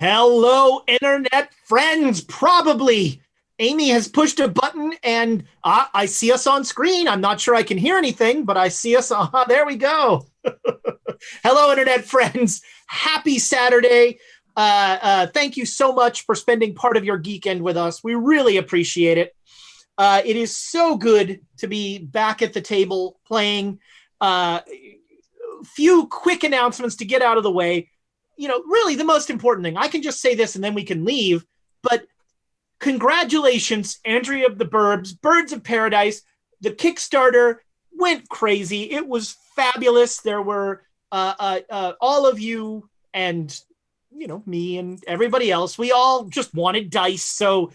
Hello, internet friends. Probably Amy has pushed a button and I see us on screen. I'm not sure I can hear anything, but I see us. There we go. Hello, internet friends. Happy Saturday. Thank you so much for spending part of your geekend with us. We really appreciate it. It is so good to be back at the table playing. Few quick announcements to get out of the way. Really the most important thing, I can just say this and then we can leave, but congratulations, Andrea of the Burbs, Birds of Paradise. The Kickstarter went crazy. It was fabulous. There were all of you and, me and everybody else. We all just wanted dice. So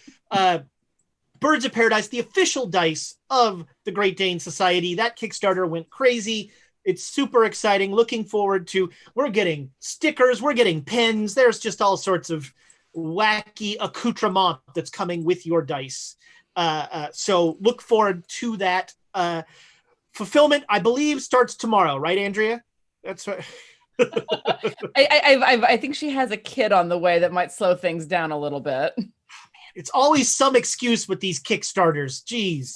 Birds of Paradise, the official dice of the Great Dane Society, that Kickstarter went crazy. It's super exciting. Looking forward to, we're getting stickers, we're getting pens. There's just all sorts of wacky accoutrement that's coming with your dice. So look forward to that. Fulfillment, I believe, starts tomorrow, right, Andrea? That's right. I think she has a kid on the way that might slow things down a little bit. It's always some excuse with these Kickstarters. Jeez.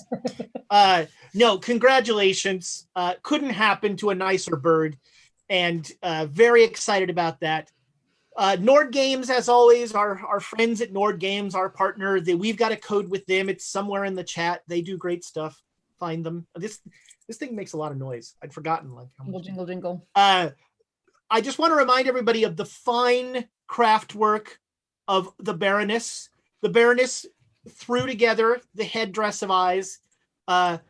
No, congratulations. Couldn't happen to a nicer bird. And very excited about that. Nord Games, as always, our friends at Nord Games, our partner, we've got a code with them. It's somewhere in the chat. They do great stuff. Find them. This thing makes a lot of noise. I'd forgotten. Jingle, jingle. I just want to remind everybody of the fine craft work of the Baroness. The Baroness threw together the headdress of eyes. I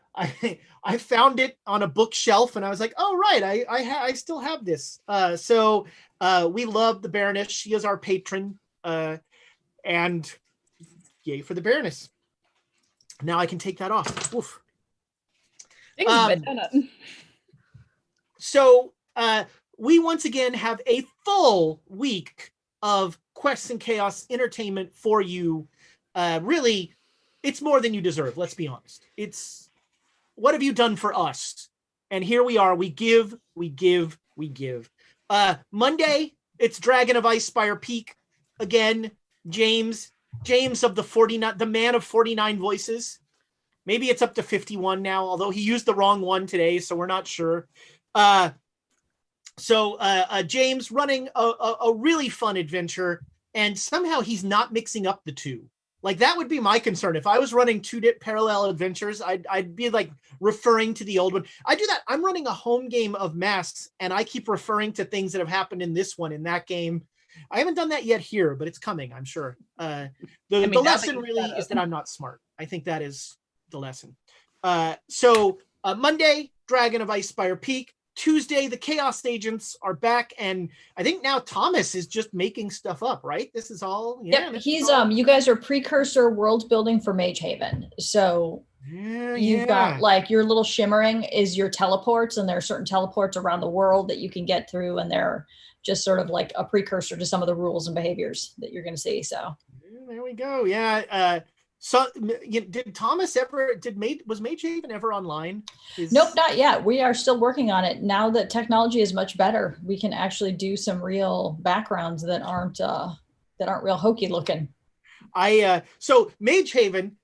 found it on a bookshelf and I was like, oh, right, I still have this. So we love the Baroness. She is our patron. And yay for the Baroness. Now I can take that off. Oof. So we once again have a full week of Quests and Chaos entertainment for you. Really, it's more than you deserve. Let's be honest. It's what have you done for us? And here we are. We give. Monday, it's Dragon of Ice Spire Peak again. James of the 49, the man of 49 voices. Maybe it's up to 51 now, although he used the wrong one today, so we're not sure. So James running a really fun adventure, and somehow he's not mixing up the two. Like, that would be my concern. If I was running two parallel adventures, I'd be like referring to the old one. I do that. I'm running a home game of Masks, and I keep referring to things that have happened in this one, in that game. I haven't done that yet here, but it's coming, I'm sure. The lesson really is that I'm not smart. I think that is the lesson. So Monday, Dragon of Ice Spire Peak. Tuesday, the Chaos Agents are back, and I think now Thomas is just making stuff up, right? This is all. Yeah, yep, he's you guys are precursor world building for Mage Haven. So you've got like your little shimmering is your teleports, and there are certain teleports around the world that you can get through, and they're just sort of like a precursor to some of the rules and behaviors that you're going to see. So there we go. Yeah. So did Thomas ever, was Mage Haven ever online? Nope, not yet. We are still working on it. Now that technology is much better, we can actually do some real backgrounds that aren't real hokey looking. So Mage Haven,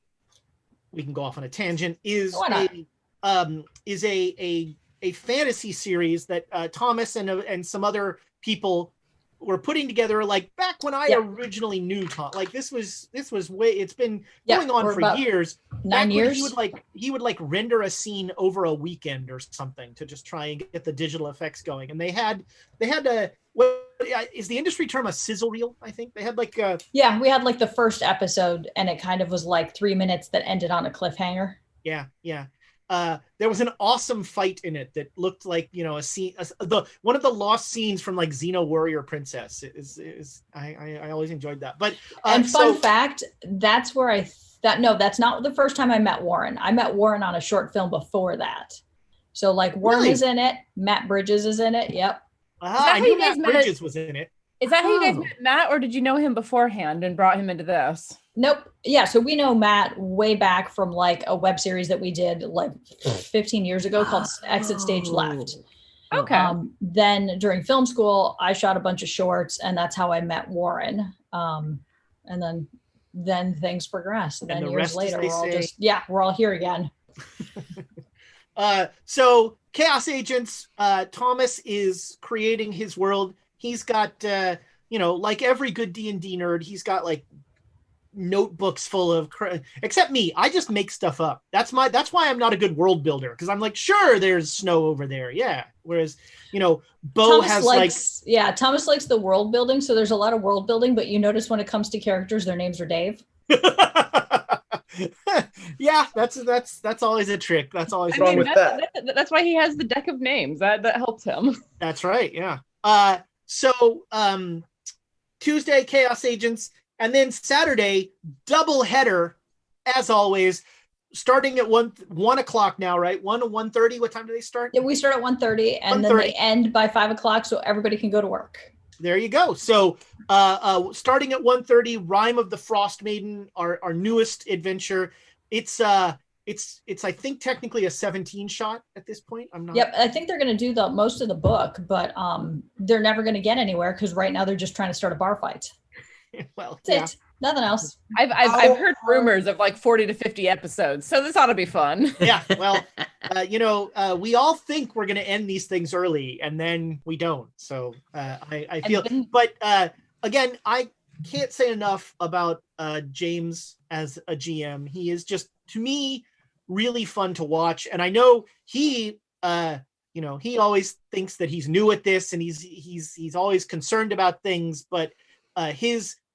we can go off on a tangent, is a fantasy series that Thomas and some other people were putting together, like back when I originally knew Tom. Like this was way, it's been going on for years. 9 years. He would render a scene over a weekend or something to just try and get the digital effects going. And they had a, what is the industry term, a sizzle reel? I think they had we had like the first episode, and it kind of was like 3 minutes that ended on a cliffhanger. Yeah. There was an awesome fight in it that looked like, a scene, one of the lost scenes from like Xeno Warrior Princess. I always enjoyed that. But and fun fact, that's where that's not the first time I met Warren. I met Warren on a short film before that. So like Warren is in it, Matt Bridges is in it. Yep. I knew Matt Bridges was in it. Is that how you guys met Matt, or did you know him beforehand and brought him into this? Nope. Yeah. So we know Matt way back from like a web series that we did like 15 years ago called Exit Stage Left. Okay. Then during film school, I shot a bunch of shorts, and that's how I met Warren. And then things progressed. And then the years rest, as later, they we're all say. we're all here again. So Chaos Agents, Thomas is creating his world. He's got, like every good D&D nerd, he's got like notebooks full of except me. I just make stuff up. That's why I'm not a good world builder, because I'm like, sure, there's snow over there. Yeah. Whereas, Bo Thomas has Thomas likes the world building. So there's a lot of world building, but you notice when it comes to characters, their names are Dave. Yeah, that's always a trick. That's always wrong with that. That's why he has the deck of names. That helps him. That's right. Yeah. So Tuesday, Chaos Agents, and then Saturday, double header, as always, starting at 1 o'clock now, right? 1 to 1:30. What time do they start? Yeah, we start at 1:30, and then they end by 5 o'clock, so everybody can go to work. There you go. So starting at 1:30, Rime of the Frost Maiden, our newest adventure. It's I think technically a 17 shot at this point. I'm not. Yep, I think they're going to do most of the book, but they're never going to get anywhere because right now they're just trying to start a bar fight. Well, that's it. Nothing else. I've heard rumors of like 40 to 50 episodes, so this ought to be fun. Yeah. Well, we all think we're going to end these things early, and then we don't. So I feel, but again, I can't say enough about James as a GM. He is just, to me, really fun to watch, and I know he always thinks that he's new at this, and he's always concerned about things, but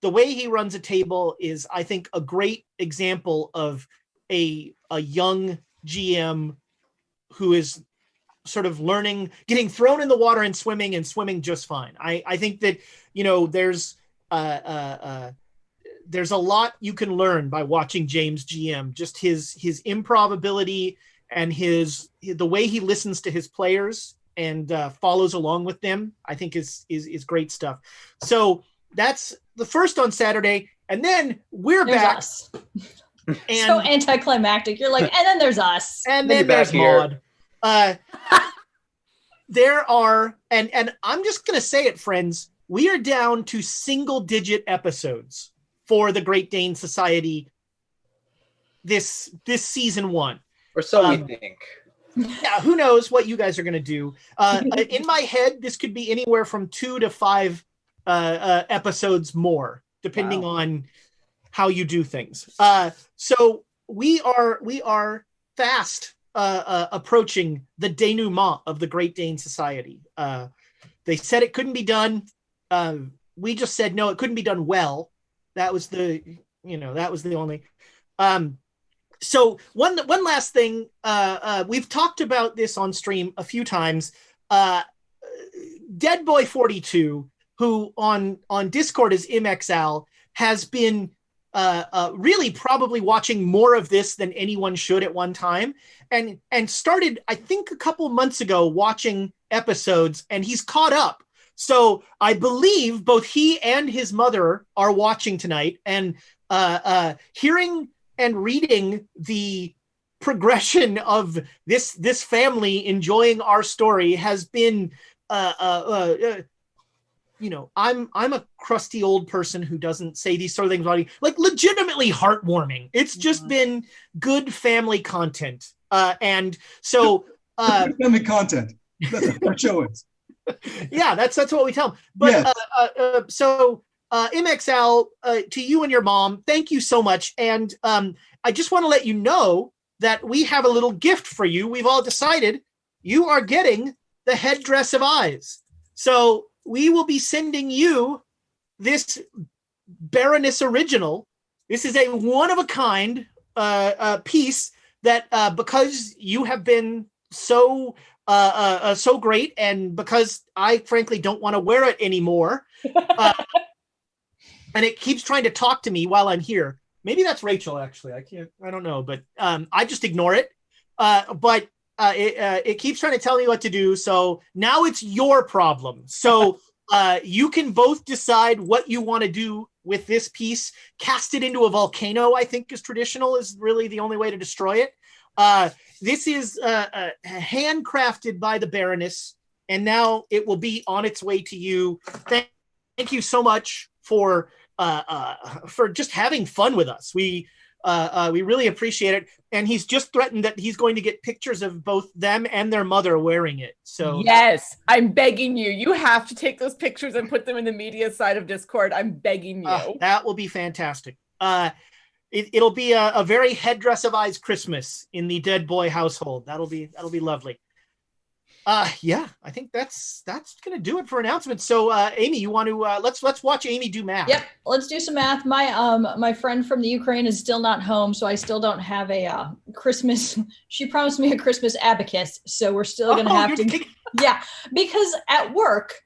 the way he runs a table is, I think, a great example of a young GM who is sort of learning, getting thrown in the water and swimming just fine. I think that, there's a lot you can learn by watching James GM, just his improv ability and the way he listens to his players and follows along with them, I think is great stuff. So that's the first on Saturday, and then there's back. Us. And so anticlimactic. You're like, and then there's us. And then there's Maud. There are, and I'm just going to say it, friends, we are down to single-digit episodes for the Great Dane Society this season 1. Or so we think. Yeah, who knows what you guys are going to do. In my head, this could be anywhere from 2 to 5 episodes more, depending on how you do things. So we are fast approaching the denouement of the Great Dane Society. They said it couldn't be done. We just said no, it couldn't be done well. That was the only. So one last thing. We've talked about this on stream a few times. Dead Boy 42, who on Discord is MXL, has been really probably watching more of this than anyone should at one time, and started, I think, a couple months ago watching episodes, and he's caught up. So I believe both he and his mother are watching tonight, and hearing and reading the progression of this family enjoying our story has been I'm a crusty old person who doesn't say these sort of things about like legitimately heartwarming. It's just been good family content. And so good family content. That's what our show is. Yeah, that's what we tell them. But yes. So MXL, to you and your mom, thank you so much. And I just want to let you know that we have a little gift for you. We've all decided you are getting the Headdress of Eyes. So we will be sending you this Baroness original. This is a one-of-a-kind piece that because you have been so great, and because I frankly don't want to wear it anymore, and it keeps trying to talk to me while I'm here. Maybe that's Rachel, actually. I don't know, but I just ignore it. But it keeps trying to tell me what to do. So now it's your problem. So you can both decide what you want to do with this piece. Cast it into a volcano, I think is traditional, is really the only way to destroy it. This is handcrafted by the Baroness, and now it will be on its way to you. Thank you so much for just having fun with us. We really appreciate it. And he's just threatened that he's going to get pictures of both them and their mother wearing it. So yes, I'm begging you. You have to take those pictures and put them in the media side of Discord. I'm begging you. That will be fantastic. It'll be a very headdress of eyes Christmas in the Dead Boy household. That'll be lovely. Yeah, I think that's gonna do it for announcements. So Amy, you want to let's watch Amy do math. Yep, let's do some math. My friend from the Ukraine is still not home, so I still don't have a Christmas. She promised me a Christmas abacus, so we're still gonna have to. Yeah, because at work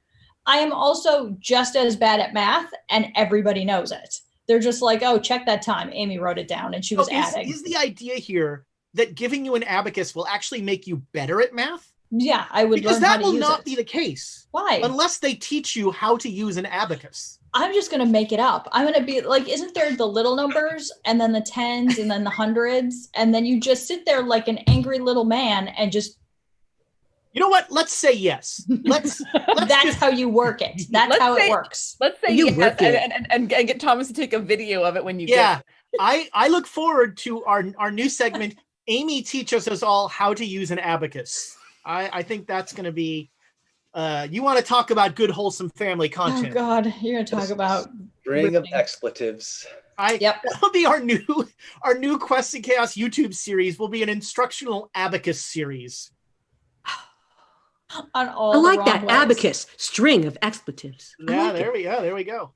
I am also just as bad at math, and everybody knows it. They're just like, oh, check that time. Amy wrote it down, and she was adding. Is the idea here that giving you an abacus will actually make you better at math? Yeah, I would because learn how that to will use not it. be the case. Why? Unless they teach you how to use an abacus. I'm just going to make it up. I'm going to be like, isn't there the little numbers and then the tens and then the hundreds? And then you just sit there like an angry little man and just. You know what? Let's say yes. Let's That's how you work it. That's how it works. Let's say yes and get Thomas to take a video of it when you get it. I look forward to our new segment. Amy teaches us all how to use an abacus. I think that's going to be, you want to talk about good, wholesome family content. Oh God, you're going to talk about string of expletives. That'll be our new Quest and Chaos YouTube series. Will be an instructional abacus series. On all I like that ways. abacus string of expletives. Yeah, there we go.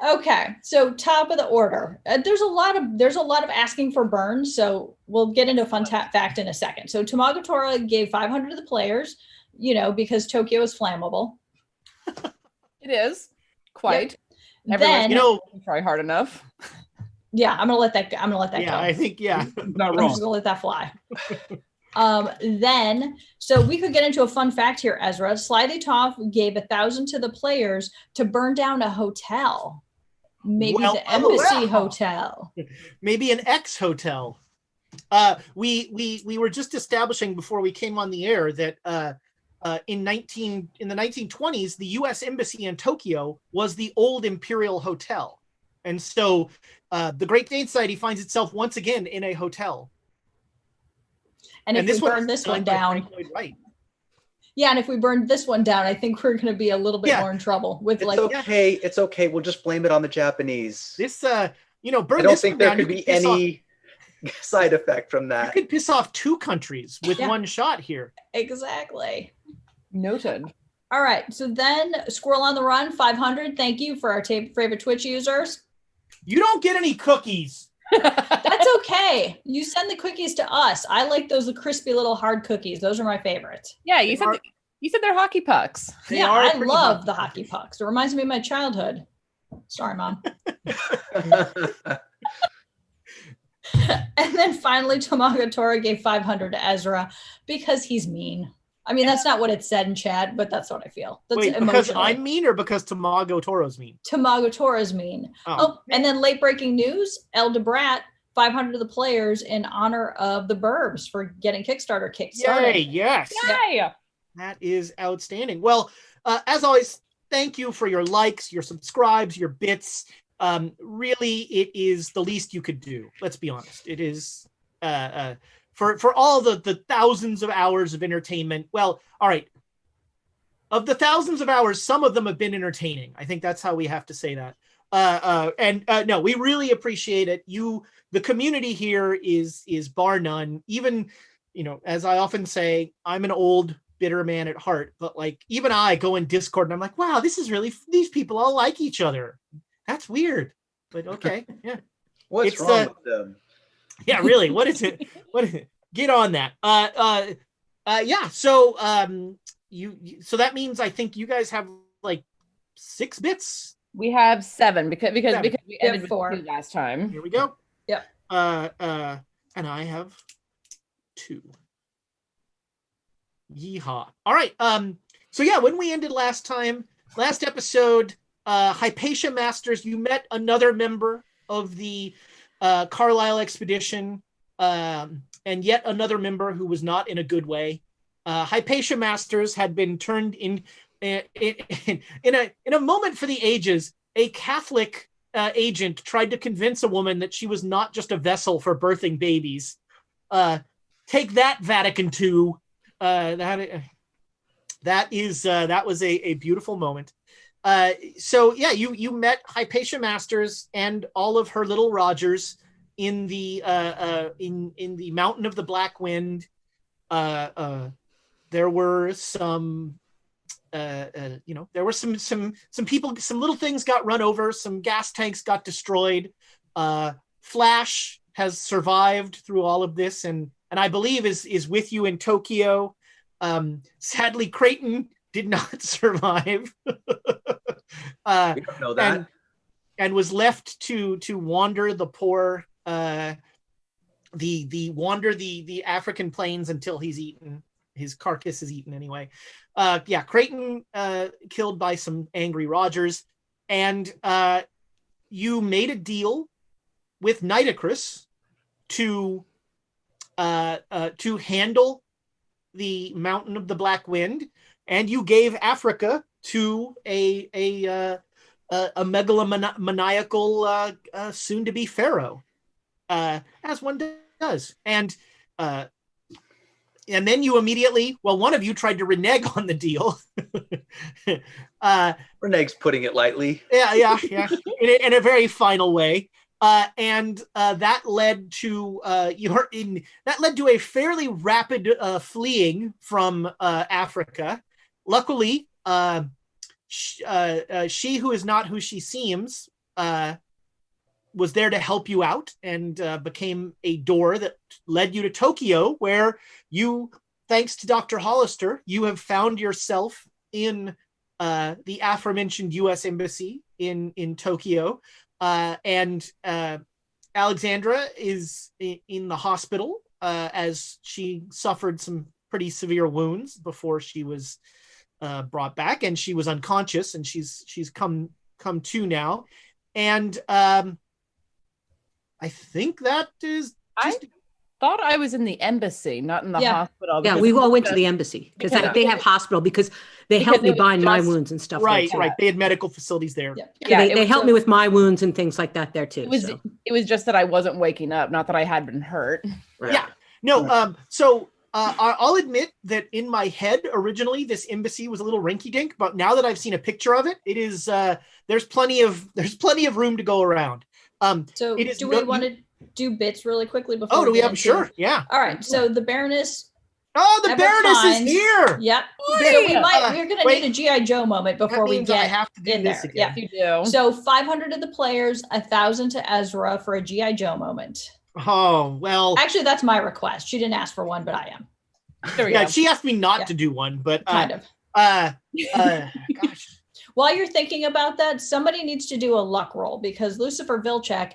Okay, so top of the order. There's a lot of asking for burns, so we'll get into a fun fact in a second. So Tamagotora gave 500 to the players, because Tokyo is flammable. It is quite. Yep. Everyone's try hard enough. Yeah, I'm gonna let that go. Yeah, I think not I'm wrong. just gonna let that fly. So we could get into a fun fact here, Ezra. Slyly Toff gave 1,000 to the players to burn down a hotel. Maybe the Embassy Hotel. Maybe an ex-hotel. We were just establishing before we came on the air that in the 1920s, the U.S. Embassy in Tokyo was the old Imperial Hotel. And so the Great Dane Society finds itself once again in a hotel. And if we burn this one down, yeah, and if we burned this one down, I think we're going to be a little bit more in trouble with It's okay. We'll just blame it on the Japanese. This, burn I don't think there could be any side effect from that. You could piss off two countries with one shot here. Exactly. Noted. All right. So then Squirrel on the Run, 500. Thank you for our favorite Twitch users. You don't get any cookies. That's okay. You send the cookies to us. I like those crispy little hard cookies. Those are my favorites. Yeah, you said they're hockey pucks. I love the hockey pucks. It reminds me of my childhood. Sorry, Mom. And then finally, Tamagotora gave 500 to Ezra because he's mean. I mean, that's not what it said in chat, but that's what I feel. That's Wait, because I'm mean or because Tamagotora's mean? Tamagotora's mean. Oh, and then late breaking news, El Debrat, 500 to the players in honor of the Burbs for getting Kickstarter kickstarted. Yay, yes. Yay! Yep. That is outstanding. Well, as always, thank you for your likes, your subscribes, your bits. Really, it is the least you could do. Let's be honest. It is for all the thousands of hours of entertainment. Well, all right. Of the thousands of hours, some of them have been entertaining. I think that's how we have to say that. No, we really appreciate it. The community here is bar none. Even, as I often say, I'm an old bitter man at heart, but like even I go in Discord and I'm like, wow, these people all like each other. That's weird, but okay. Yeah. What's wrong with them? Yeah, really. What is it? Get on that. Yeah. So, so that means I think you guys have like 6 bits. We have 7 because we ended with 4 2 last time. Here we go. Yep. And I have 2. Yeehaw. All right. So yeah, when we ended last episode, Hypatia Masters, you met another member of the Carlisle expedition, and yet another member who was not in a good way. Hypatia Masters had been turned in a moment for the ages. A Catholic agent tried to convince a woman that she was not just a vessel for birthing babies. Take that, Vatican II. That was a beautiful moment. So yeah, you met Hypatia Masters and all of her little Rogers in the Mountain of the Black Wind. There were some there were some people, some little things got run over, some gas tanks got destroyed. Flash has survived through all of this and I believe is with you in Tokyo. Sadly, Creighton did not survive. We don't know that. And was left to wander the poor the African plains until he's eaten. His carcass is eaten anyway. Creighton killed by some angry Rogers, and you made a deal with Nitocris to handle the Mountain of the Black Wind, and you gave Africa to a megalomaniacal soon-to-be pharaoh, as one does. And then you immediately, one of you tried to renege on the deal. Renege's putting it lightly. Yeah. In a very final way. And that led to a fairly rapid fleeing from Africa. Luckily, she who is not who she seems was there to help you out and became a door that led you to Tokyo, where you, thanks to Dr. Hollister, you have found yourself in the aforementioned U.S. Embassy in Tokyo. And Alexandra is in the hospital as she suffered some pretty severe wounds before she was brought back, and she was unconscious, and she's come to now. And I think that is just... I thought I was in the embassy, not in the hospital. Yeah, we all went to the embassy because they have hospital because they helped me bind my wounds and stuff. Right. They had medical facilities there. They helped me with my wounds and things like that there too. It was just that I wasn't waking up, not that I had been hurt. Yeah. No. So I'll admit that in my head originally this embassy was a little rinky-dink, but now that I've seen a picture of it, it is there's plenty of room to go around. So do we want to do bits really quickly before? Oh, do we have? Sure. Yeah. All right. So the Baroness. Oh, the Baroness is here. Yep. So we're going to need a G.I. Joe moment before we get in there. Again. Yeah, you do. So 500 to the players, 1,000 to Ezra for a G.I. Joe moment. Oh, well. Actually, that's my request. She didn't ask for one, but I am. There we go. She asked me not to do one, but kind of. Gosh. While you're thinking about that, somebody needs to do a luck roll because Lucifer Vilcek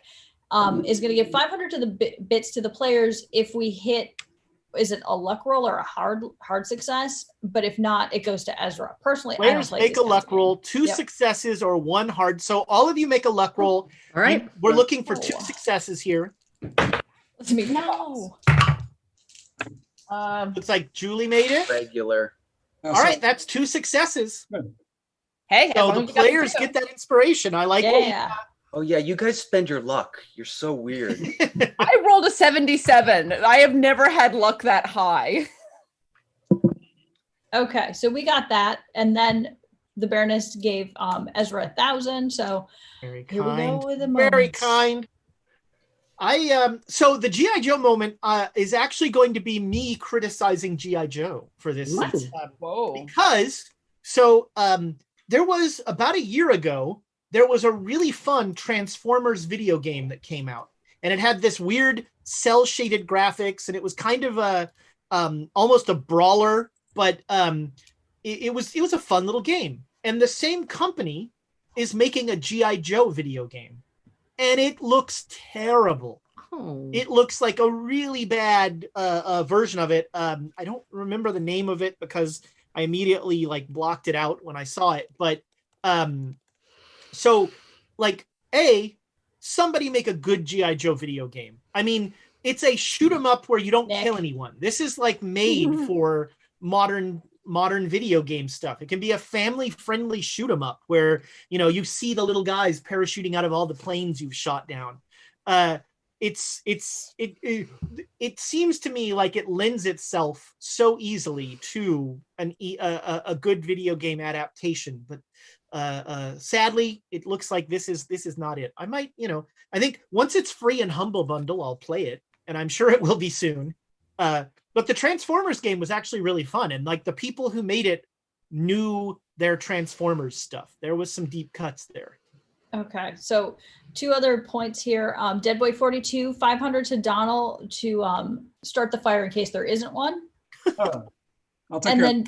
is going to give 500 to the bits to the players if we hit. Is it a luck roll or a hard success? But if not, it goes to Ezra. Personally, players make a luck roll, 2 successes or 1 hard. So all of you make a luck roll. All right. We're looking for 2 successes here. Let's meet. No. Looks like Julie made it. Regular. All right, that's 2 successes. Hey, so the players get that inspiration. I like it. Yeah. Oh yeah, you guys spend your luck. You're so weird. I rolled a 77. I have never had luck that high. Okay, so we got that, and then the Baroness gave Ezra 1,000. So very here kind. we go with the very kind. So the G.I. Joe moment is actually going to be me criticizing G.I. Joe for this. Whoa. Because there was about a year ago, there was a really fun Transformers video game that came out, and it had this weird cell shaded graphics, and it was kind of a almost a brawler, but it was a fun little game. And the same company is making a G.I. Joe video game, and it looks terrible. Oh. It looks like a really bad version of it. I don't remember the name of it because I immediately blocked it out when I saw it. But so somebody make a good G.I. Joe video game. I mean, it's a shoot 'em up where you don't kill anyone. This is made for modern video game stuff. It can be a family-friendly shoot 'em up where, you know, you see the little guys parachuting out of all the planes you've shot down. It seems to me like it lends itself so easily to a good video game adaptation, but sadly, it looks like this is not it. I might, you know, I think once it's free in Humble Bundle, I'll play it, and I'm sure it will be soon. But the Transformers game was actually really fun, and like the people who made it knew their Transformers stuff. There was some deep cuts there. Okay, so 2 other points here. Deadboy 42, 500 to Donald to start the fire in case there isn't one. I'll take And care. then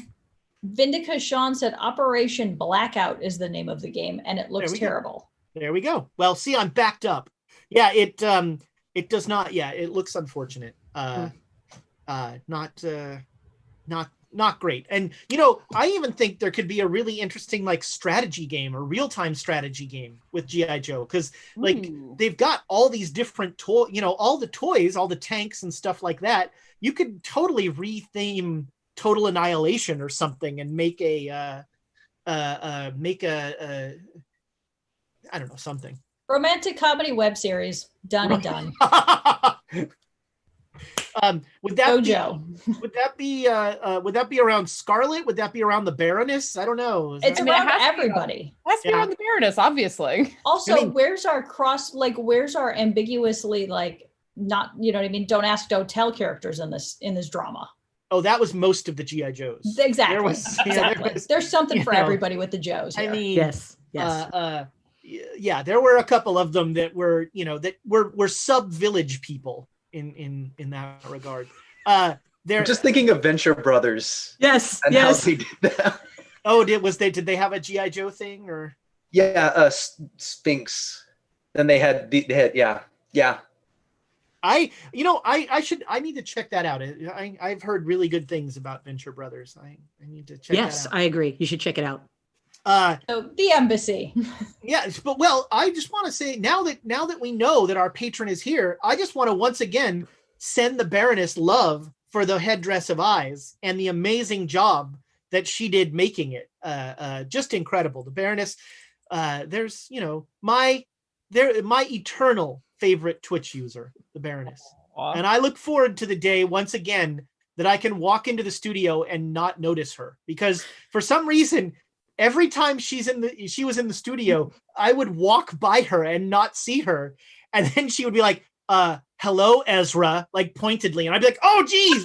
Vindica Sean said Operation Blackout is the name of the game, and it looks terrible. There we go. Well, see, I'm backed up. Yeah, it does not. Yeah, it looks unfortunate. Not great. And you know, I even think there could be a really interesting like strategy game or real-time strategy game with G.I. Joe, because like they've got all these different all the toys, all the tanks and stuff like that. You could totally retheme Total Annihilation or something and make a I don't know, something. Romantic comedy web series. Done and done. Would that Jojo. would that be around Scarlet? Would that be around the Baroness? I don't know. It's around everybody. It has to be around the Baroness, obviously. Also, where's our where's our ambiguously like not, you know what I mean? Don't ask, don't tell characters in this drama. Oh, that was most of the G.I. Joes. Exactly. There's something for everybody with the Joes here. I mean, yes. Yeah, there were a couple of them that were, you know, that were sub-village people in that regard. I'm just thinking of Venture Brothers. Yes. And how they did that. Oh, did they have a G.I. Joe thing or? Yeah, Sphinx. Then they had yeah. I need to check that out. I've heard really good things about Venture Brothers. I need to check that out. Yes, I agree. You should check it out. So the embassy. Yes, but I just want to say now that we know that our patron is here, I just want to once again send the Baroness love for the headdress of eyes and the amazing job that she did making it. Just incredible. The Baroness, there's, you know, my eternal favorite Twitch user, the Baroness. Aww. And I look forward to the day once again that I can walk into the studio and not notice her, because for some reason, every time she was in the studio, I would walk by her and not see her. And then she would be like, hello, Ezra, like pointedly. And I'd be like, oh, geez,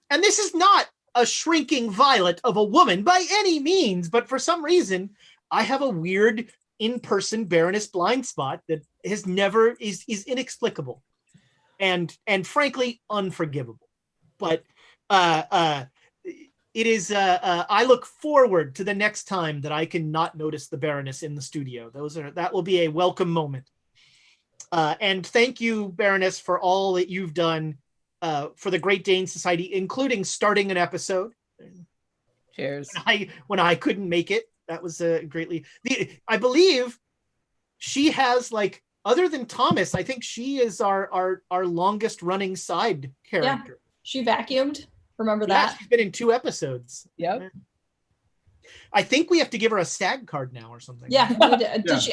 and this is not a shrinking violet of a woman by any means, but for some reason, I have a weird in-person Baroness blind spot that has never is inexplicable and frankly unforgivable. But it is I look forward to the next time that I can not notice the Baroness in the studio. That will be a welcome moment. And thank you, Baroness, for all that you've done for the Great Dane Society, including starting an episode. Cheers. When I couldn't make it, that was greatly. I believe she has, like, other than Thomas, I think she is our longest running side character. Yeah, she vacuumed. Remember that? Yeah, she's been in 2 episodes. Yep. I think we have to give her a SAG card now or something. Yeah,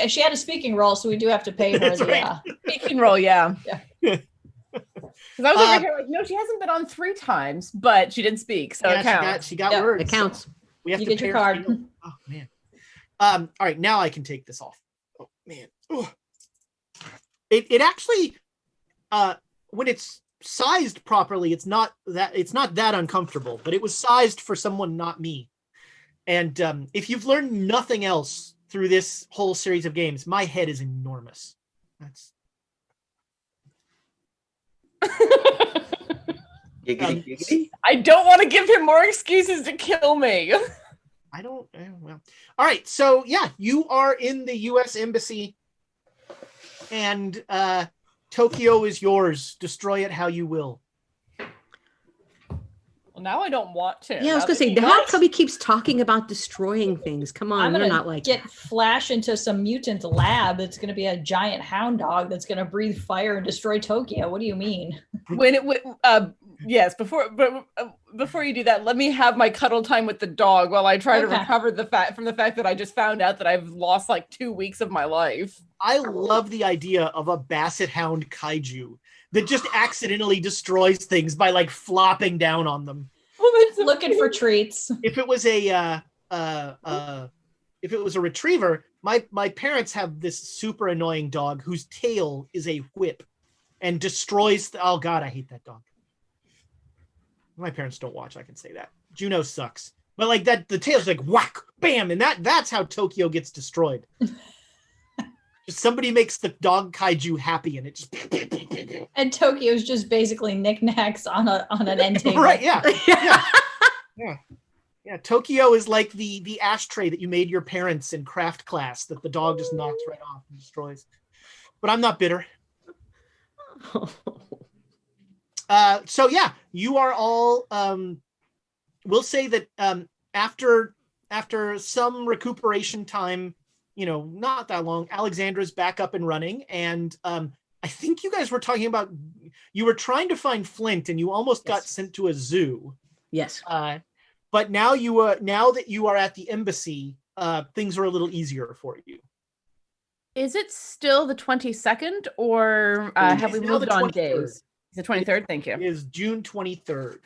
she had a speaking role, so we do have to pay her the speaking role. Yeah. Yeah. Because I was over here like, no, she hasn't been on 3 times, but she didn't speak, so it counts. She got words. It counts. So we have you to get pay your her card. fee. Oh man. All right, now I can take this off. Oh man. Ugh. It actually, when it's sized properly, it's not that uncomfortable, but it was sized for someone not me. And if you've learned nothing else through this whole series of games, my head is enormous. That's giggity. I don't want to give him more excuses to kill me. I don't. Well, all right. So yeah, you are in the U.S. Embassy, and Tokyo is yours. Destroy it how you will. Well, now I don't want to. Yeah, I was going to say, how come he keeps talking about destroying things? Come on, I'm you're not like get Flash into some mutant lab. It's going to be a giant hound dog that's going to breathe fire and destroy Tokyo. What do you mean? When Yes, before you do that, let me have my cuddle time with the dog while I try to recover from the fact that I just found out that I've lost like 2 weeks of my life. I love the idea of a basset hound kaiju that just accidentally destroys things by like flopping down on them. Looking for treats. If it was a retriever, my parents have this super annoying dog whose tail is a whip and destroys. Oh God, I hate that dog. My parents don't watch. I can say that. Juno sucks, but like that, the tail's like whack, bam, and that's how Tokyo gets destroyed. Just somebody makes the dog kaiju happy, and it just. And Tokyo's just basically knickknacks on an end table. Right? Yeah. Yeah. Tokyo is like the ashtray that you made your parents in craft class that the dog just knocks right off and destroys. But I'm not bitter. So yeah, you are all. We'll say that after some recuperation time, not that long, Alexandra's back up and running, and I think you guys were talking about you were trying to find Flint, and you almost got sent to a zoo. Yes. But now that you are at the embassy, things are a little easier for you. Is it still the 22nd, or have we moved on days? The 23rd, thank you. It is June 23rd.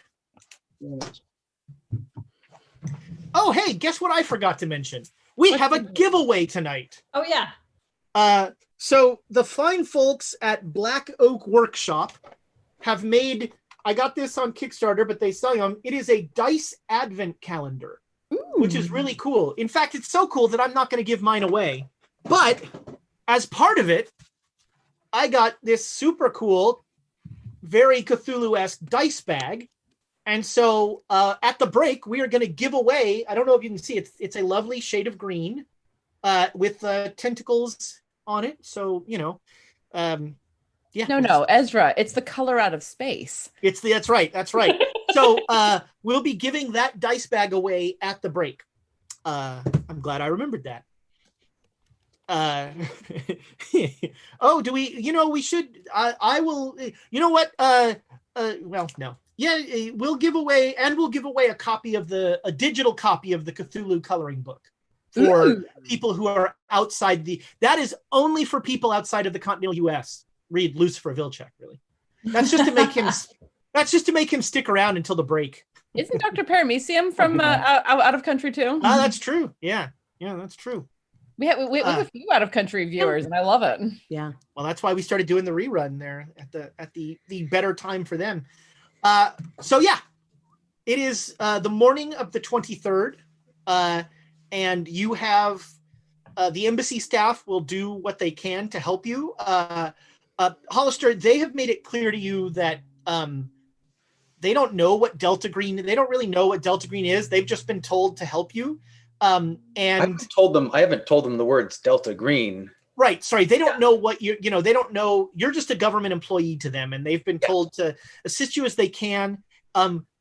Oh, hey, guess what I forgot to mention? We have a giveaway tonight. Oh, yeah. So the fine folks at Black Oak Workshop have made, I got this on Kickstarter, but they sell them. It is a dice advent calendar, which is really cool. In fact, it's so cool that I'm not going to give mine away. But as part of it, I got this super cool, very Cthulhu-esque dice bag. And so at the break, we are going to give away, I don't know if you can see it, it's a lovely shade of green with tentacles on it. So, yeah. No, Ezra, it's the color out of space. That's right. So we'll be giving that dice bag away at the break. I'm glad I remembered that. Oh, do we, we should, I will, what? Well, no. Yeah, we'll give away a digital copy of the Cthulhu coloring book for people who are outside that is only for people outside of the continental US. Read Lucifer Vilcek, really. That's just to make him stick around until the break. Isn't Dr. Paramecium from out of country too? That's true. Yeah, that's true. We have a few out of country viewers, and I love it. Yeah. Well, that's why we started doing the rerun there at the better time for them. So yeah, it is the morning of the 23rd, and you have the embassy staff will do what they can to help you. Hollister, they have made it clear to you that they don't know what Delta Green. They don't really know what Delta Green is. They've just been told to help you. And I haven't told them the words Delta Green. Right. Sorry. They don't know what they don't know. You're just a government employee to them, and they've been told to assist you as they can.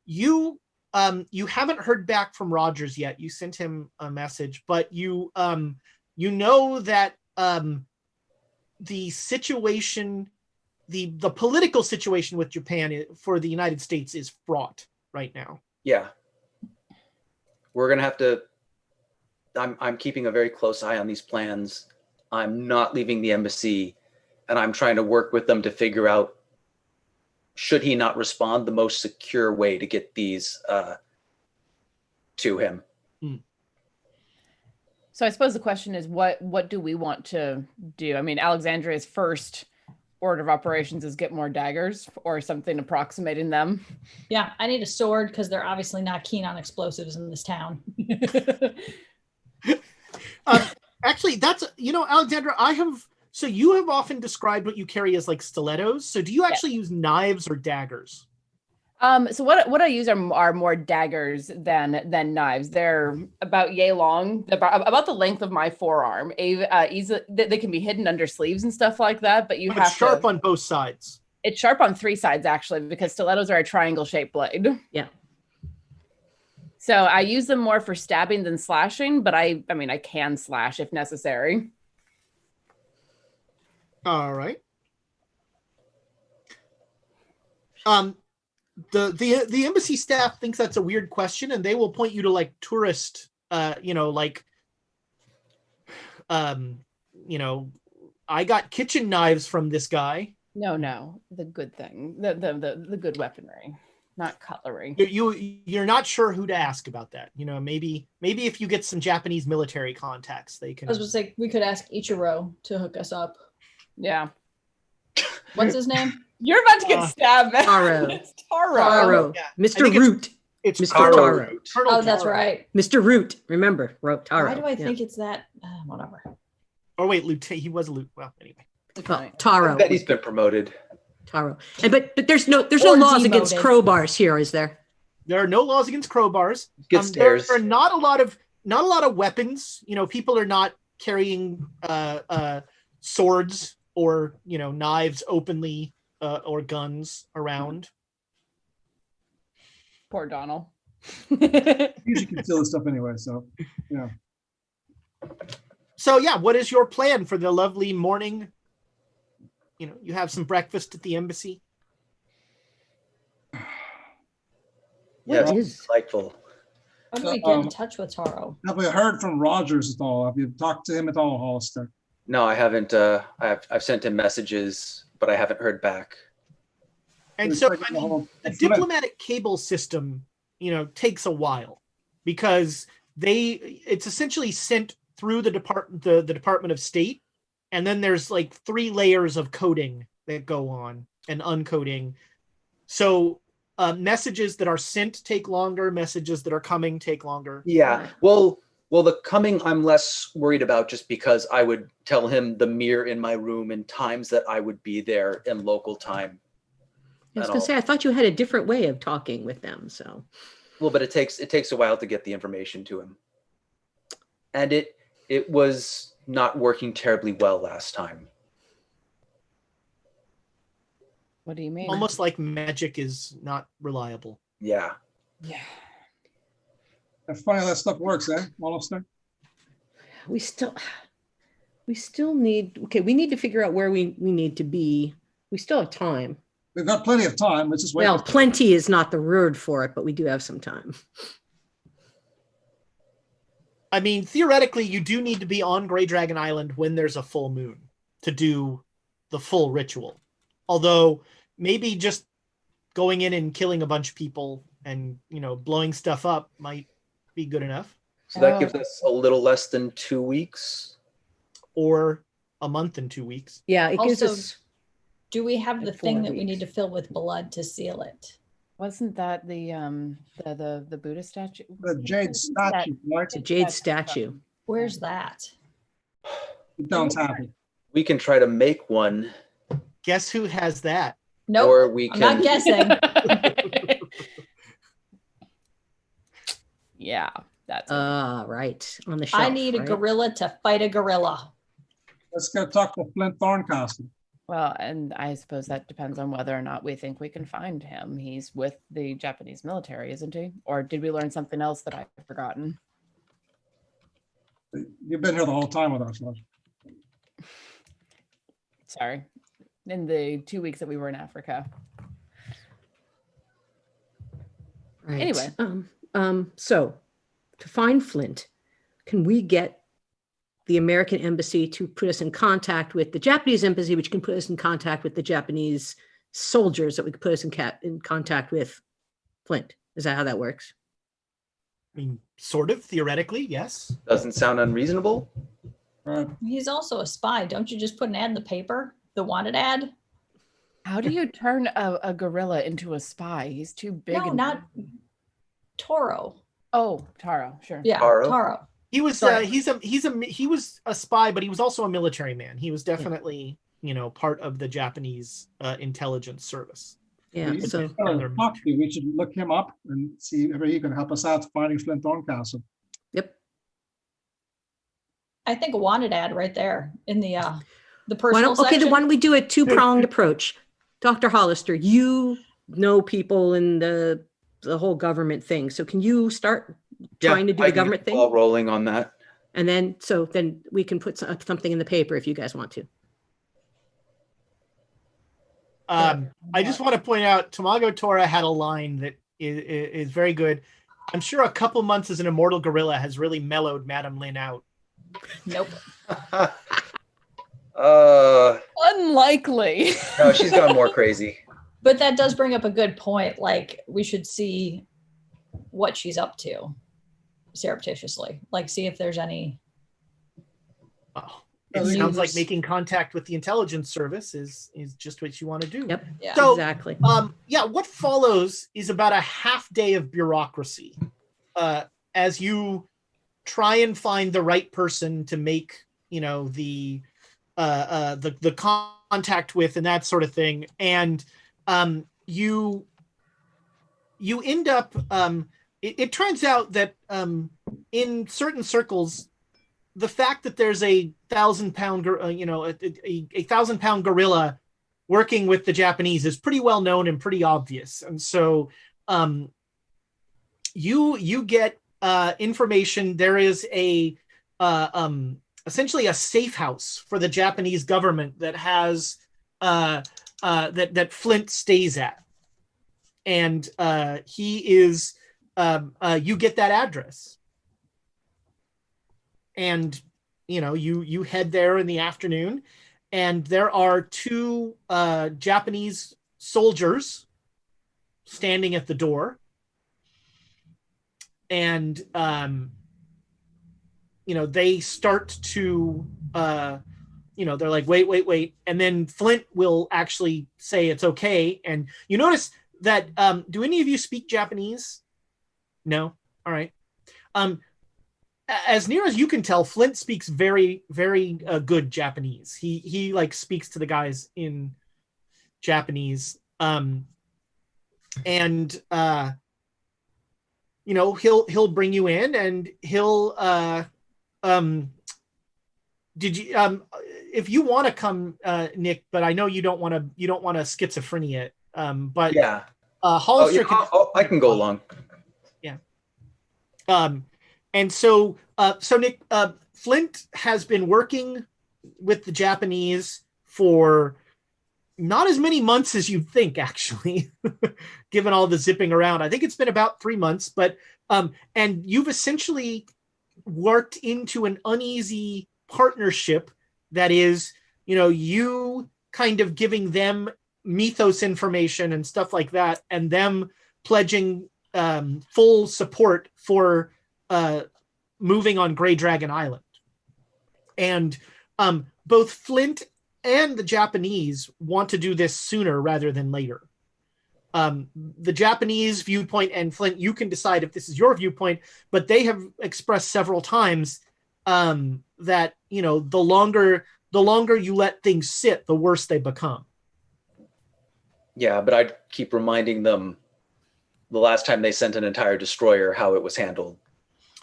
You haven't heard back from Rogers yet. You sent him a message, but you know that the situation, the political situation with Japan for the United States is fraught right now. Yeah. We're going to have to, I'm keeping a very close eye on these plans. I'm not leaving the embassy, and I'm trying to work with them to figure out, should he not respond, the most secure way to get these to him. So I suppose the question is, what do we want to do? I mean, Alexandria's first order of operations is get more daggers or something approximating them. Yeah, I need a sword because they're obviously not keen on explosives in this town. Actually, that's, Alexandra, so you have often described what you carry as like stilettos. So do you actually use knives or daggers? So what I use are more daggers than knives. They're about yay long, about the length of my forearm. Easy, they can be hidden under sleeves and stuff like that, but it's sharp on both sides. It's sharp on three sides, actually, because stilettos are a triangle-shaped blade. Yeah. So I use them more for stabbing than slashing, but I can slash if necessary. All right. the embassy staff thinks that's a weird question, and they will point you to like tourist, I got kitchen knives from this guy. No, the good thing, the good weaponry, not cutlery. You're not sure who to ask about that. Maybe if you get some Japanese military contacts, they can. I was going to say we could ask Ichiro to hook us up. Yeah. What's his name? You're about to get stabbed. Taro. Taro. Yeah. Mr. Root. It's Mr. Taro. Taro. Oh, that's right. Mr. Root. Remember, Taro. Why do I think it's that? Whatever. Oh wait, Lieutenant. He was a Lieutenant. Well, anyway. Taro. I bet he's been promoted. Taro. But there's no Or laws demoted. against crowbars here, is there? There are no laws against crowbars. Get stairs. There are not a lot of weapons. People are not carrying swords or knives openly or guns around. Poor Donald. Usually conceal this stuff anyway, so yeah. So yeah, what is your plan for the lovely morning? You have some breakfast at the embassy. Yes, What is- delightful. How do we get in touch with Taro? Have we heard from Rogers at all? Have you talked to him at all, Hollister? No, I haven't. I've sent him messages, but I haven't heard back. And It's so like the whole- the diplomatic cable system, takes a while because it's essentially sent through the Department of State, and then there's like 3 layers of coding that go on and uncoding. So messages that are sent take longer, messages that are coming take longer. Yeah. Well, the coming I'm less worried about just because I would tell him the mirror in my room and times that I would be there in local time. I was going to say, I thought you had a different way of talking with them. So, Well, but it takes a while to get the information to him, and it was not working terribly well last time. What do you mean? Almost like magic is not reliable. Yeah. Yeah. That's funny how that stuff works, eh, Hollister? we still need. Okay, we need to figure out where we need to be. We still have time. We've got plenty of time. Let's just wait. Well, plenty is not the word for it, but we do have some time. I mean, theoretically, you do need to be on Grey Dragon Island when there's a full moon to do the full ritual. Although maybe just going in and killing a bunch of people and, blowing stuff up might be good enough. So that gives us a little less than 2 weeks. Or a month and 2 weeks. Yeah, it gives Also, us. Do we have the 4 thing that we weeks. need to fill with blood to seal it? Wasn't that the Buddha statue? The jade statue, right? A jade statue. Where's that? It sounds happy. We can try to make one, Guess who has that? Nope. or we I'm can. not guessing. Yeah, that's it. Right. On the shelf. I need a right? gorilla to fight a gorilla. Let's go talk to Flint Thorncastle. Well, and I suppose that depends on whether or not we think we can find him. He's with the Japanese military, isn't he? Or did we learn something else that I've forgotten? You've been here the whole time with us, Roger. Sorry. In the 2 weeks that we were in Africa. Right. Anyway. So to find Flint, can we get the American embassy to put us in contact with the Japanese embassy, which can put us in contact with the Japanese soldiers that we could put us in contact with Flint? Is that how that works? I mean, sort of, theoretically, yes. Doesn't sound unreasonable. Right. He's also a spy. Don't you just put an ad in the paper? The wanted ad? How do you turn a gorilla into a spy? He's too big. No, and not Toro. Oh, Taro, sure. Yeah, Taro? Taro. He was Sorry. he was a spy, but he was also a military man. He was definitely, part of the Japanese intelligence service. Yeah. We So should look him up and see if he can help us out finding Flint Thorncastle. yep. I think a wanted ad right there in the Why personal don't, okay, section. then why don't we do a 2-pronged approach? Dr. Hollister, you know people in the whole government thing. So can you start trying to do I the can government get the thing? ball rolling on that. And then we can put something in the paper if you guys want to. I just want to point out Tamago Tora had a line that is very good. I'm sure a couple months as an immortal gorilla has really mellowed Madame Lin out. Nope. Unlikely. No, she's gone more crazy. But that does bring up a good point. Like, we should see what she's up to surreptitiously. Like, see if there's any. Oh, it sounds like making contact with the intelligence service is just what you want to do. Yep. Yeah. So, exactly. What follows is about a half day of bureaucracy as you try and find the right person to make, the contact with and that sort of thing. And you end up, it turns out that in certain circles, the fact that there's a 1,000-pound, a 1,000-pound gorilla working with the Japanese is pretty well known and pretty obvious. And so you get information. There is essentially a safe house for the Japanese government that has that Flint stays at, and he is. You get that address, and you head there in the afternoon, and there are two Japanese soldiers standing at the door, and they start to they're like, wait, and then Flint will actually say it's okay. And you notice that do any of you speak Japanese? No. All right. As near as you can tell, Flint speaks very, very good Japanese. He like speaks to the guys in Japanese. He'll bring you in, and he'll did you if you want to come, Nick, but I know you don't want to schizophrenia. But yeah. Hollister I can go along. Yeah. And so Nick, Flint has been working with the Japanese for not as many months as you'd think, actually, given all the zipping around. I think it's been about 3 months, but and you've essentially worked into an uneasy partnership that is, you kind of giving them Mythos information and stuff like that, and them pledging full support for moving on Grey Dragon Island. And both Flint and the Japanese want to do this sooner rather than later. The Japanese viewpoint, and Flint, you can decide if this is your viewpoint, but they have expressed several times that the longer you let things sit, the worse they become. Yeah, but I'd keep reminding them the last time they sent an entire destroyer how it was handled.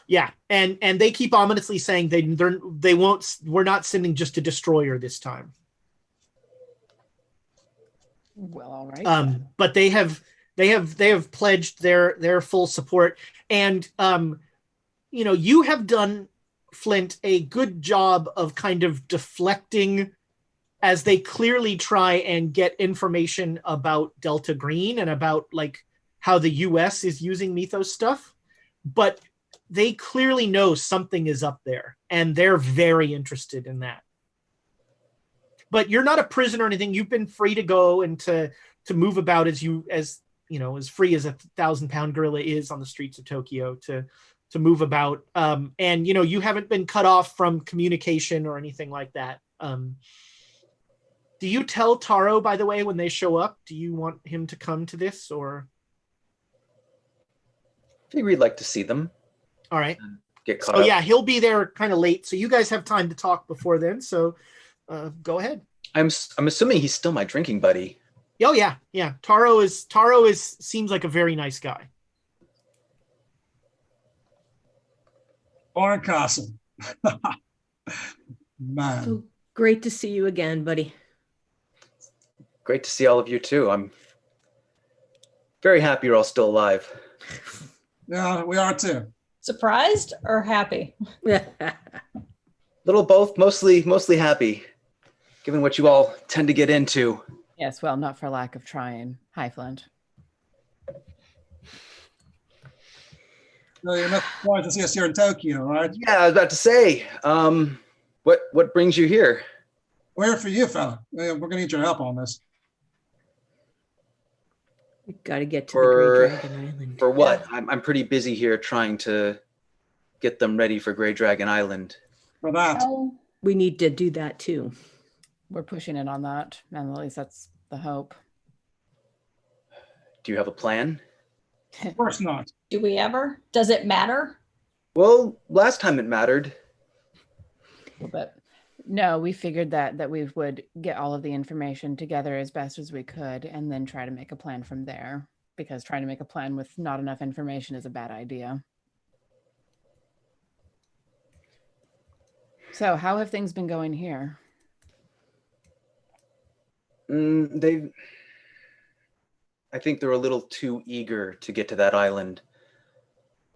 Yeah, and they keep ominously saying they won't. We're not sending just a destroyer this time. Well, all right. But they have pledged their full support, and you have done, Flint, a good job of kind of deflecting as they clearly try and get information about Delta Green and about like how the US is using Mythos stuff, but they clearly know something is up there and they're very interested in that. But you're not a prisoner or anything. You've been free to go and to move about as free as a 1,000-pound gorilla is on the streets of Tokyo to move about. And you haven't been cut off from communication or anything like that. Do you tell Taro, by the way, when they show up? Do you want him to come to this, or? I think we'd like to see them. All right. Get caught up. Yeah, he'll be there kind of late, so you guys have time to talk before then. So, go ahead. I'm assuming he's still my drinking buddy. Oh yeah. Taro seems like a very nice guy. Barncastle. Man. So great to see you again, buddy. Great to see all of you too. I'm very happy you're all still alive. Yeah, we are too. Surprised or happy? Little both, mostly happy, given what you all tend to get into. Yes, well, not for lack of trying. Hi, Flint. So you're not surprised to see us here in Tokyo, right? Yeah, I was about to say, what brings you here? We're here for you, fella. We're going to need your help on this. We've got to get to the Great Dragon Island. For what? Yeah. I'm pretty busy here trying to get them ready for Great Dragon Island. For that. We need to do that too. We're pushing it on that, and at least that's the hope. Do you have a plan? Of course not. Do we ever? Does it matter? Well, last time it mattered. A little bit. No, we figured that we would get all of the information together as best as we could and then try to make a plan from there, because trying to make a plan with not enough information is a bad idea. So how have things been going here? I think they're a little too eager to get to that island.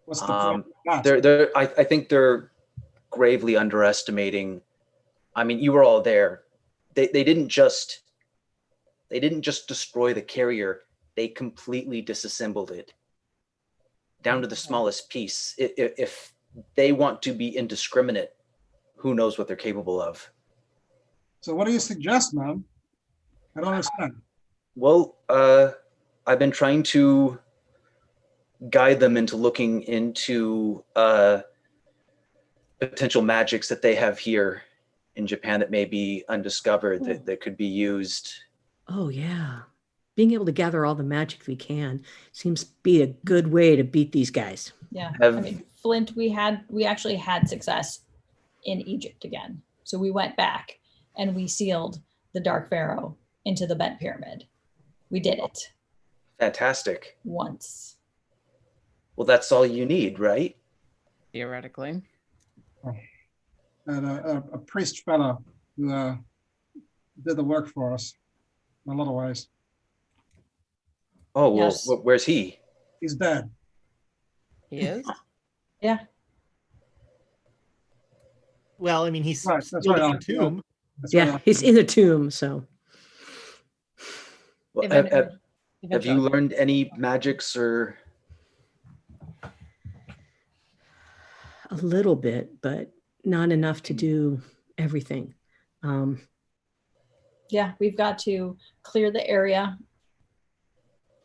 What's the plan? I think they're gravely underestimating. I mean, you were all there. They didn't just destroy the carrier. They completely disassembled it down to the smallest piece. If they want to be indiscriminate, who knows what they're capable of? So what do you suggest, man? I don't understand. Well, I've been trying to guide them into looking into potential magics that they have here in Japan that may be undiscovered, that could be used. Oh, yeah. Being able to gather all the magic we can seems to be a good way to beat these guys. Yeah. I mean, Flint, we actually had success in Egypt again. So we went back and we sealed the Dark Pharaoh into the Bent Pyramid. We did it. Fantastic. Once. Well, that's all you need, right? Theoretically. And a priest fella who did the work for us in a lot of ways. Oh, well, yes. Where's he? He's dead. He is? Yeah. Well, I mean, he's right, still right, in a tomb. Yeah, he's in a tomb, so. Well, have you learned any magics or? A little bit, but not enough to do everything. Yeah, we've got to clear the area.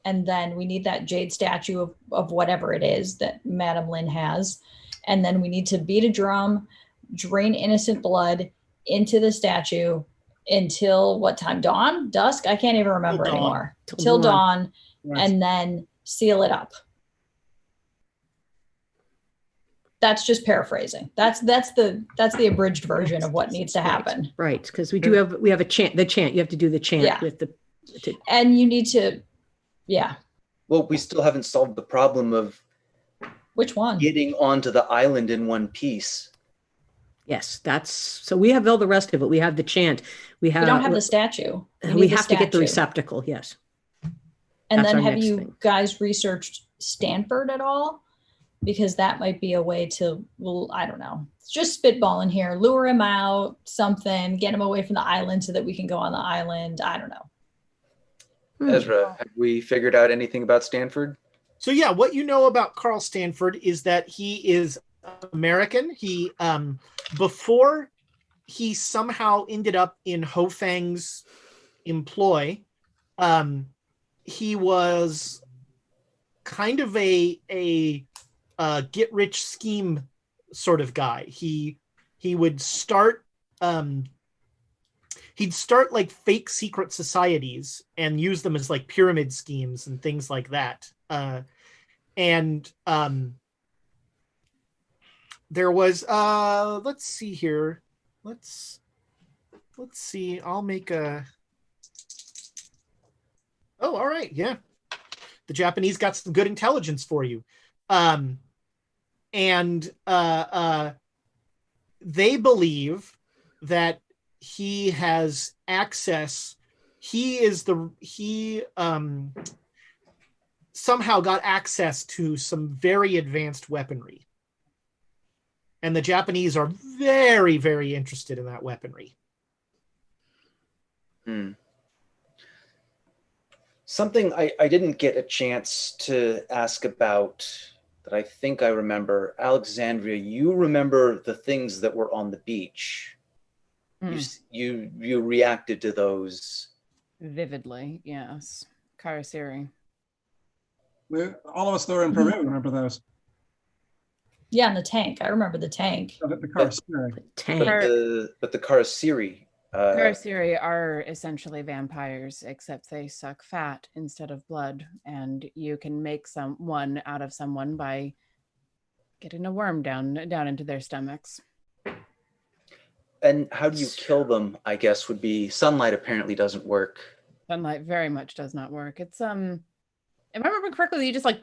And then we need that jade statue of whatever it is that Madame Lynn has. And then we need to beat a drum, drain innocent blood into the statue until what time? Dawn? Dusk? I can't even remember anymore. Till dawn. Right. And then seal it up. That's just paraphrasing. That's the abridged version of what needs to happen. Right, because we have a chant. The chant, you have to do the chant with the. And you need to, yeah. Well, we still haven't solved the problem of. Which one? Getting onto the island in one piece. Yes, so we have all the rest of it. We have the chant. We don't have the statue. We have to get the receptacle. Yes. And then have you guys researched Stanford at all? Because that might be a way to, well, I don't know. It's just spitballing here. Lure him out, something, get him away from the island so that we can go on the island. I don't know. Ezra, have we figured out anything about Stanford? So yeah, what you know about Carl Stanford is that he is American. He, before he somehow ended up in Ho Fang's employ, he was kind of a get rich scheme sort of guy. He would start he'd start like fake secret societies and use them as like pyramid schemes and things like that. There was let's see here. Let's see. I'll make a. Oh, all right. Yeah. The Japanese got some good intelligence for you. They believe that he has access. He somehow got access to some very advanced weaponry. And the Japanese are very, very interested in that weaponry. Something I didn't get a chance to ask about that I think I remember. Alexandria, you remember the things that were on the beach. You reacted to those. Vividly, yes. Karasiri. All of us that were in Peru remember those. Yeah, and the tank. I remember the tank. The Karasiri. Tank. But the Karasiri. Karasiri are essentially vampires, except they suck fat instead of blood, and you can make one out of someone by getting a worm down into their stomachs. And how do you kill them? I guess would be sunlight. Apparently doesn't work. Sunlight very much does not work. It's if I remember correctly, you just like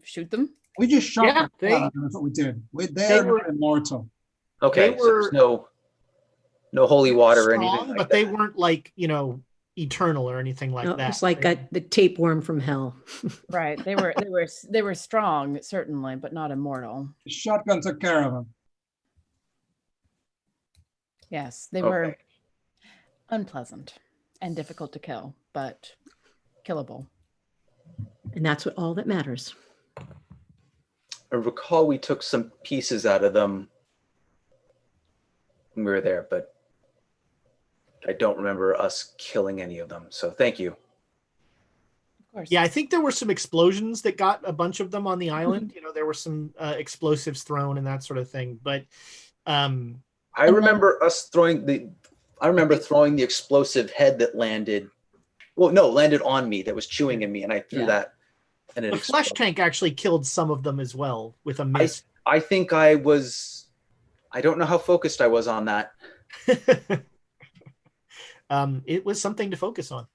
shoot them. We just shot them. they- That's what we did. They were immortal. Okay, They so there's were- no holy water or Strong, anything like but that. they weren't like, eternal or anything like No, that. it's like the tapeworm from hell. Right. They were strong, certainly, but not immortal. The shotgun took care of them. Yes, they Okay. were unpleasant and difficult to kill, but killable. And that's all that matters. I recall we took some pieces out of them when we were there, but I don't remember us killing any of them. So thank you. Of course. Yeah, I think there were some explosions that got a bunch of them on the island. There were some explosives thrown and that sort of thing. But I remember throwing the explosive head that landed. Well, no, landed on me that was chewing in me, and I threw that. And it the flesh exploded. tank actually killed some of them as well with a miss. I think I don't know how focused I was on that. It was something to focus on.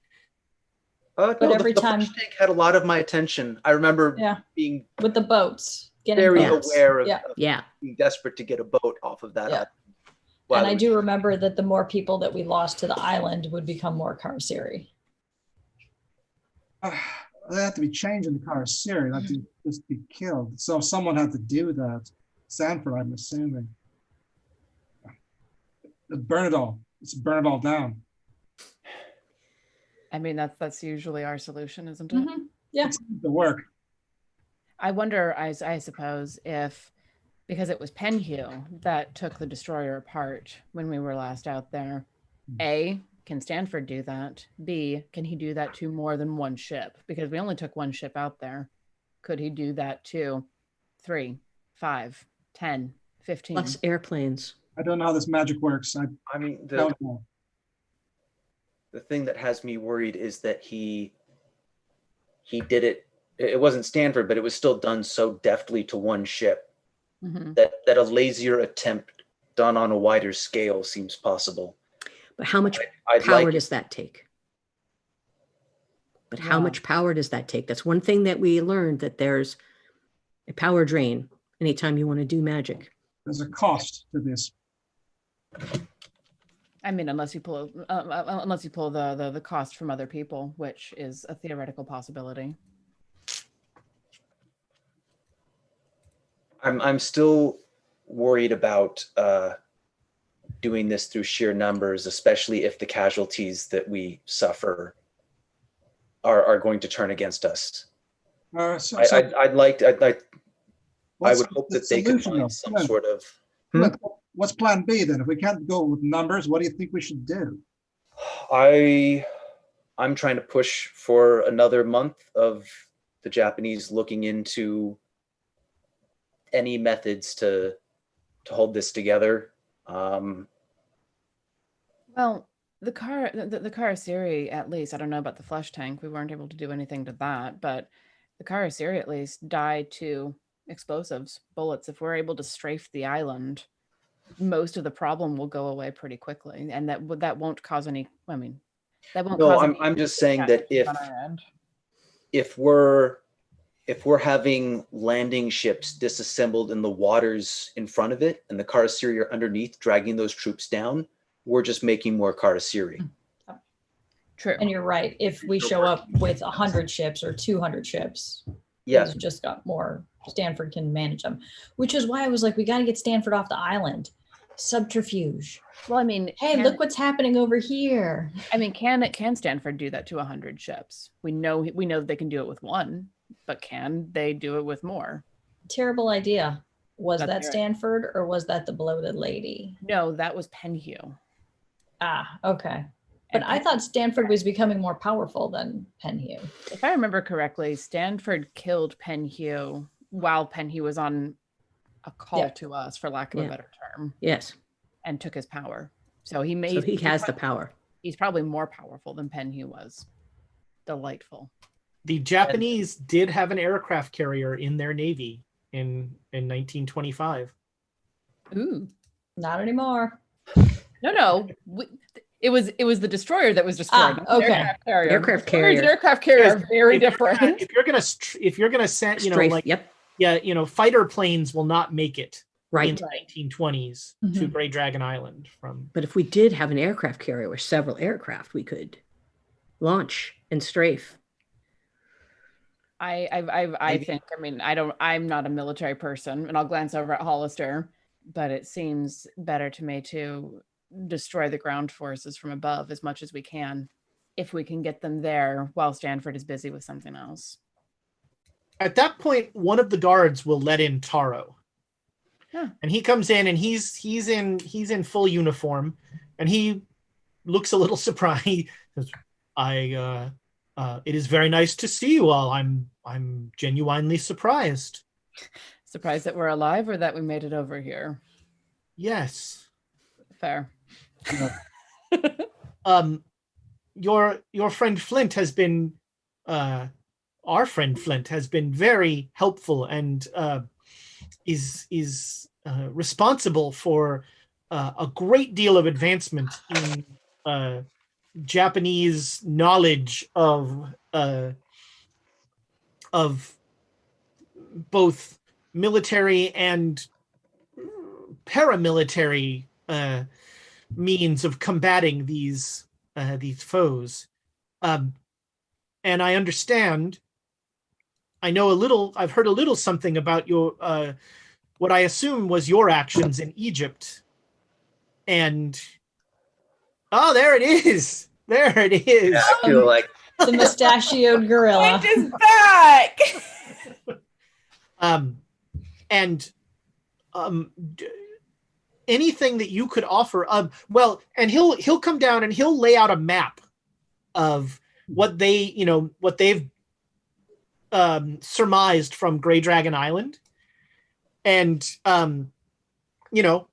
But No, every the time- flesh tank had a lot of my attention. I remember being With the boats. Getting very boats. aware of, Yeah. Yeah. being desperate to get a boat off of that. Yeah. island. And While I it was- do remember that the more people that we lost to the island would become more Karasiri. They had to be changed in the Karasiri, not to just be killed. So someone had to do that. Stanford, I'm assuming. Burn it all. Let's burn it all down. I mean, that's usually our solution, isn't it? Yeah. It's the work. I wonder, I suppose, if because it was Penhue that took the destroyer apart when we were last out there, A, can Stanford do that? B, can he do that to more than one ship? Because we only took one ship out there. Could he do that to 3, 5, 10, 15? Plus airplanes. I don't know how this magic works. I I mean, don't know. the thing that has me worried is that he did it. It wasn't Stanford, but it was still done so deftly to one ship Mhm. that a lazier attempt done on a wider scale seems possible. But how much I'd power like does that take? But how Yeah. much power does that take? That's one thing that we learned, that there's a power drain anytime you want to do magic. There's a cost to this. I mean, unless you pull the cost from other people, which is a theoretical possibility. I'm still worried about doing this through sheer numbers, especially if the casualties that we suffer are going to turn against us. I would hope that they could find some sort of. What's plan B then? If we can't go with numbers, what do you think we should do? I'm trying to push for another month of the Japanese looking into any methods to hold this together. Well, the Karasiri, at least, I don't know about the flesh tank. We weren't able to do anything to that, but the Karasiri at least died to explosives, bullets. If we're able to strafe the island, most of the problem will go away pretty quickly, and that won't cause any. I mean, that won't. No, cause any I'm just saying that on our end. if we're having landing ships disassembled in the waters in front of it, and the Karasiri are underneath dragging those troops down, we're just making more Karasiri. True. And you're right. If we show up with 100 ships or 200 ships, Yes, we've just got more. Stanford can manage them, which is why I was like, we got to get Stanford off the island. Subterfuge. Well, I mean, Hey, look what's happening over here. I mean, can Stanford do that to 100 ships? We know they can do it with one, but can they do it with more? Terrible idea. Was That's that right. Stanford or was that the bloated lady? No, that was Penhew. Ah, okay. But And I thought Stanford was becoming more powerful than Penhew. if I remember correctly, Stanford killed Penhew while Penhew was on a call to us, for lack of a better term. Yes. And took his power. So he has the power. He's probably more powerful than Penhew was. Delightful. The Japanese did have an aircraft carrier in their navy in 1925. Ooh. Not anymore. No. It was the destroyer that was destroyed. Okay. Aircraft carrier. Aircraft carrier are very different. If you're gonna send, Strafe, fighter planes will not make it in the right. 1920s to Grey Dragon Island from. But if we did have an aircraft carrier or several aircraft, we could launch and strafe. I think, I mean, I'm not a military person, and I'll glance over at Hollister, but it seems better to me to destroy the ground forces from above as much as we can, if we can get them there while Stanford is busy with something else. At that point, one of the guards will let in Taro. Yeah. And he comes in and he's in full uniform, and he looks a little surprised. He says, it is very nice to see you all. I'm genuinely surprised. Surprised that we're alive or that we made it over here? Yes. Fair. Your friend Flint has been our friend Flint has been very helpful and is responsible for a great deal of advancement in Japanese knowledge of both military and paramilitary means of combating these foes. And I understand, I've heard a little something about your what I assume was your actions in Egypt. And there it is. There it is. Yeah, I feel like the mustachioed gorilla. Flint is back. Anything that you could offer, and he'll come down and he'll lay out a map of what they've surmised from Grey Dragon Island. And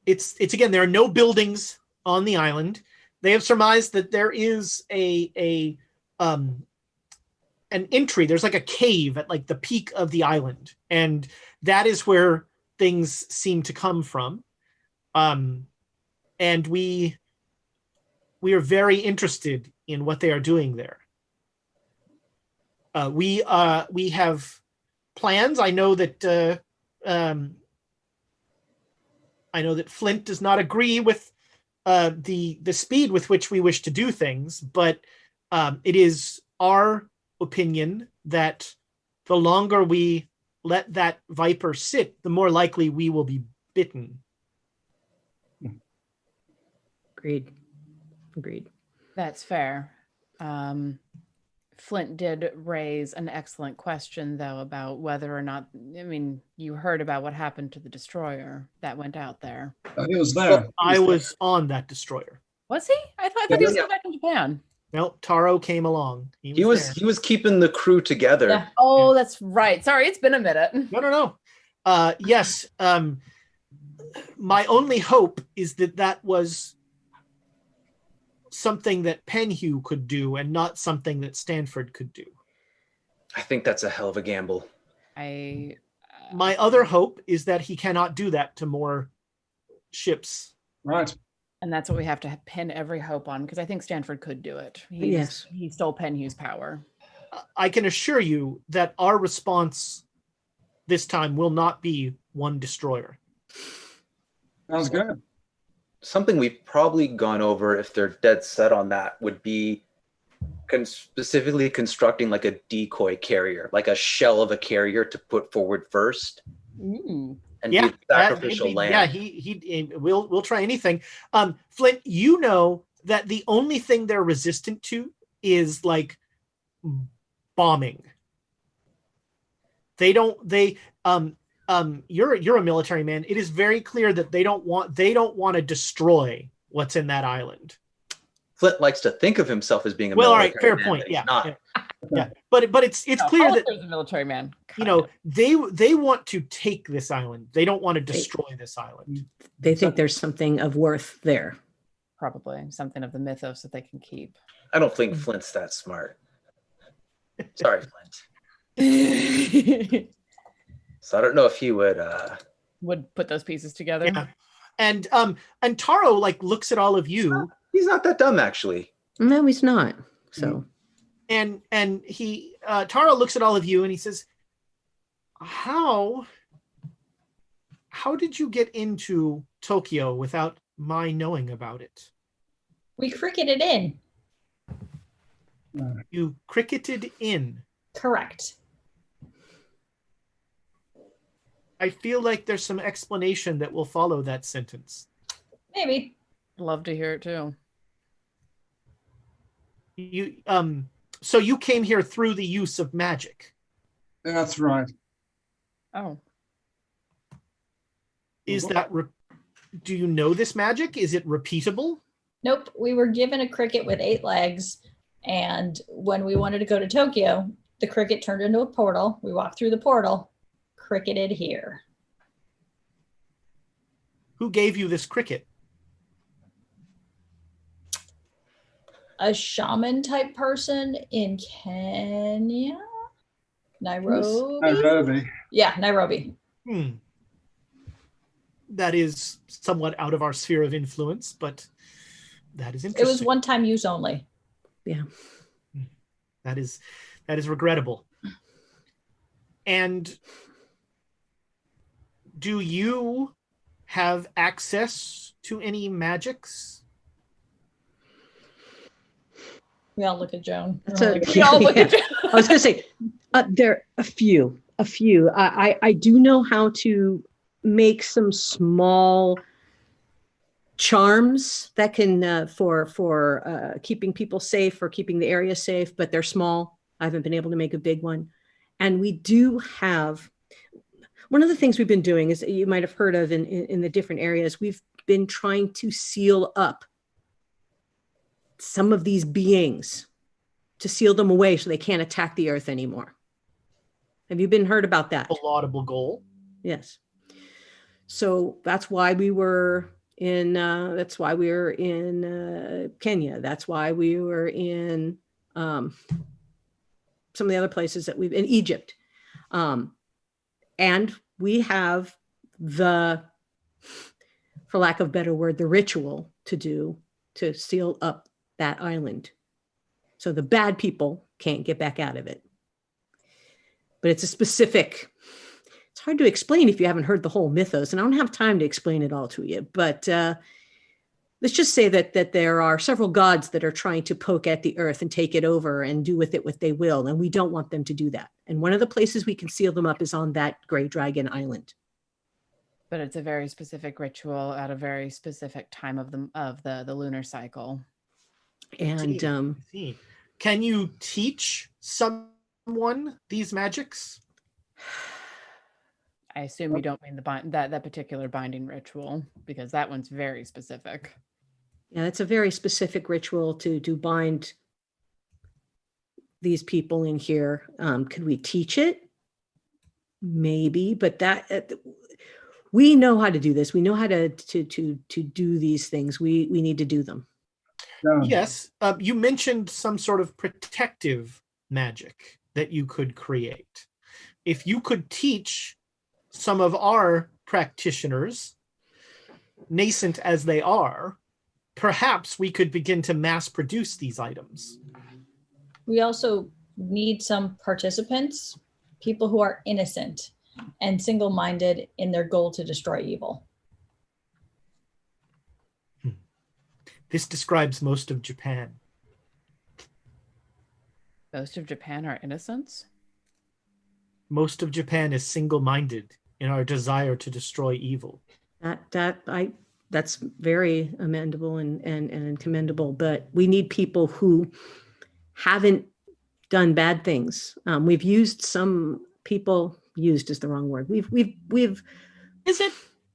it's again, there are no buildings on the island. They have surmised that there is an entry. There's like a cave at like the peak of the island, and that is where things seem to come from. And we are very interested in what they are doing there. We have plans. I know that Flint does not agree with the speed with which we wish to do things, but it is our opinion that the longer we let that viper sit, the more likely we will be bitten. Agreed. That's fair. Flint did raise an excellent question, though, about whether or not, I mean, you heard about what happened to the destroyer that went out there. He was there. I was on that destroyer. Was he? I thought he was still back in Japan. No, Taro came along. He was keeping the crew together. Yeah. Oh, that's right. Sorry, it's been a minute. No. Yes. My only hope is that was something that Penhew could do and not something that Stanford could do. I think that's a hell of a gamble. My other hope is that he cannot do that to more ships. Right. And that's what we have to pin every hope on, because I think Stanford could do it. Yes. He stole Penhew's power. I can assure you that our response this time will not be one destroyer. Sounds good. Something we've probably gone over, if they're dead set on that, would be specifically constructing like a decoy carrier, like a shell of a carrier to put forward first. Ooh. and be a sacrificial lamb. Yeah, we'll try anything. Flint, you know that the only thing they're resistant to is like bombing. You're a military man. It is very clear that they don't want to destroy what's in that island. Flint likes to think of himself as being a well, all military right, fair man, point. but he's Yeah, not. yeah. But it's clear that a military man. they want to take this island. They don't want to destroy this island. They think there's something of worth there. Probably something of the mythos that they can keep. I don't think Flint's that smart. Sorry, Flint. So I don't know if he would put those pieces together. Yeah. And Taro like looks at all of you. He's not that dumb, actually. No, he's not. So and he Taro looks at all of you and he says, How did you get into Tokyo without my knowing about it? We cricketed in. You cricketed in. Correct. I feel like there's some explanation that will follow that sentence. Maybe. Love to hear it too. So you came here through the use of magic. That's right. Oh. Is that do you know this magic? Is it repeatable? Nope. We were given a cricket with 8 legs, and when we wanted to go to Tokyo, the cricket turned into a portal. We walked through the portal, cricketed here. Who gave you this cricket? A shaman type person in Kenya? Nairobi? Yeah, Nairobi. That is somewhat out of our sphere of influence, but that is interesting. It was one-time use only. Yeah. That is regrettable. And do you have access to any magics? We all look at Joan. We all look at Joan. I was going to say, there are a few. I do know how to make some small charms that can for keeping people safe or keeping the area safe, but they're small. I haven't been able to make a big one. And we do have, one of the things we've been doing is, you might have heard of in the different areas, we've been trying to seal up some of these beings, to seal them away so they can't attack the earth anymore. Have you been heard about that? A laudable goal. Yes. So that's why we were in Kenya. That's why we were in some of the other places that we've in Egypt. And we have for lack of a better word, the ritual to seal up that island. So the bad people can't get back out of it. But it's it's hard to explain if you haven't heard the whole mythos, and I don't have time to explain it all to you. But let's just say that there are several gods that are trying to poke at the earth and take it over and do with it what they will. And we don't want them to do that. And one of the places we can seal them up is on that Gray Dragon Island. But it's a very specific ritual at a very specific time of the lunar cycle. And can you teach someone these magics? I assume you don't mean that particular binding ritual, because that one's very specific. Yeah, it's a very specific ritual to bind these people in here. Could we teach it? Maybe, but we know how to do this. We know how to do these things. We need to do them. Yes. You mentioned some sort of protective magic that you could create. If you could teach some of our practitioners, nascent as they are, perhaps we could begin to mass produce these items. We also need some participants, people who are innocent and single-minded in their goal to destroy evil. This describes most of Japan. Most of Japan are innocents? Most of Japan is single-minded in our desire to destroy evil. That's very amendable and commendable, but we need people who haven't done bad things. We've used some people. Used is the wrong word. We've. Is it?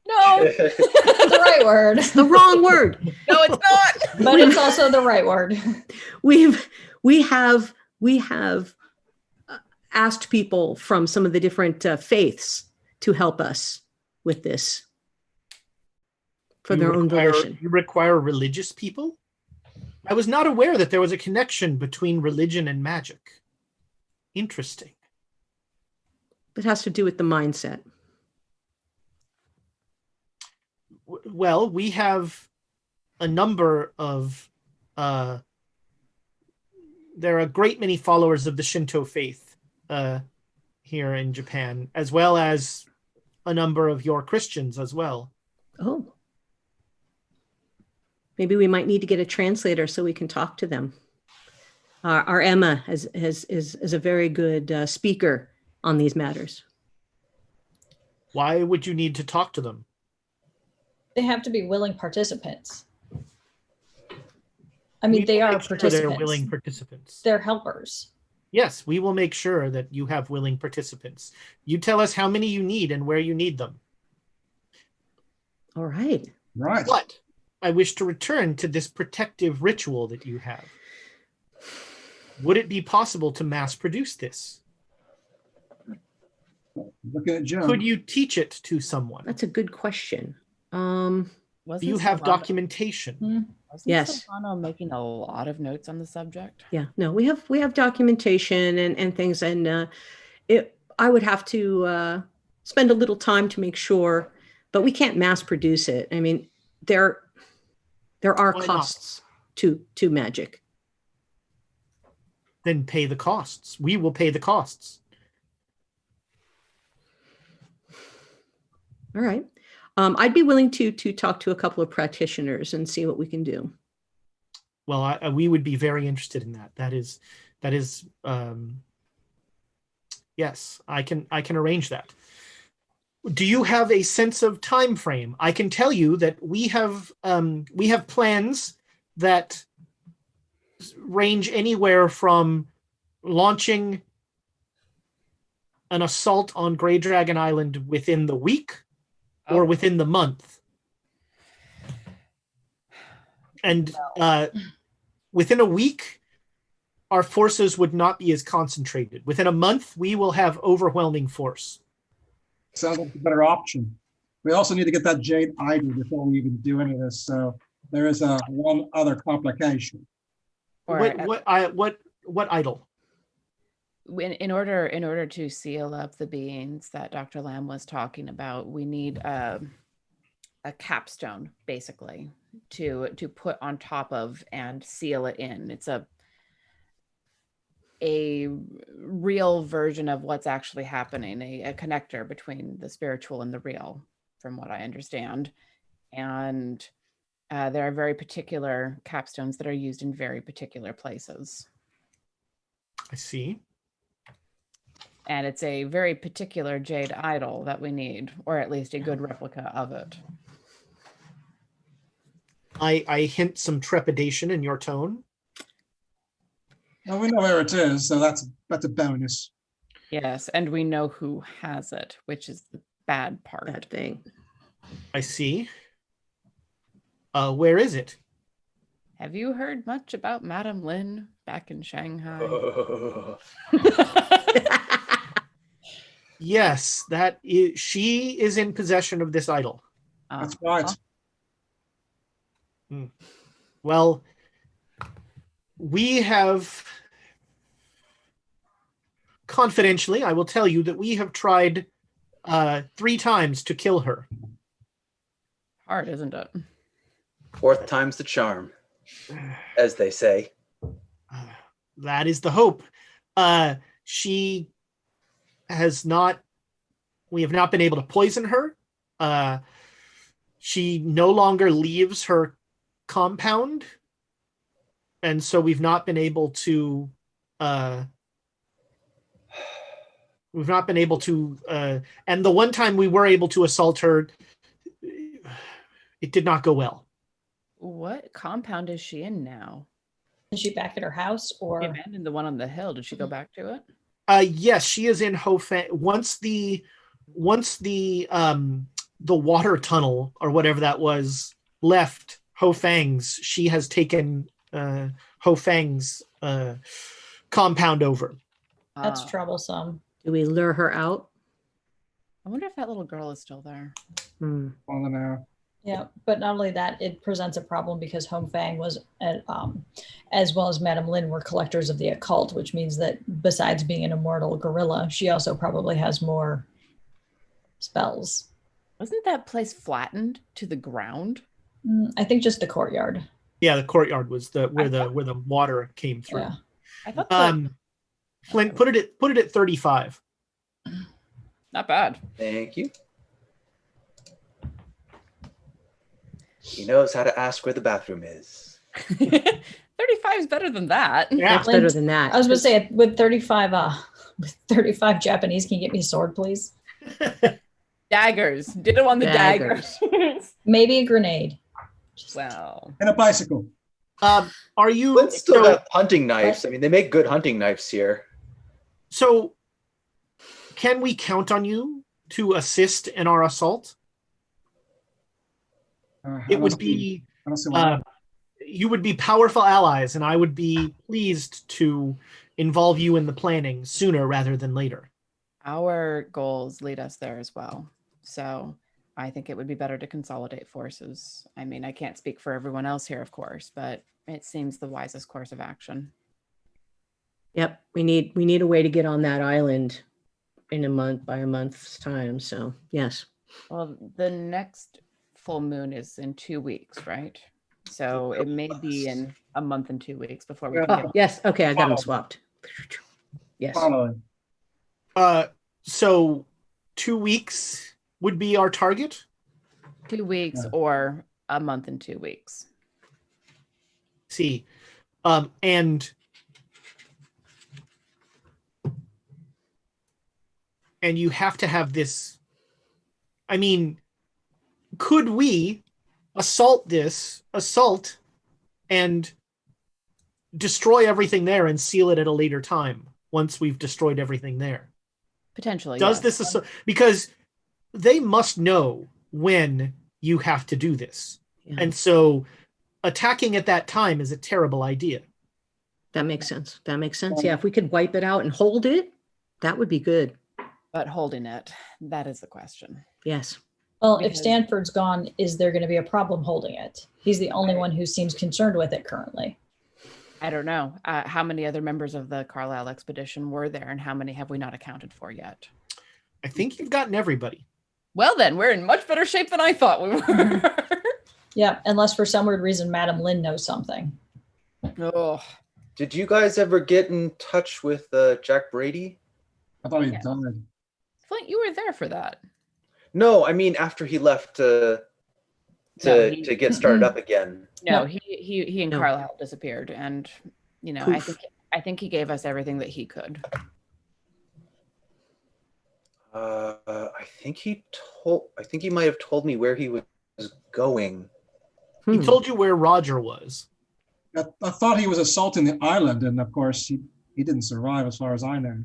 No, it's the right word. The wrong word. No, it's not. But it's also the right word. We have asked people from some of the different faiths to help us with this for their own volition. You require religious people? I was not aware that there was a connection between religion and magic. Interesting. It has to do with the mindset. Well, we have a number of there are a great many followers of the Shinto faith here in Japan, as well as a number of your Christians as well. Oh. Maybe we might need to get a translator so we can talk to them. Our Emma is a very good speaker on these matters. Why would you need to talk to them? They have to be willing participants. I mean, they are participants. They're willing participants. They're helpers. Yes, we will make sure that you have willing participants. You tell us how many you need and where you need them. All right. Right. But I wish to return to this protective ritual that you have. Would it be possible to mass produce this? Looking at Joe. Could you teach it to someone? That's a good question. Do you have documentation? Yes. Silvano making a lot of notes on the subject? Yeah, no, we have documentation and things, and I would have to spend a little time to make sure, but we can't mass produce it. I mean, there are Why costs to magic. Then pay the costs. We will pay the costs. All right. I'd be willing to talk to a couple of practitioners and see what we can do. Well, we would be very interested in that. That is, yes, I can arrange that. Do you have a sense of time frame? I can tell you that we have plans that range anywhere from launching an assault on Grey Dragon Island within the week or within the month. And within a week, our forces would not be as concentrated. Within a month, we will have overwhelming force. Sounds like a better option. We also need to get that jade idol before we even do any of this. So there is one other complication. What idol? In order to seal up the beings that Dr. Lamb was talking about, we need a capstone, basically, to put on top of and seal it in. It's a real version of what's actually happening, a connector between the spiritual and the real, from what I understand. And there are very particular capstones that are used in very particular places. I see. And it's a very particular jade idol that we need, or at least a good replica of it. I hint some trepidation in your tone. Well, we know where it is, so that's a bonus. Yes, and we know who has it, which is the bad part. Bad thing. I see. Where is it? Have you heard much about Madame Lin back in Shanghai? Yes, she is in possession of this idol. That's right. Well, we have, confidentially, I will tell you that we have tried 3 times to kill her. Hard, isn't it? 4th time's the charm, as they say. That is the hope. We have not been able to poison her. She no longer leaves her compound. And so we've not been able to We've not been able to, and the one time we were able to assault her, it did not go well. What compound is she in now? Is she back at her house, She or abandoned the one on the hill. Did she go back to it? Yes, she is in Hofang. Once the water tunnel or whatever that was left Hofang's, she has taken Hofang's compound over. that's troublesome? Do we lure her out? I wonder if that little girl is still there. I don't know. Yeah, but not only that, it presents a problem because Hong Fang was, as well as Madame Lin, were collectors of the occult, which means that besides being an immortal gorilla, she also probably has more spells. Wasn't that place flattened to the ground? I think just the courtyard. Yeah, the courtyard was where the water came through. Yeah. I thought Flint, put it at 35. not bad. Thank you. He knows how to ask where the bathroom is. 35 is better than that. Yeah. That's better than that. I was going to say, with 35 Japanese, can you get me a sword, please? Daggers. Did it on the daggers. Maybe a grenade. Wow. And a bicycle. Are you Flint's still got hunting knives. I mean, they make good hunting knives here. So can we count on you to assist in our assault? It would be I don't see why. you would be powerful allies, and I would be pleased to involve you in the planning sooner rather than later. Our goals lead us there as well. So I think it would be better to consolidate forces. I mean, I can't speak for everyone else here, of course, but it seems the wisest course of action. Yep, we need a way to get on that island in by a month's time. So yes. Well, the next full moon is in 2 weeks, right? So it may be in a month and 2 weeks before we can get. Yes. Okay, I got them swapped. Yes. Following. So 2 weeks would be our target. 2 weeks or a month and 2 weeks. See, and you have to have this. I mean, could we assault and destroy everything there and seal it at a later time once we've destroyed everything there? Potentially. Does yes. this because they must know when you have to do this. Yeah. And so attacking at that time is a terrible idea. That makes sense. Yeah, if we could wipe it out and hold it, that would be good. But holding it, that is the question. Yes. Well, if Stanford's gone, is there going to be a problem holding it? He's the only one who seems concerned with it currently. I don't know. How many other members of the Carlisle expedition were there, and how many have we not accounted for yet? I think you've gotten everybody. Well, then, we're in much better shape than I thought we were. Yeah, unless for some weird reason Madame Lin knows something. Oh, Did you guys ever get in touch with Jack Brady? I thought he Yeah. died. Flint, you were there for that. No, I mean after he left to get started up again. No, No. he and No. Carlisle disappeared, and Poof. I think he gave us everything that he could. I think he might have told me where he was going. He told you where Roger was. I thought he was assaulting the island, and of course he didn't survive, as far as I know.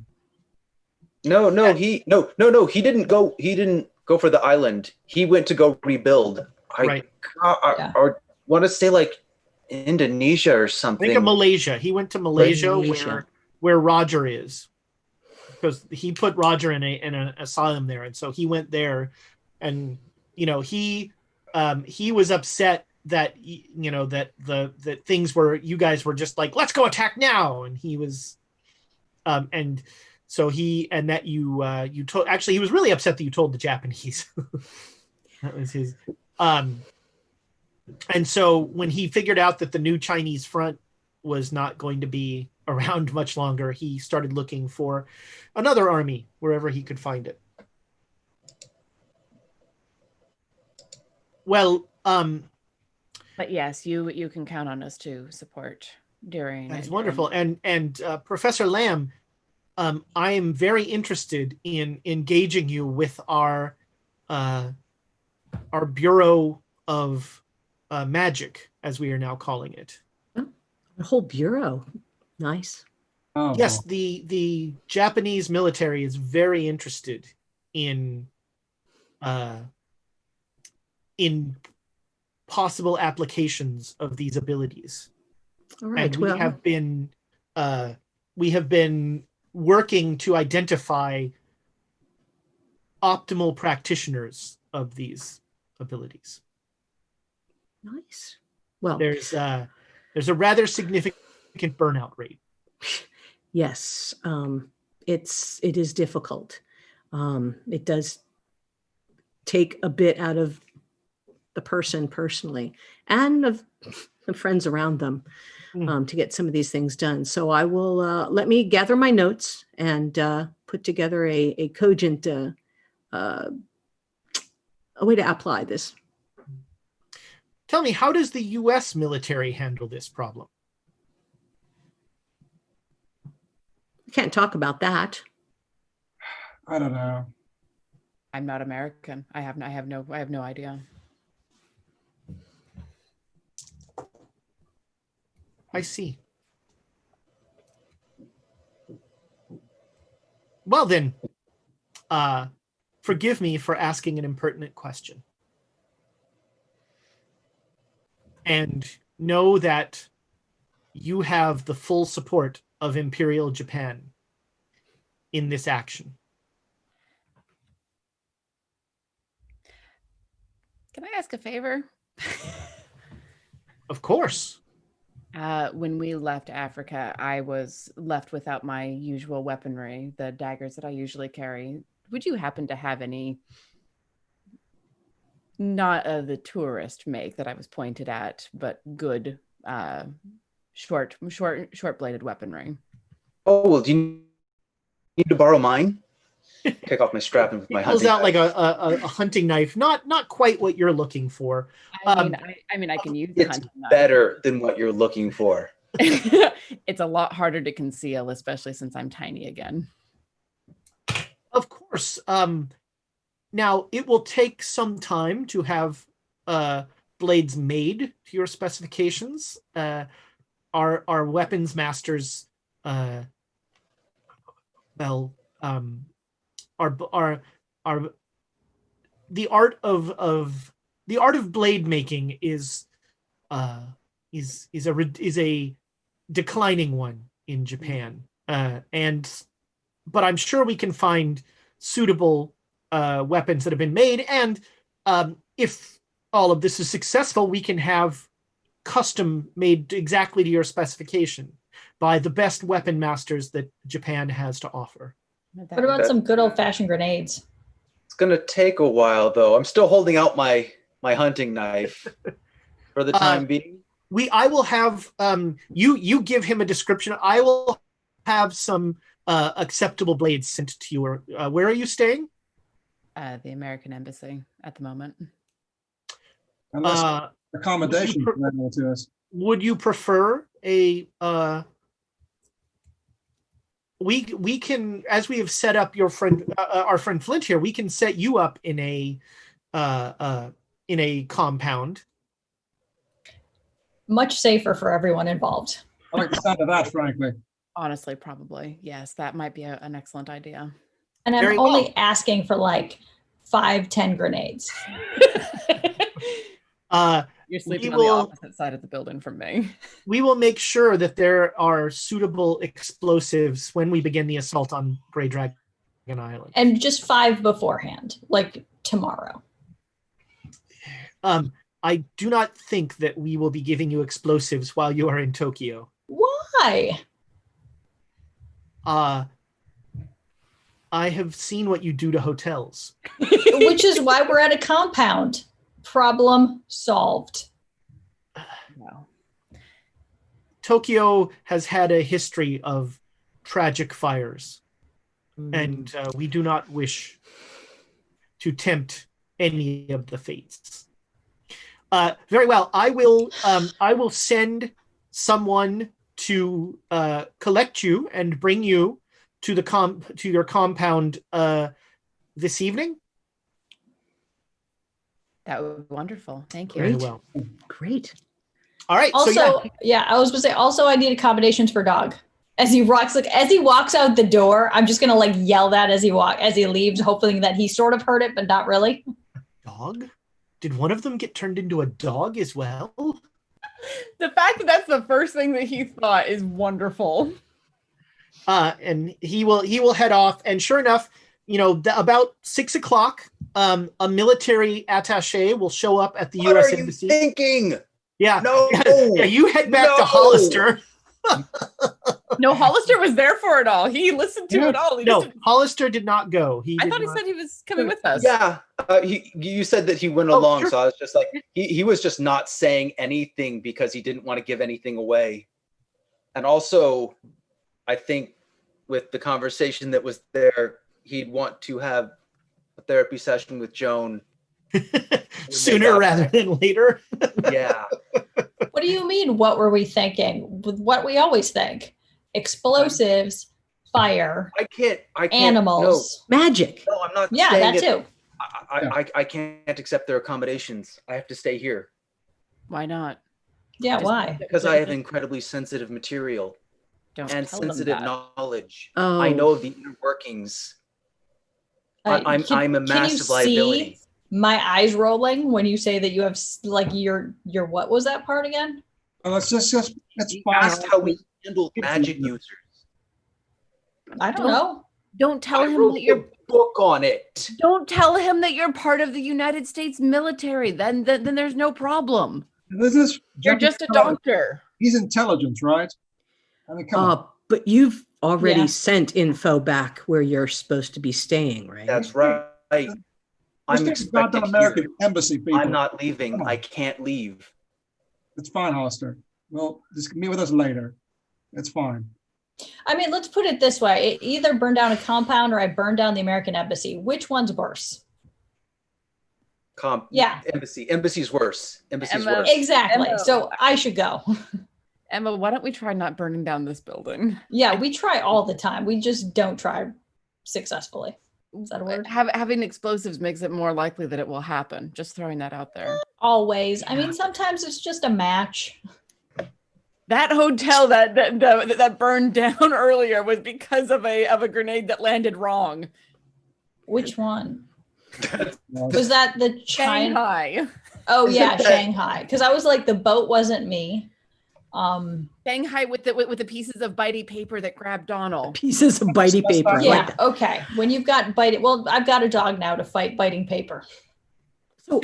No, he didn't go. He didn't go for the island. He went to go rebuild. Right. I want to say like Indonesia or I something. think of Malaysia. He went to Malaysia, Malaysia. where Roger is, because he put Roger in an asylum there, and so he went there, and he was upset that that things were, you guys were just like, let's go attack now, and he was and so he told, actually he was really upset that you told the Japanese. That was his and so when he figured out that the new Chinese front was not going to be around much longer, he started looking for another army wherever he could find it. Well, But yes, you can count on us to support during. that's wonderful. And Professor Lamb, I am very interested in engaging you with our Bureau of Magic, as we are now calling it. Oh, a whole bureau. Nice. Oh, Yes, the Japanese military is very interested in possible applications of these abilities. All right. And we have been working to identify optimal practitioners of these abilities. Nice. Well, There's a rather significant burnout rate. yes, it is difficult. It does take a bit out of the person personally and of the friends around them to get some of these things done. So I will let me gather my notes and put together a cogent a way to apply this. Tell me, how does the U.S. military handle this problem? I can't talk about that. I don't know. I'm not American. I have no idea. I see. Well then, forgive me for asking an impertinent question. And know that you have the full support of Imperial Japan in this action. Can I ask a favor? Of course. When we left Africa, I was left without my usual weaponry, the daggers that I usually carry. Would you happen to have any, not the tourist make that I was pointed at, but good short bladed weaponry? Oh, well, do you need to borrow mine? Take off my strap and with my Pulls hunting out like knife. a hunting knife, not quite what you're looking for. I mean, I can use the It's hunting knife. better than what you're looking for. It's a lot harder to conceal, especially since I'm tiny again. Of course. Now, it will take some time to have blades made to your specifications. Our weapons masters, are the art of blade making is a declining one in Japan, but I'm sure we can find suitable weapons that have been made, and if all of this is successful, we can have custom made exactly to your specification by the best weapon masters that Japan has to offer. What about some good old-fashioned grenades? It's going to take a while, though. I'm still holding out my hunting knife for the time being. I will have you give him a description. I will have some acceptable blades sent to you. Where are you staying? The American Embassy at the moment. Unless accommodation available to us. Would you prefer a we can, as we have set up your friend our friend Flint here, we can set you up in a compound. Much safer for everyone involved. I like the sound of that, frankly. Honestly, probably. Yes, that might be an excellent idea. And I'm Very only well. asking for like 5-10 grenades. You're sleeping on the opposite side of the building from me. We will make sure that there are suitable explosives when we begin the assault on Grey Dragon Island. And just 5 beforehand, like tomorrow. I do not think that we will be giving you explosives while you are in Tokyo. Why? I have seen what you do to hotels. Which is why we're at a compound. Problem solved. No. Tokyo has had a history of tragic fires, and we do not wish to tempt any of the fates. Very well. I will send someone to collect you and bring you to your compound this evening? That would be wonderful. Thank you. Very well. Great. All right. Also, so I was going to say, also, I need accommodations for dog. As he walks out the door, I'm just gonna yell that as he leaves, hoping that he sort of heard it, but not really. Dog? Did one of them get turned into a dog as well? The fact that that's the first thing that he thought is wonderful. And he will head off. And sure enough, about 6 o'clock, a military attaché will show up at the U.S. Embassy. What are you thinking? Yeah. No. Yeah, you head back to Hollister. No, Hollister was there for it all. He listened to it all. Hollister did not go. I thought he said he was coming with us. Yeah, you said that he went along, sure. So I was just like, he was just not saying anything because he didn't want to give anything away. And also, I think with the conversation that was there, he'd want to have a therapy session with Joan sooner rather than later. Yeah. What do you mean? What were we thinking? What we always think: explosives, fire. I can't. Animals, magic. No, I'm not. Yeah, that too. I can't accept their accommodations. I have to stay here. Why not? Yeah, why? Because I have incredibly sensitive material and sensitive knowledge. Oh. I know the inner workings. I'm a massive liability. My eyes rolling when you say that you have your what was that part again? Let's just He asked how we handle magic users. I don't know. Don't tell him that you're book on it. Don't tell him that you're part of the United States military. Then there's no problem. You're just a doctor. He's intelligence, right? I mean, come on. But you've already sent info back where you're supposed to be staying, right? That's right. I'm expected American here. Embassy people. I'm not leaving. I can't leave. It's fine, Hollister. Well, just meet with us later. It's fine. I mean, let's put it this way. It either burn down a compound or I burn down the American Embassy. Which one's worse? Embassy's worse. Embassy's worse. Exactly. Emma. So I should go. Emma, why don't we try not burning down this building? Yeah, we try all the time. We just don't try successfully. Is that a word? Having explosives makes it more likely that it will happen. Just throwing that out there. Always. I mean, sometimes it's just a match. That hotel that burned down earlier was because of a grenade that landed wrong. Which one? Was that the Shanghai? Oh yeah, Shanghai. Because I was like, the boat wasn't me. Shanghai with the pieces of bitey paper that grabbed Donald. Pieces of bitey paper. Yeah. Okay. When you've got biting, well, I've got a dog now to fight biting paper. So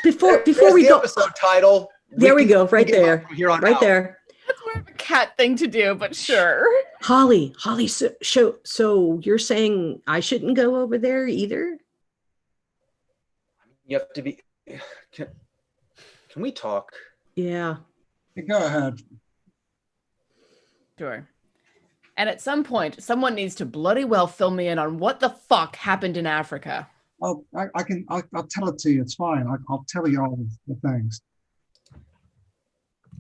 before we go, episode title. There we go. Right there. Right there. That's more of a cat thing to do, but sure. Holly. So you're saying I shouldn't go over there either? You have to be. Can we talk? Yeah. Go ahead. Sure. And at some point, someone needs to bloody well fill me in on what the fuck happened in Africa. I'll tell it to you. It's fine. I'll tell you all the things.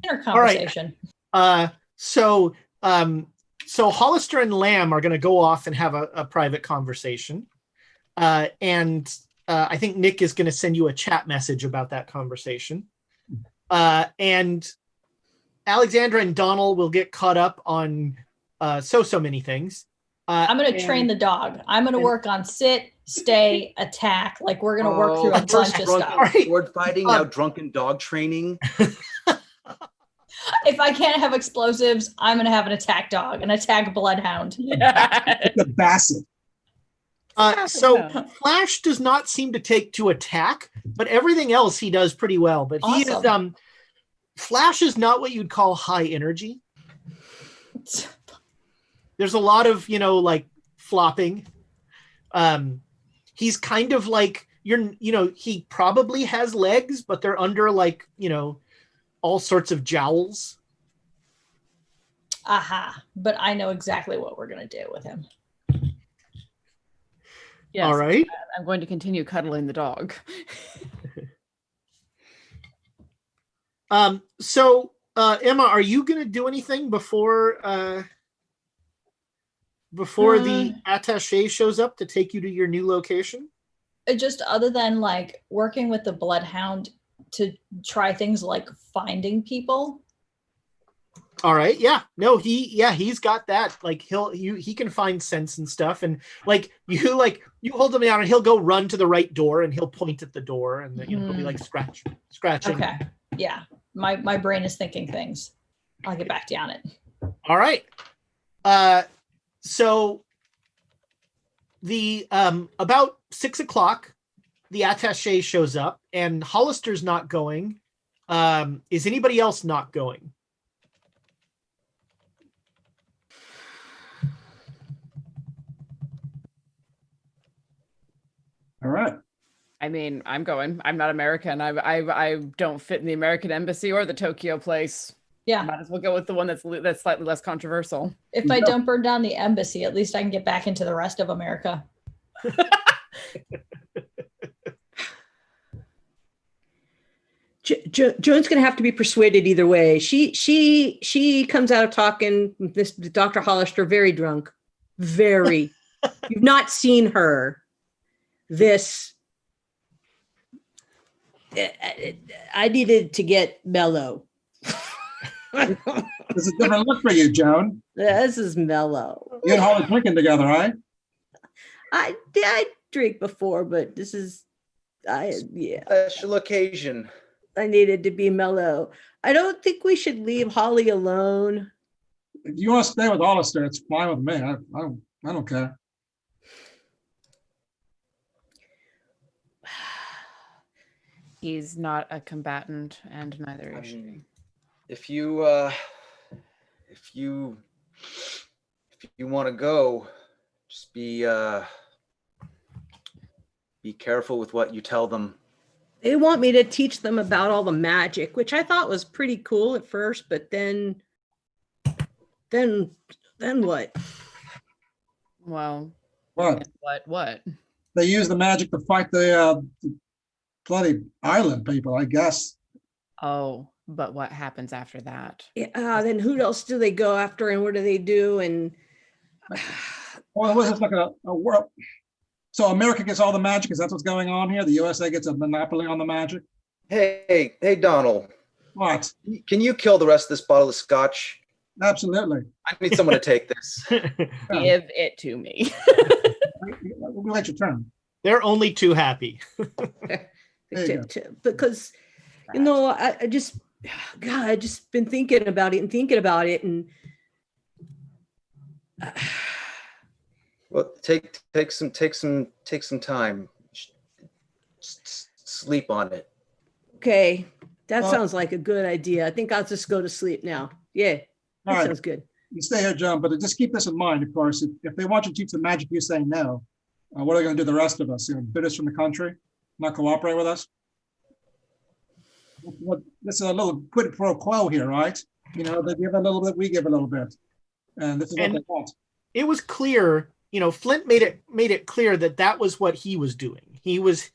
Inner conversation. All right. So Hollister and Lamb are going to go off and have a private conversation. And I think Nick is going to send you a chat message about that conversation. And Alexandra and Donald will get caught up on so many things. I'm going to train the dog. I'm going to work on sit, stay, attack. Like we're going to work through a bunch of stuff. Right. Sword fighting, now drunken dog training. If I can't have explosives, I'm going to have an attack dog, an attack bloodhound. The Basset. So Flash does not seem to take to attack, but everything else he does pretty well. But he is Flash is not what you'd call high energy. There's a lot of, like flopping. He's kind of like he probably has legs, but they're under like, all sorts of jowls. Aha. But I know exactly what we're going to do with him. Yes, all right. I'm going to continue cuddling the dog. So Emma, are you going to do anything before before the attaché shows up to take you to your new location? Just other than like working with the Bloodhound to try things like finding people. All right. Yeah. No, he's got that. Like he can find sense and stuff. And like you hold him down and he'll go run to the right door and he'll point at the door and then he'll be like scratching. Okay. Yeah. My brain is thinking things. I'll get back to you on it. All right. So the about 6 o'clock, the attaché shows up and Hollister's not going. Is anybody else not going? All right. I mean, I'm going. I'm not American. I don't fit in the American embassy or the Tokyo place. Yeah. Might as well go with the one that's slightly less controversial. If I don't burn down the embassy, at least I can get back into the rest of America. Joan's going to have to be persuaded either way. She comes out of talking this Dr. Hollister very drunk, very. You've not seen her. This. I needed to get mellow. This is a different look for you, Joan. This is mellow. You and Holly drinking together, right? I drink before, but this is, Special occasion. I needed to be mellow. I don't think we should leave Holly alone. If you want to stay with Hollister, it's fine with me. I don't care. He's not a combatant, and neither is she. If you want to go, just be careful with what you tell them. They want me to teach them about all the magic, which I thought was pretty cool at first, but then what? Well, what? They use the magic to fight the bloody island people, I guess. Oh, but what happens after that? Yeah, then who else do they go after, and what do they do? And well, was this like a world? So America gets all the magic. Is that what's going on here? The USA gets a monopoly on the magic. Hey, Donald. What? Can you kill the rest of this bottle of scotch? Absolutely. I need someone to take this. Give it to me. We'll let your turn. They're only too happy. Because I just been thinking about it and well, take some time. Sleep on it. Okay, that sounds like a good idea. I think I'll just go to sleep now. Yeah, that sounds good. You stay here, John, but just keep this in mind. Of course, if they want you to teach the magic, you say no. What are they going to do the rest of us? Bid us from the country, not cooperate with us? This is a little quid pro quo here, right? They give a little bit, we give a little bit, and this is what they want. It was clear, Flint made it clear that was what he was doing. He was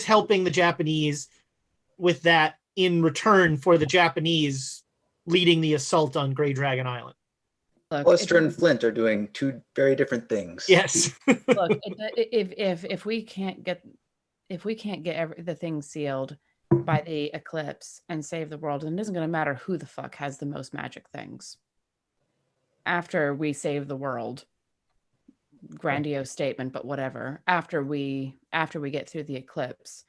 helping the Japanese with that in return for the Japanese leading the assault on Grey Dragon Island. Hollister and Flint are doing two very different things. Yes. Look, if we can't get the thing sealed by the eclipse and save the world, and it isn't going to matter who the fuck has the most magic things. After we save the world, grandiose statement, but whatever. After we get through the eclipse,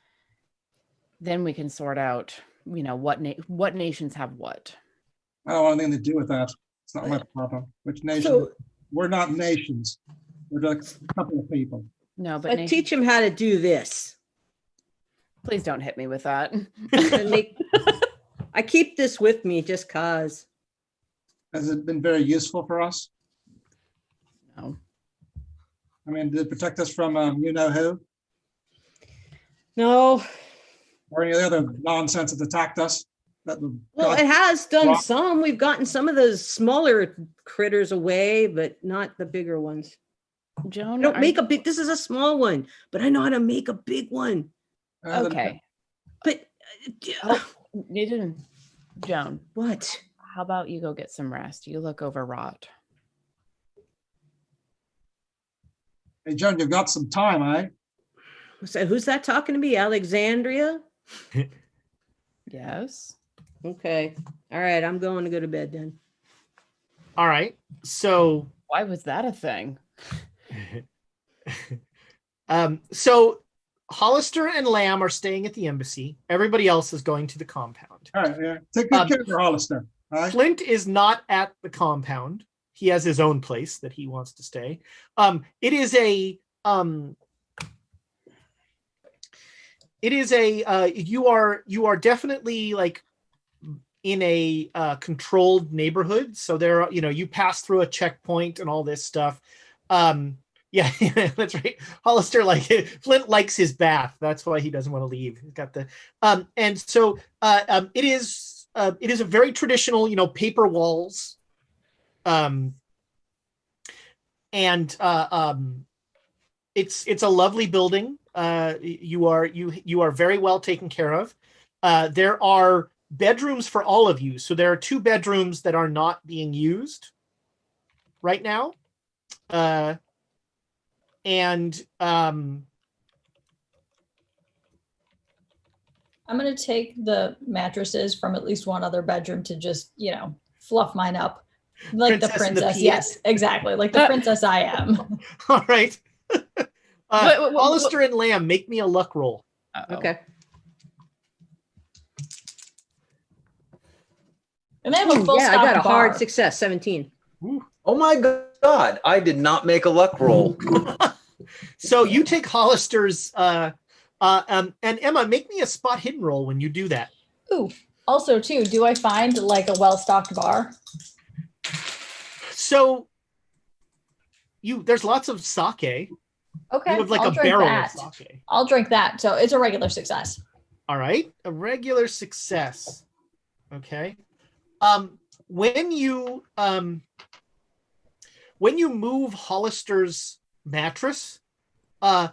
then we can sort out, what nations have what. I don't want anything to do with that. It's not my problem. Which nation? So, we're not nations. We're just a couple of people. No, but I teach them how to do this. Please don't hit me with that. I keep this with me just cause. Has it been very useful for us? No. I mean, did it protect us from who? No. Or any other nonsense that attacked us? Well, it has done some. We've gotten some of those smaller critters away, but not the bigger ones. Joan, don't make a big. This is a small one, but I know how to make a big one. Okay, but Joan, what? How about you go get some rest? You look overwrought. Hey, John, you've got some time, eh? So who's that talking to me? Alexandria? Yes. Okay. All right. I'm going to go to bed then. All right. So Why was that a thing? so Hollister and Lamb are staying at the embassy. Everybody else is going to the compound. All right, yeah. Take good care of Hollister. All right? Flint is not at the compound. He has his own place that he wants to stay. You are definitely like in a controlled neighborhood. So there are, you pass through a checkpoint and all this stuff. Yeah, that's right. Hollister, like Flint likes his bath. That's why he doesn't want to leave. He's got the and so it is a very traditional, paper walls. It's a lovely building. You are very well taken care of. There are bedrooms for all of you. So there are 2 bedrooms that are not being used right now. I'm going to take the mattresses from at least one other bedroom to just, fluff mine up. Like Princess the princess. Yes, exactly. Like the princess I am. All right. Hollister and Lamb, make me a luck roll. Uh-oh. Okay. And they have a full I got a bar. hard success, 17. Oh my God, I did not make a luck roll. So you take Hollister's and Emma, make me a spot hidden roll when you do that. Ooh. Also, too, do I find like a well-stocked bar? So there's lots of sake. Okay. You have like I'll a drink barrel that. of sake. I'll drink that. So it's a regular success. All right. A regular success. Okay. When you move Hollister's mattress, a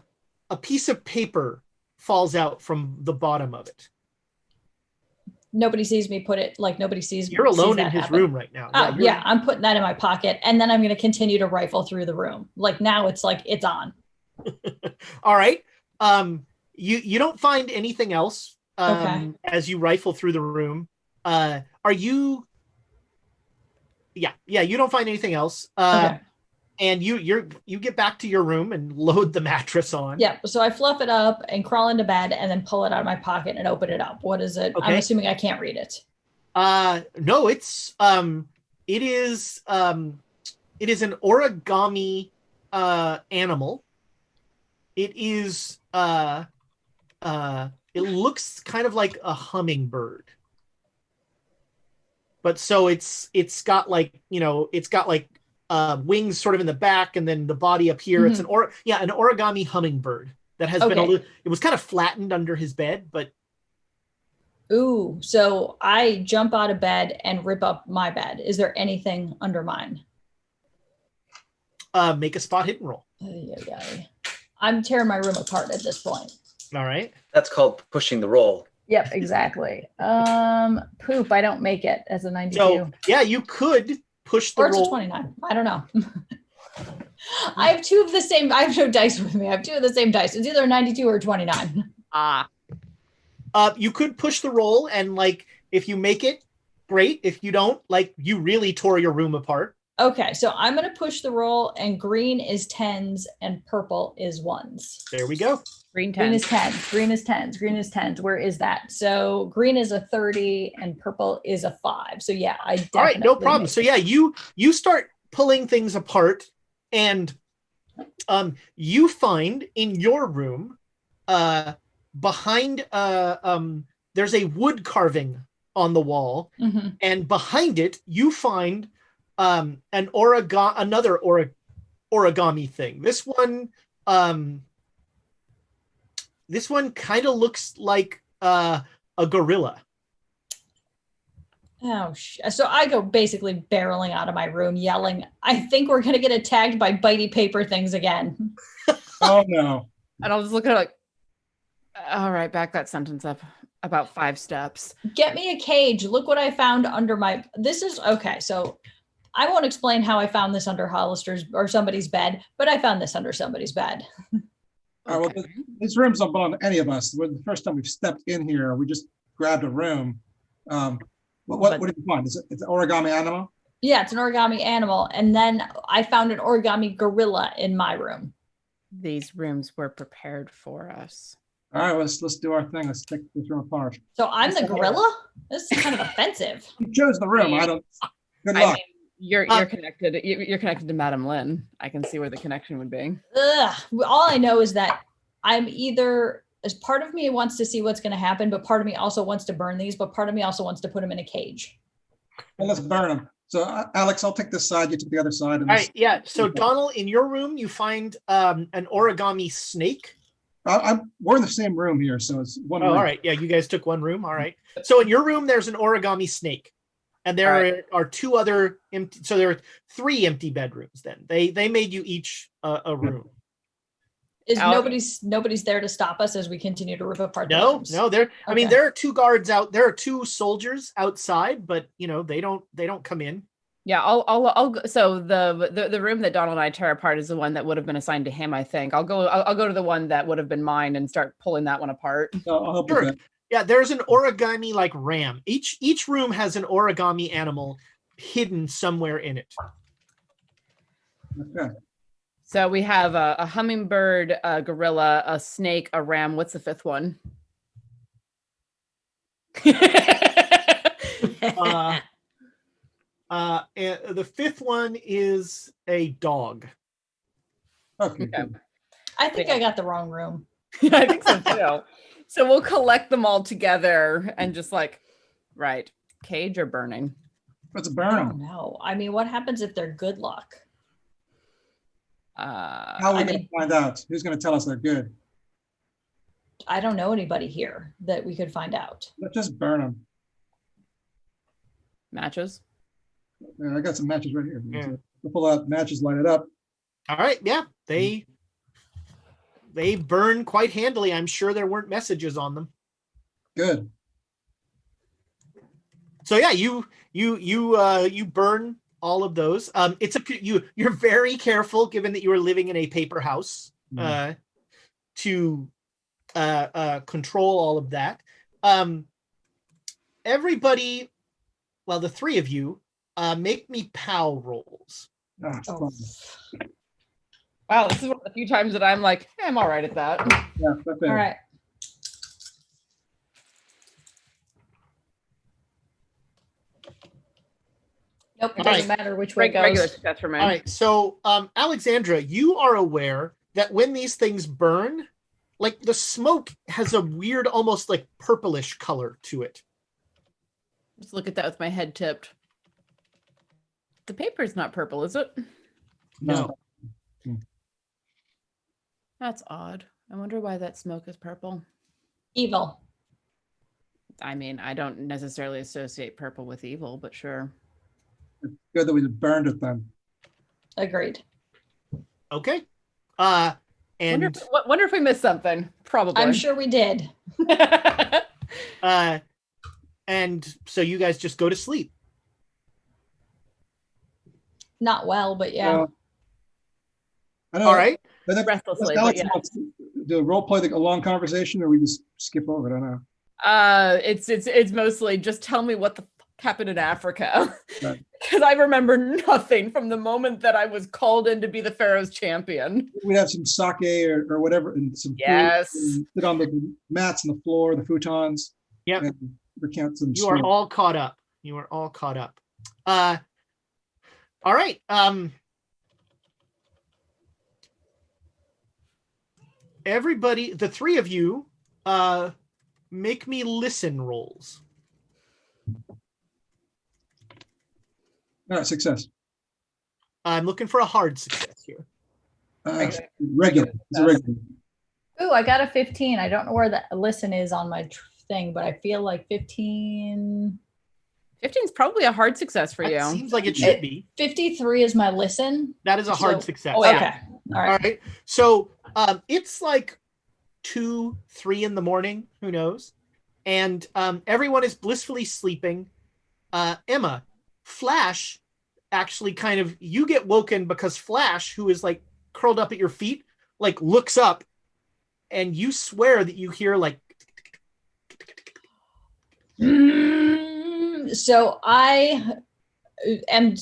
piece of paper falls out from the bottom of it. Nobody sees me put it, like nobody sees me. You're alone in his room right now. Oh, yeah, I'm putting that in my pocket, and then I'm going to continue to rifle through the room. Like now it's like it's on. All right. You don't find anything else Okay. as you rifle through the room. Are you? Yeah, you don't find anything else. Okay. And you get back to your room and load the mattress on. Yeah. So I fluff it up and crawl into bed and then pull it out of my pocket and open it up. What is it? Okay. I'm assuming I can't read it. No, it is an origami animal. It is it looks kind of like a hummingbird. But so it's got like, wings sort of in the back and then the body up here. Mm-hmm. It's an origami hummingbird that has been it was kind of flattened under his bed, but. Ooh, so I jump out of bed and rip up my bed. Is there anything under mine? Make a spot hidden roll. I'm tearing my room apart at this point. All right. That's called pushing the roll. Yep, exactly. Poop, I don't make it as a 92. So yeah, you could push the Or it's roll. a 29. I don't know. I have 2 of the same. I have no dice with me. I have 2 of the same dice. It's either a 92 or a 29. You could push the roll, and like if you make it, great. If you don't, like you really tore your room apart. Okay, so I'm going to push the roll, and green is 10s and purple is 1s. There we go. Green 10s. Green is 10s. Green is 10s. Green is 10s. Where is that? So green is a 30 and purple is a 5. So yeah, I definitely. All right, no problem. So yeah, you start pulling things apart, and you find in your room behind there's a wood carving on the wall, and behind it you find another origami thing. This one kind of looks like a gorilla. Oh, so I go basically barreling out of my room yelling, I think we're going to get attacked by bitey paper things again. Oh, no. And I'll just look at it like, all right, back that sentence up about 5 steps. Get me a cage. Look what I found under my, this is, okay, so I won't explain how I found this under Hollister's or somebody's bed, but I found this under somebody's bed. All right, well, these rooms don't belong to any of us. The first time we've stepped in here, we just grabbed a room. What did you find? It's an origami animal? Yeah, it's an origami animal. And then I found an origami gorilla in my room. These rooms were prepared for us. All right, let's do our thing. Let's take this room apart. So I'm the gorilla? This is kind of offensive. You chose the room. I don't. Good luck. I mean, you're connected. You're connected to Madam Lynn. I can see where the connection would be. Ugh. All I know is that I'm either, as part of me wants to see what's going to happen, but part of me also wants to burn these, but part of me also wants to put them in a cage. Well, let's burn them. So, Alex, I'll take this side. You take the other side. All right, yeah. So, Donald, in your room, you find an origami snake. We're in the same room here, so it's one room. All right. Yeah, you guys took one room. All right. So, in your room, there's an origami snake. And there are two other empty. So, there are 3 empty bedrooms then. They made you each a room. Is nobody's there to stop us as we continue to rip apart? No. I mean, there are 2 guards out. There are 2 soldiers outside, but they don't come in. Yeah, I'll go. So the room that Donald and I tear apart is the one that would have been assigned to him. I think I'll go to the one that would have been mine and start pulling that one apart. I'll help Sure. with that. Yeah, there's an origami like ram. Each room has an origami animal hidden somewhere in it. Okay. So we have a hummingbird, a gorilla, a snake, a ram. What's the 5th one? And the 5th one is a dog. Okay. I think I got the wrong room. I think so too. So we'll collect them all together and just cage or burning. Let's I burn don't them. know. I mean, what happens if they're good luck? How are we going to find out? Who's going to tell us they're good? I don't know anybody here that we could find out. Let's just burn them. Matches. Yeah, I got some matches right here. Yeah. We'll pull out matches, light it up. All right, yeah, they burn quite handily. I'm sure there weren't messages on them. Good. So yeah, you burn all of those. You're very careful, given that you are living in a paper house, to control all of that. Everybody, well, the 3 of you, make me POW rolls. Oh. Wow, this is one of the few times that I'm like, I'm all right at that. Yeah, that's it. All right. Nope, it doesn't matter which way it goes. Regular success for me. All right, so Alexandra, you are aware that when these things burn, like the smoke has a weird, almost like purplish color to it. Just look at that with my head tipped. The paper is not purple, is it? No. That's odd. I wonder why that smoke is purple. Evil. I mean, I don't necessarily associate purple with evil, but sure. It's good that we burned it then. Agreed. Okay. Wonder if we missed something. Probably. I'm sure we did. And so you guys just go to sleep. Not well, but yeah. I know. All right. Restlessly, Alex but yeah. wants to do a role play, a long conversation, or we just skip over it. I don't know. It's mostly just tell me what the fuck happened in Africa. Right. Because I remember nothing from the moment that I was called in to be the Pharaoh's champion. We'd have some sake or whatever, and some food, Yes. and sit on the mats on the floor, the futons. Yep. And recount some. You are stories. all caught up. All right. Everybody, the 3 of you, make me listen rolls. All right, success. I'm looking for a hard success here. Regular. It's a regular. Ooh, I got a 15. I don't know where the listen is on my thing, but I feel like 15. 15 is probably a hard success for That you. seems like it should be. 53 is my listen. That is a hard So- success. Oh, yeah. Okay. All All right. right. So it's like 2, 3 in the morning. Who knows? And everyone is blissfully sleeping. Emma, Flash actually kind of, you get woken because Flash, who is like curled up at your feet, like looks up, and you swear that you hear like. So I am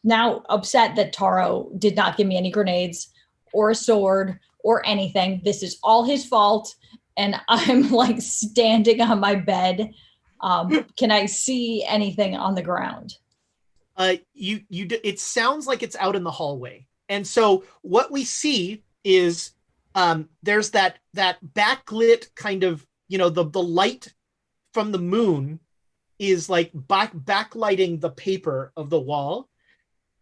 now upset that Taro did not give me any grenades or a sword or anything. This is all his fault. And I'm like standing on my bed. Can I see anything on the ground? It sounds like it's out in the hallway. And so what we see is there's that backlit kind of, the light from the moon is like backlighting the paper of the wall.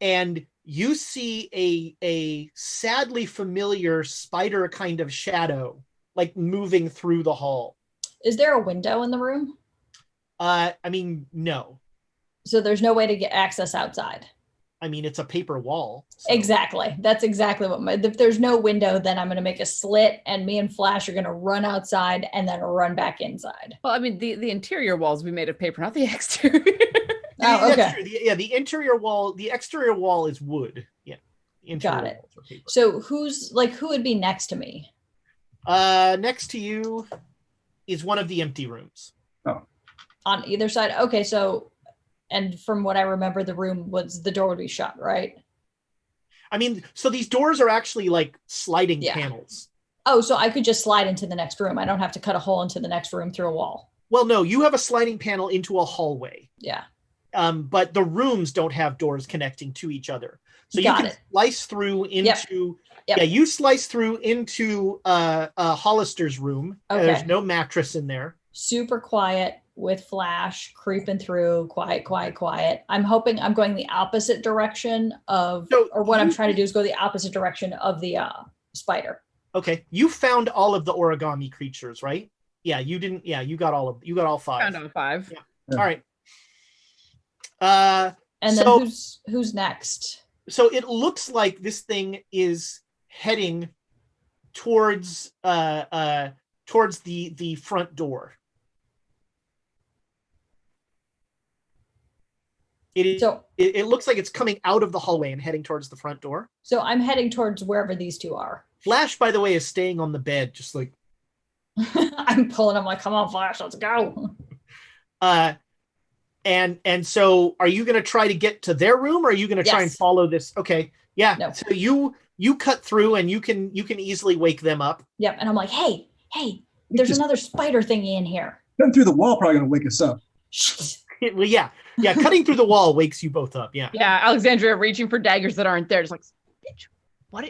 And you see a sadly familiar spider kind of shadow like moving through the hall. Is there a window in the room? No. So there's no way to get access outside. It's a paper wall. So. Exactly. That's exactly what if there's no window, then I'm going to make a slit and me and Flash are going to run outside and then run back inside. Well, the interior walls will be made of paper, not the exterior. Oh, okay. The interior wall, the exterior wall is wood. Yeah. Got it. So who would be next to me? Next to you is one of the empty rooms. Oh. On either side? Okay, so, and from what I remember, the door would be shut, right? So these doors are actually like sliding panels. Oh, so I could just slide into the next room. I don't have to cut a hole into the next room through a wall. Well, no, you have a sliding panel into a hallway. Yeah. But the rooms don't have doors connecting to each other. So you can slice through into, you slice through into Hollister's room. Okay. There's no mattress in there. Super quiet with Flash creeping through, quiet. I'm hoping I'm going the opposite direction I'm trying to do is go the opposite direction of the spider. Okay. You found all of the origami creatures, right? Yeah, you didn't. Yeah, you got all 5. Found all 5. Yeah. All right. And then who's next? So it looks like this thing is heading towards the front door. It looks like it's coming out of the hallway and heading towards the front door. So I'm heading towards wherever these two are. Flash, by the way, is staying on the bed, just like I'm pulling him like, come on, Flash, let's go. And so are you going to try to get to their room, or are you going to try and follow this? Okay. Yeah. No. So you cut through and you can easily wake them up. Yep. And I'm like, hey, there's another spider thingy in here. Cutting through the wall probably going to wake us up. Well, yeah. Cutting through the wall wakes you both up. Yeah. Yeah. Alexandria reaching for daggers that aren't there. Just like, bitch,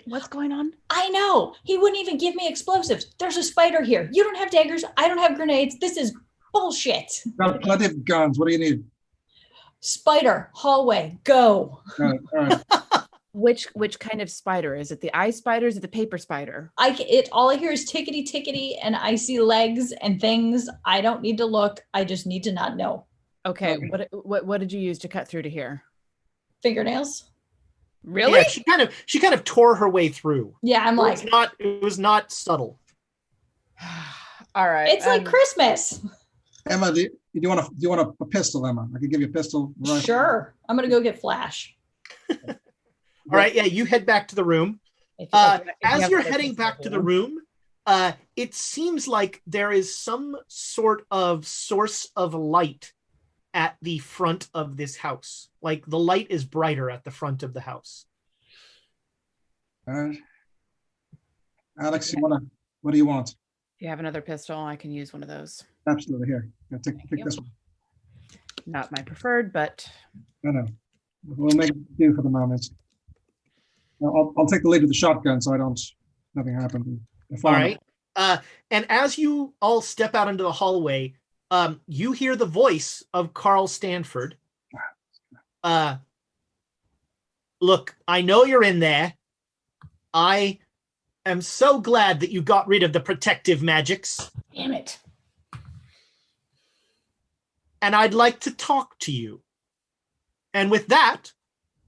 what's going on? I know. He wouldn't even give me explosives. There's a spider here. You don't have daggers. I don't have grenades. This is bullshit. Got plenty of guns. What do you need? Spider, hallway, go. All right. Which kind of spider? Is it the eye spider? Is it the paper spider? All I hear is tickety, and I see legs and things. I don't need to look. I just need to not know. Okay. What did you use to cut through to here? Fingernails. Really? Yeah, she kind of tore her way through. Yeah, I'm like, it was not subtle. All right. It's like Christmas. Emma, do you want a pistol, Emma? I could give you a pistol. Right? Sure. I'm gonna go get Flash. All right. Yeah, you head back to the room. As you're heading back to the room, it seems like there is some sort of source of light at the front of this house. Like the light is brighter at the front of the house. Alex, what do you want? Do you have another pistol? I can use one of those. Absolutely. Here. Take this one. Not my preferred, but I know. We'll make it do for the moment. I'll take the lead with the shotgun so nothing happens. All right. And as you all step out into the hallway, you hear the voice of Carl Stanford. Look, I know you're in there. I am so glad that you got rid of the protective magics. Damn it. And I'd like to talk to you. And with that,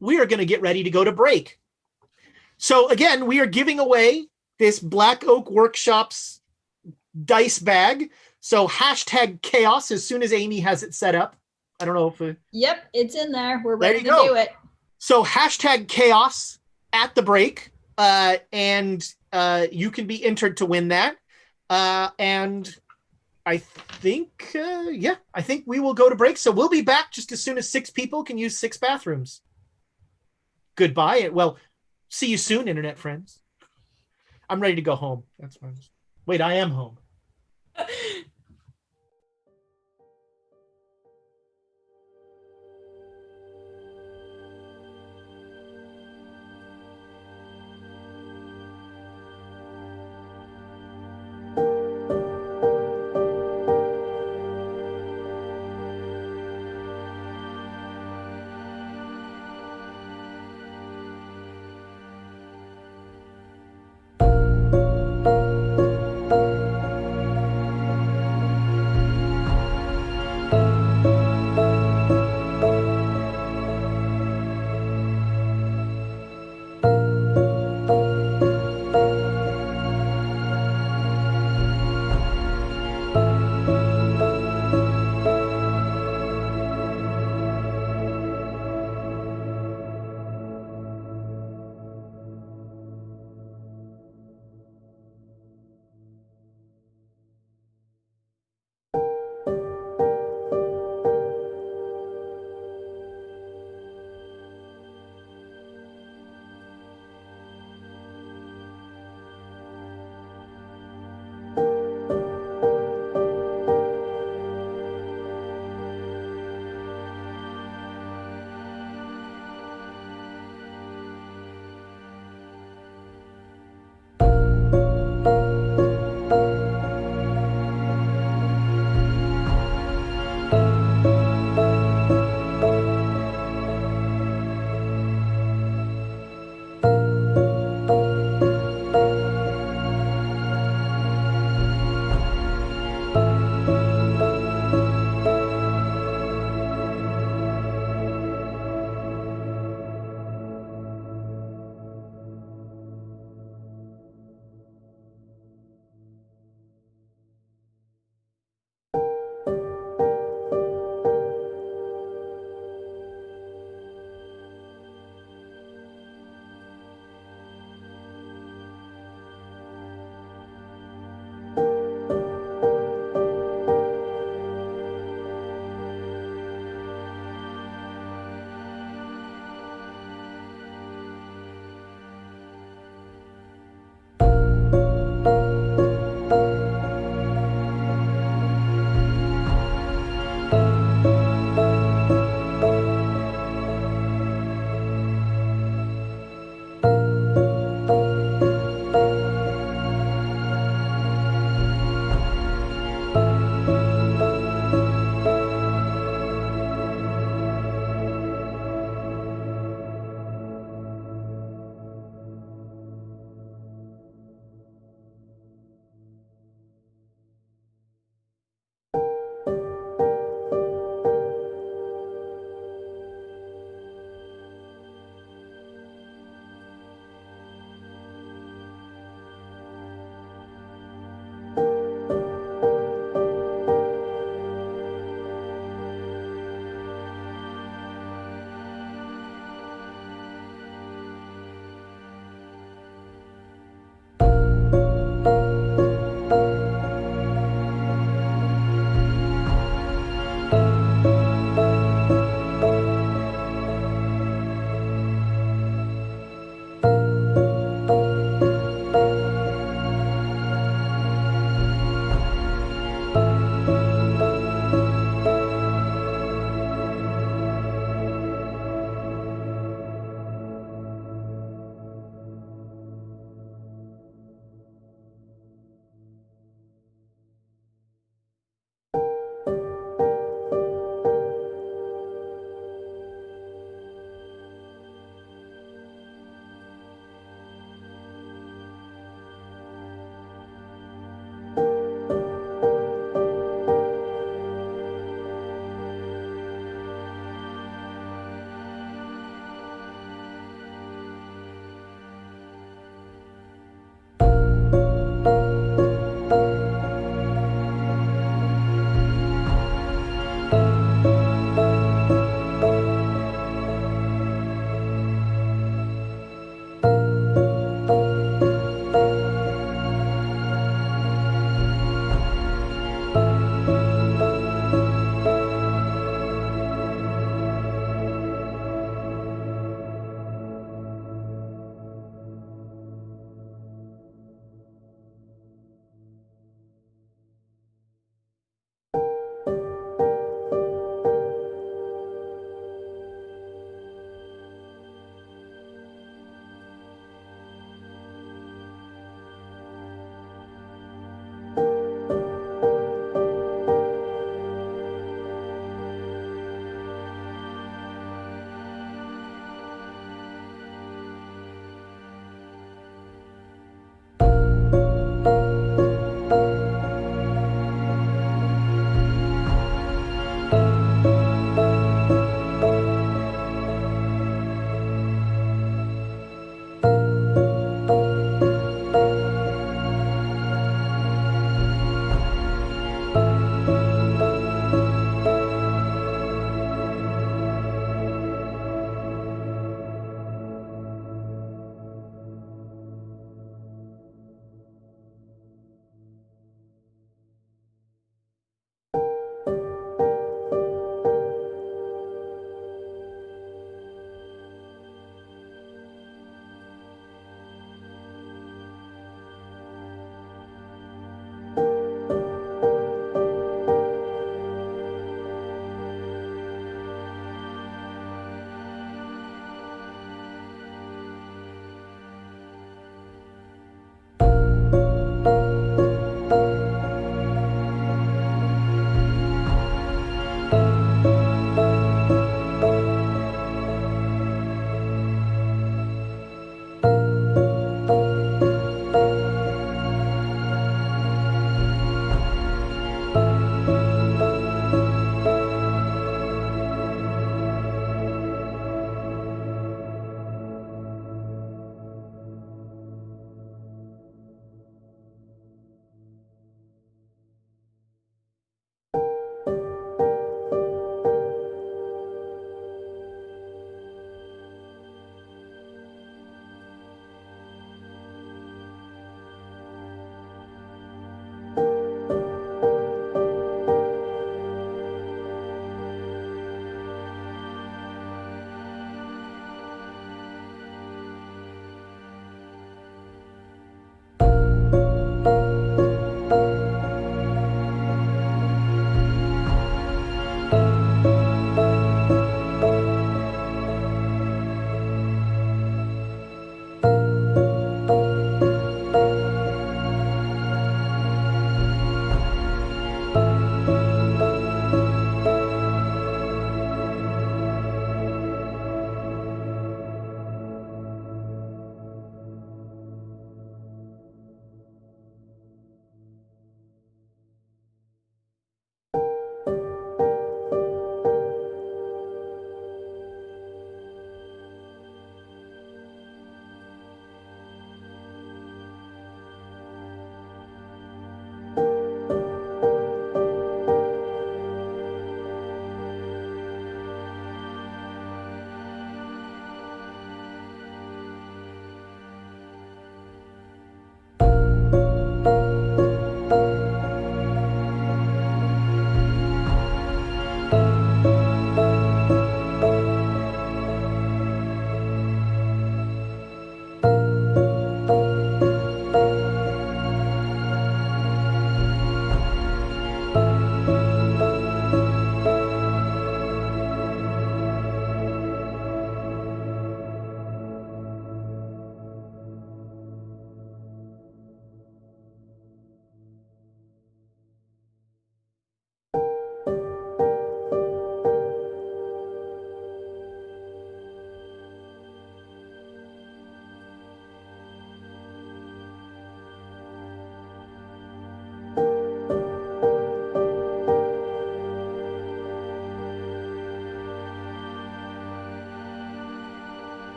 we are going to get ready to go to break. So again, we are giving away this Black Oak Workshops dice bag. So #chaos as soon as Amy has it set up. I don't know if... Yep, it's in there. We're there ready to do it. So hashtag chaos at the break, and you can be entered to win that. And I think, I think we will go to break. So we'll be back just as soon as 6 people can use 6 bathrooms. Goodbye. Well, see you soon, internet friends. I'm ready to go home. That's fine. Wait, I am home.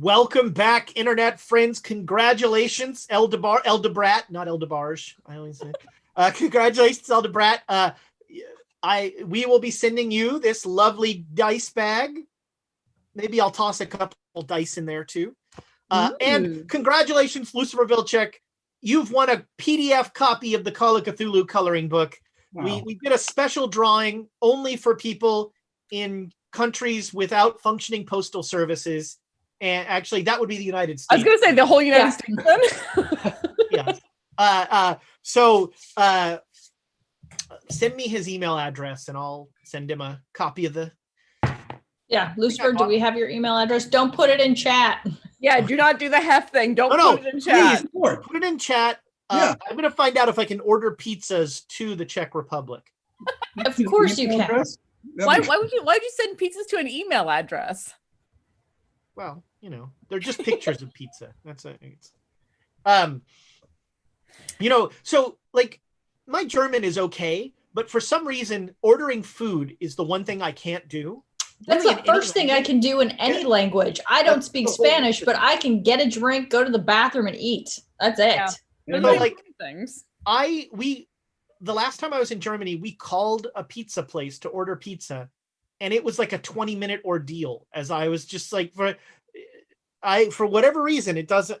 Welcome back, internet friends. Congratulations, Eldebrat, not Eldebarge. I always say, congratulations, Eldebrat. We will be sending you this lovely dice bag. Maybe I'll toss a couple dice in there too. And congratulations, Lucifer Vilcek. You've won a PDF copy of the Call of Cthulhu coloring book. Wow. We did a special drawing only for people in countries without functioning postal services. And actually, that would be the United States. I was going to say the whole United States then. Yeah. So send me his email address and I'll send him a copy of the... Yeah, Lucifer, do we have your email address? Don't put it in chat. Yeah, do not do the hef thing. Don't put it in chat. Please, put it in chat. I'm going to find out if I can order pizzas to the Czech Republic. Of course you can. Why would you send pizzas to an email address? Well, they're just pictures of pizza. That's it. So like my German is okay, but for some reason ordering food is the one thing I can't do. That's the first thing I can do in any language. I don't speak Spanish, but I can get a drink, go to the bathroom, and eat. That's it. Yeah. But like things. The last time I was in Germany, we called a pizza place to order pizza, and it was like a 20-minute ordeal. As I was just like, for whatever reason, it doesn't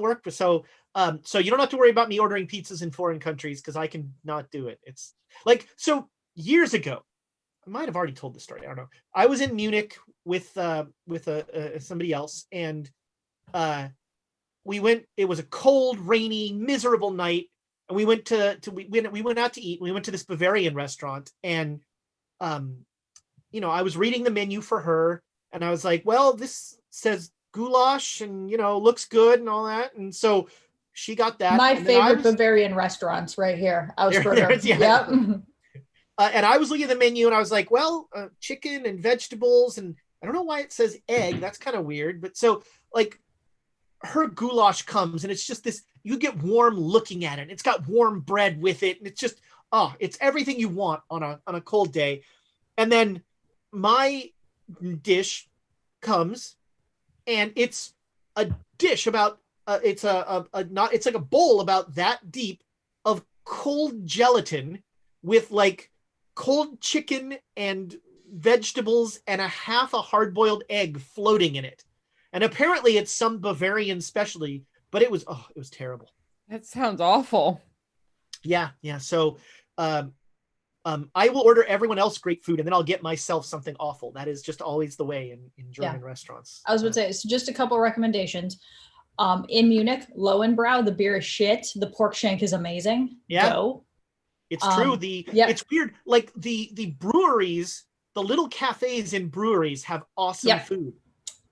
work. So you don't have to worry about me ordering pizzas in foreign countries because I can not do it. It's like, so years ago. I might have already told this story. I don't know. I was in Munich with somebody else, and we went. It was a cold, rainy, miserable night, and we went we went out to eat. We went to this Bavarian restaurant, and I was reading the menu for her, and I was like, "Well, this says goulash, and looks good, and all that." And so she got that. My favorite Bavarian restaurants right here. Augsburger. Yep. And I was looking at the menu and I was like, well, chicken and vegetables. And I don't know why it says egg. That's kind of weird. But so like her goulash comes and it's just this, you get warm looking at it. It's got warm bread with it. And it's just, it's everything you want on a cold day. And then my dish comes and it's a dish about, it's like a bowl about that deep of cold gelatin with like cold chicken and vegetables and half a hard-boiled egg floating in it. And apparently it's some Bavarian specialty, but it was terrible. That sounds awful. Yeah. So I will order everyone else great food and then I'll get myself something awful. That is just always the way in German restaurants. I was going to say, so just a couple of recommendations. In Munich, Lowenbrau, the beer is shit. The pork shank is amazing. Yeah. Go. It's true. It's weird. Like the breweries, the little cafes in breweries have awesome food.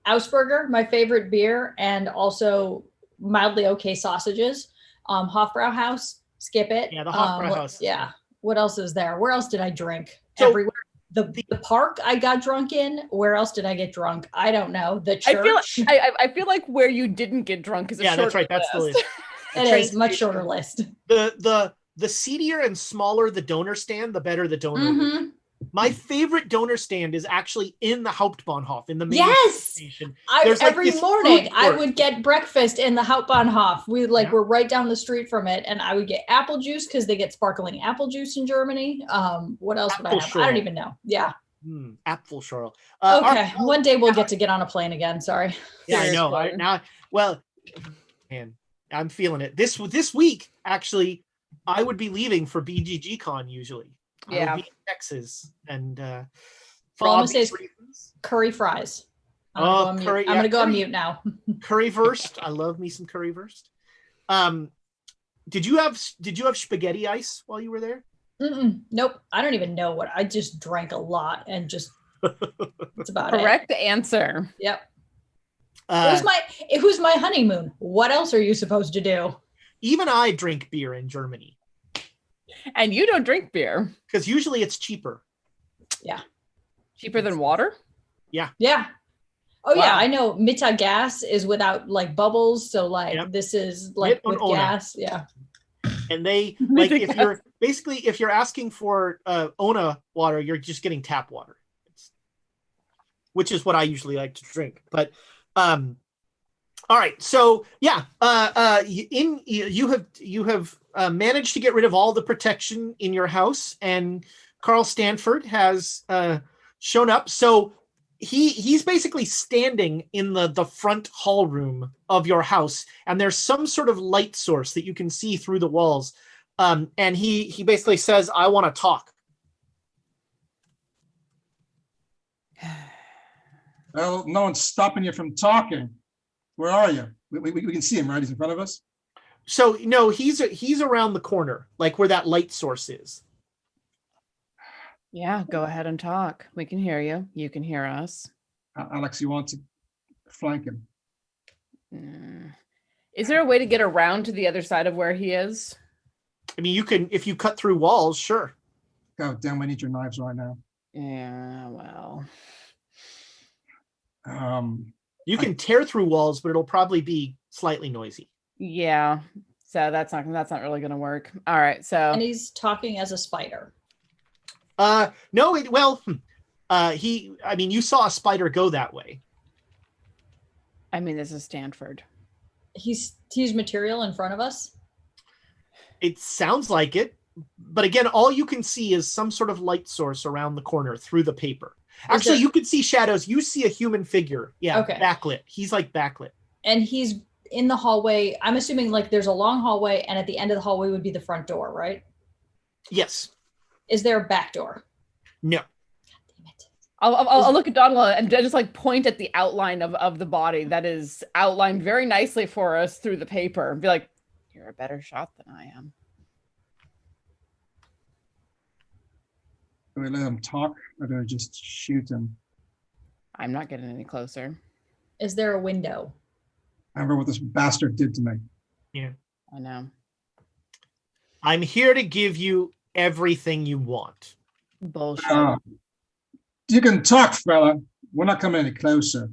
Augsburger, my favorite beer, and also mildly okay sausages. Hofbrauhaus, skip it. Yeah, the Hofbrauhaus. Yeah. What else is there? Where else did I drink? Everywhere. The park I got drunk in. Where else did I get drunk? I don't know. The church. I feel like where you didn't get drunk is a short that's right. list. That's the list. It is much shorter list. The seedier and smaller the donor stand, the better the donor. Mm-hmm. My favorite donor stand is actually in the Hauptbahnhof, in the main station. Every morning I would get breakfast in the Hauptbahnhof. We're right down the street from it, and I would get apple juice because they get sparkling apple juice in Germany. What else would I have? I don't even know. Yeah. Apfelschorle. Okay, one day we'll get to get on a plane again. Sorry. Yeah, I know. Man, I'm feeling it. This week, actually, I would be leaving for BGG Con usually. I would be in Texas, and for all I'm obvious gonna say reasons. Is curry fries. Curry. I'm gonna go on mute now. Currywurst. I love me some currywurst. Did you have spaghetti ice while you were there? Nope. I don't even know what. I just drank a lot and just. That's about Correct answer. Yep. It was my honeymoon. What else are you supposed to do? Even I drink beer in Germany. And you don't drink beer. Because usually it's cheaper. Yeah. Cheaper than water? Yeah. Yeah. Oh, wow. Yeah. I know Mita gas is without like bubbles. So this is like with gas. Yeah. And they like if you're asking for Ona water, you're just getting tap water. Which is what I usually like to drink. But All right. So yeah, you have managed to get rid of all the protection in your house, and Carl Stanford has shown up. So he's basically standing in the front hall room of your house, and there's some sort of light source that you can see through the walls. And he basically says, "I want to talk." Well, no one's stopping you from talking. Where are you? We can see him, right? He's in front of us. So no, he's around the corner, like where that light source is. Yeah, go ahead and talk. We can hear you. You can hear us. Alex, you want to flank him? Is there a way to get around to the other side of where he is? I mean, you can, if you cut through walls, sure. God damn, we need your knives right now. Yeah, well. You can tear through walls, but it'll probably be slightly noisy. Yeah. So that's not really going to work. All right. So. And he's talking as a spider. No, I mean, you saw a spider go that way. I mean, this is Stanford. He's material in front of us. It sounds like it, but again, all you can see is some sort of light source around the corner through the paper. Actually, you can see shadows. You see a human figure. Yeah, okay. Backlit. He's like backlit. And he's in the hallway. I'm assuming like there's a long hallway, and at the end of the hallway would be the front door, right? Yes. Is there a back door? No. Damn it. I'll look at Donald and just like point at the outline of the body that is outlined very nicely for us through the paper and be like, "You're a better shot than I am." Do we let him talk, or do I just shoot him? I'm not getting any closer. Is there a window? I remember what this bastard did to me. Yeah. I know. I'm here to give you everything you want. Bullshit. You can talk, fella. We're not coming any closer.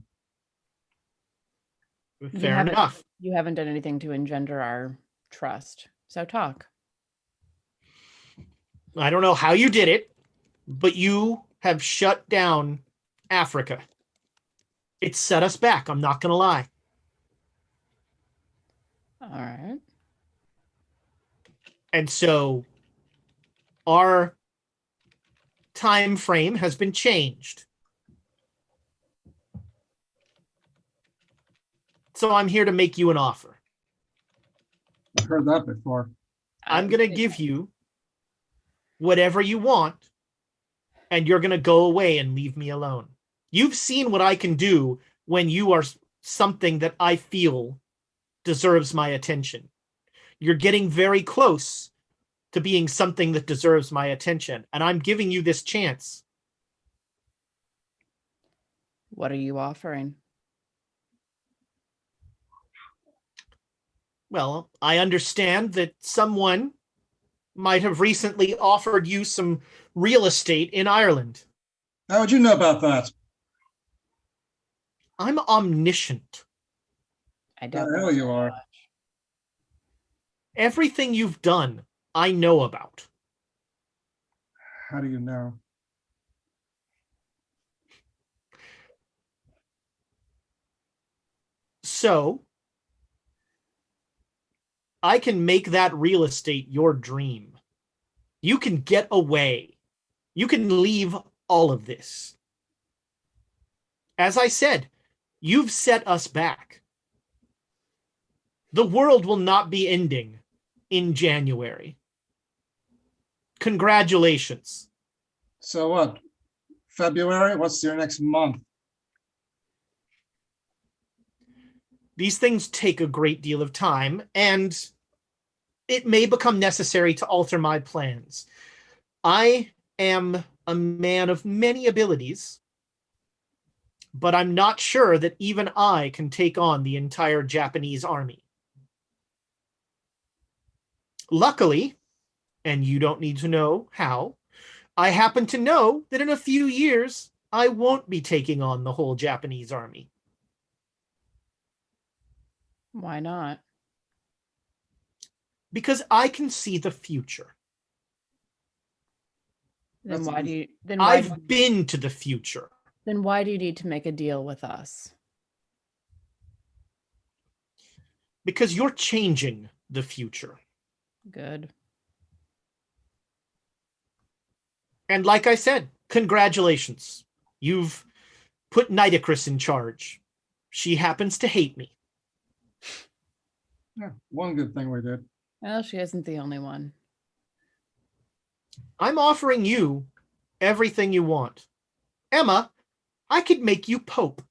Fair enough. You haven't done anything to engender our trust. So talk. I don't know how you did it, but you have shut down Africa. It set us back. I'm not going to lie. All right. And so our time frame has been changed. So I'm here to make you an offer. I've heard that before. I'm going to give you whatever you want, and you're going to go away and leave me alone. You've seen what I can do when you are something that I feel deserves my attention. You're getting very close to being something that deserves my attention, and I'm giving you this chance. What are you offering? Well, I understand that someone might have recently offered you some real estate in Ireland. How would you know about that? I'm omniscient. I don't know you are. Everything you've done, I know about. How do you know? So, I can make that real estate your dream. You can get away. You can leave all of this. As I said, you've set us back. The world will not be ending in January. Congratulations. So what? February? What's your next month? These things take a great deal of time, and it may become necessary to alter my plans. I am a man of many abilities, but I'm not sure that even I can take on the entire Japanese army. Luckily, and you don't need to know how, I happen to know that in a few years, I won't be taking on the whole Japanese army. Why not? Because I can see the future. Then why do you? I've been to the future. Then why do you need to make a deal with us? because you're changing the future. Good. And like I said, congratulations. You've put Nidacris in charge. She happens to hate me. Yeah, one good thing we did. Well, she isn't the only one. I'm offering you everything you want. Emma, I could make you Pope.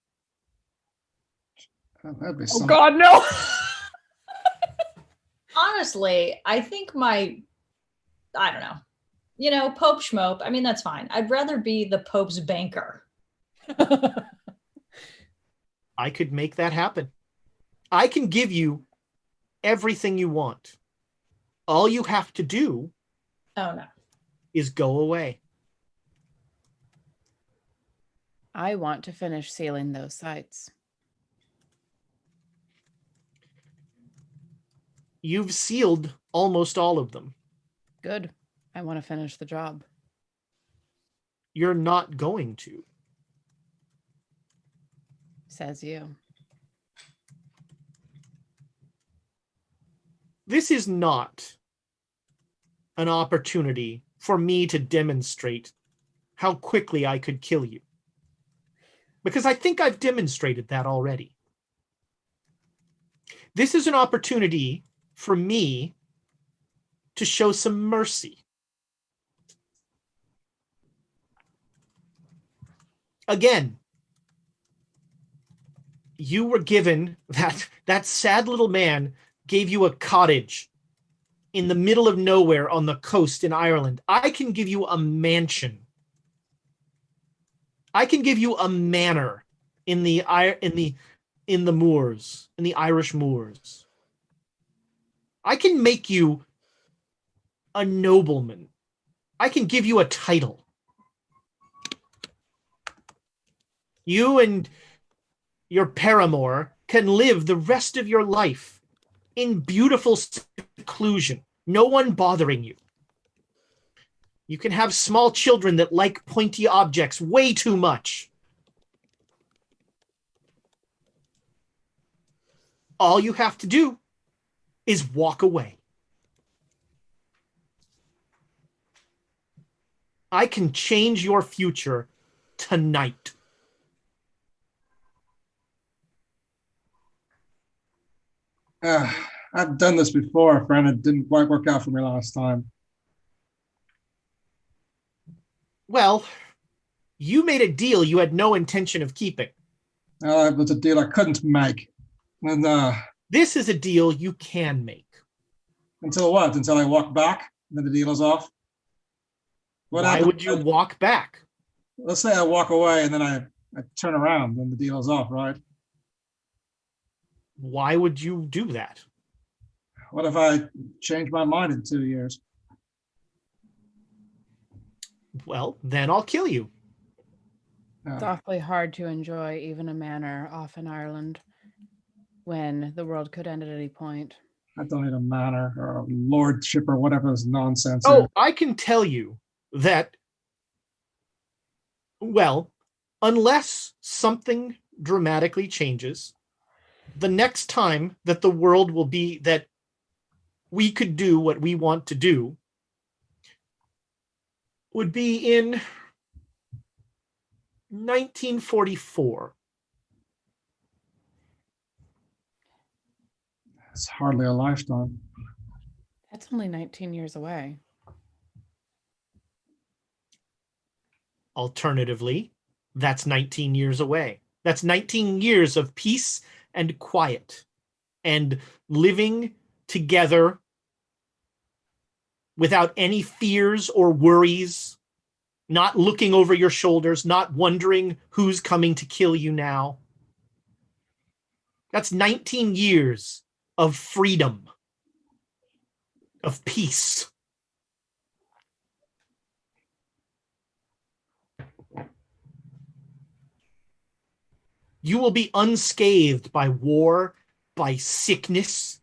Oh, that'd be Oh something. God, no! Honestly, I think I don't know. You know, Pope Schmope, I mean, that's fine. I'd rather be the Pope's banker. I could make that happen. I can give you everything you want. All you have to do is go away. I want to finish sealing those sites. You've sealed almost all of them. Good. I want to finish the job. You're not going to. Says you. This is not an opportunity for me to demonstrate how quickly I could kill you. Because I think I've demonstrated that already. This is an opportunity for me to show some mercy. Again, you were given that sad little man gave you a cottage in the middle of nowhere on the coast in Ireland. I can give you a mansion. I can give you a manor in the moors, in the Irish moors. I can make you a nobleman. I can give you a title. You and your paramour can live the rest of your life in beautiful seclusion, no one bothering you. You can have small children that like pointy objects way too much. All you have to do is walk away. I can change your future tonight. I've done this before, friend. It didn't quite work out for me last time. Well, you made a deal you had no intention of keeping. It was a deal I couldn't make. And this is a deal you can make. Until what? Until I walk back? And then the deal is off? Why would you walk back? Let's say I walk away and then I turn around, then the deal is off, right? Why would you do that? What if I change my mind in 2 years? Well, then I'll kill you. It's awfully hard to enjoy even a manor off in Ireland when the world could end at any point. I don't need a manor or a lordship or whatever this nonsense is. Oh, I can tell you that, well, unless something dramatically changes, the next time that the world will be that we could do what we want to do would be in 1944. It's hardly a lifetime. That's only 19 years away. Alternatively, that's 19 years away. That's 19 years of peace and quiet and living together without any fears or worries, not looking over your shoulders, not wondering who's coming to kill you now. That's 19 years of freedom, of peace. You will be unscathed by war, by sickness.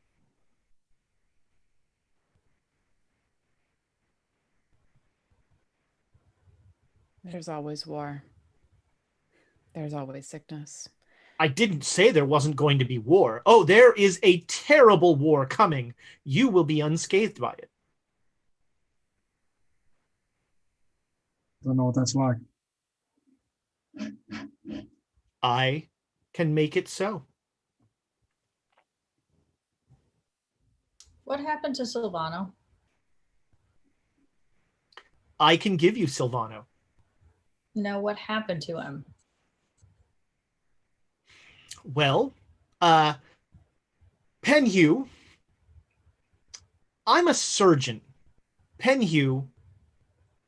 There's always war. There's always sickness. I didn't say there wasn't going to be war. Oh, there is a terrible war coming. You will be unscathed by it. Don't know what that's like. I can make it so. What happened to Silvano? I can give you Silvano. No, what happened to him? Well, Penhew, I'm a surgeon. Penhew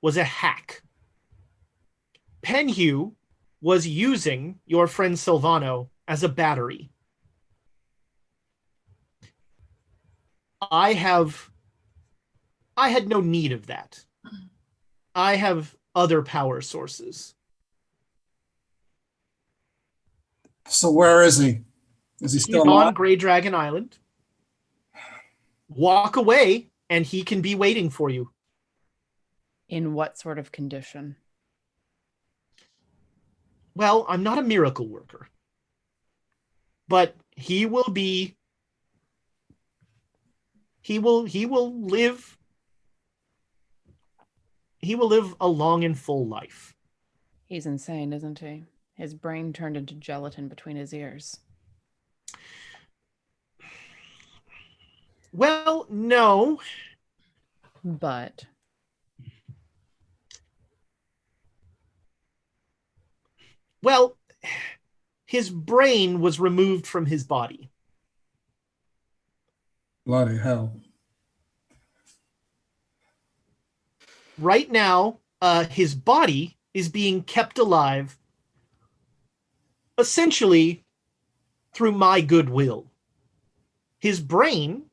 was a hack. Penhew was using your friend Silvano as a battery. I had no need of that. I have other power sources. So where is he? Is he still He's alive? on Grey Dragon Island. Walk away and he can be waiting for you. In what sort of condition? Well, I'm not a miracle worker. But he will live a long and full life. He's insane, isn't he? His brain turned into gelatin between his ears. Well, no. But well, his brain was removed from his body. Bloody hell. Right now, his body is being kept alive essentially through my goodwill. His brain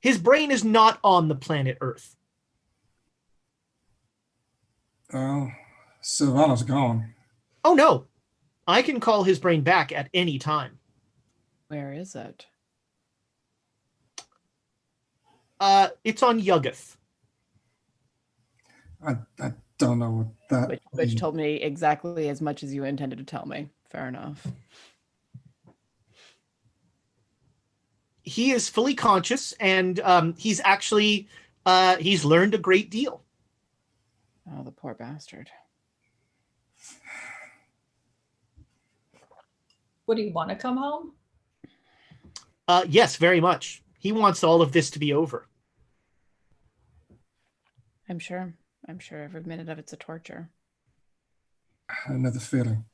is not on the planet Earth. Oh, Silvano's gone. Oh no, I can call his brain back at any time. where is it? It's on Yuggoth. I don't know what that Which means. told me exactly as much as you intended to tell me. Fair enough. He is fully conscious, and he's actually he's learned a great deal. Oh, the poor bastard. Would he want to come home? Yes, very much. He wants all of this to be over. I'm sure every minute of it's a torture. Another feeling.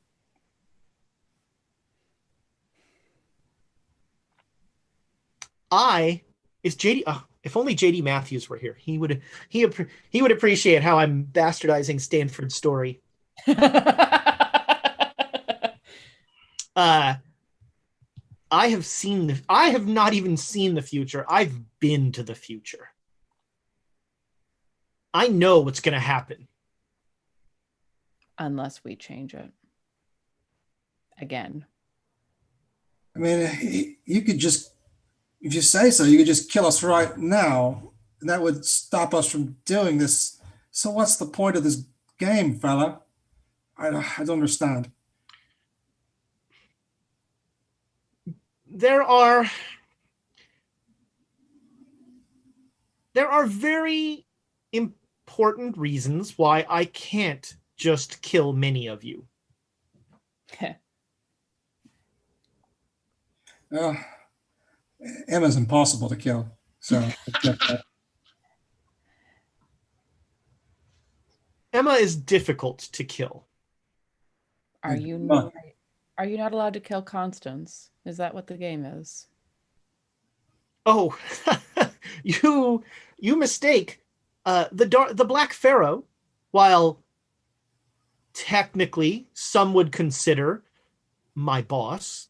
Is JD. If only JD Matthews were here, he would appreciate how I'm bastardizing Stanford's story. I have not even seen the future. I've been to the future. I know what's going to happen. Unless we change it. Again. I mean, you could just, if you say so, you could just kill us right now, and that would stop us from doing this. So what's the point of this game, fella? I don't understand. There are very important reasons why I can't just kill many of you. Emma's impossible to kill. So Emma is difficult to kill. Are you not allowed to kill Constance? Is that what the game is? Oh, you mistake. The Black Pharaoh, while technically some would consider my boss,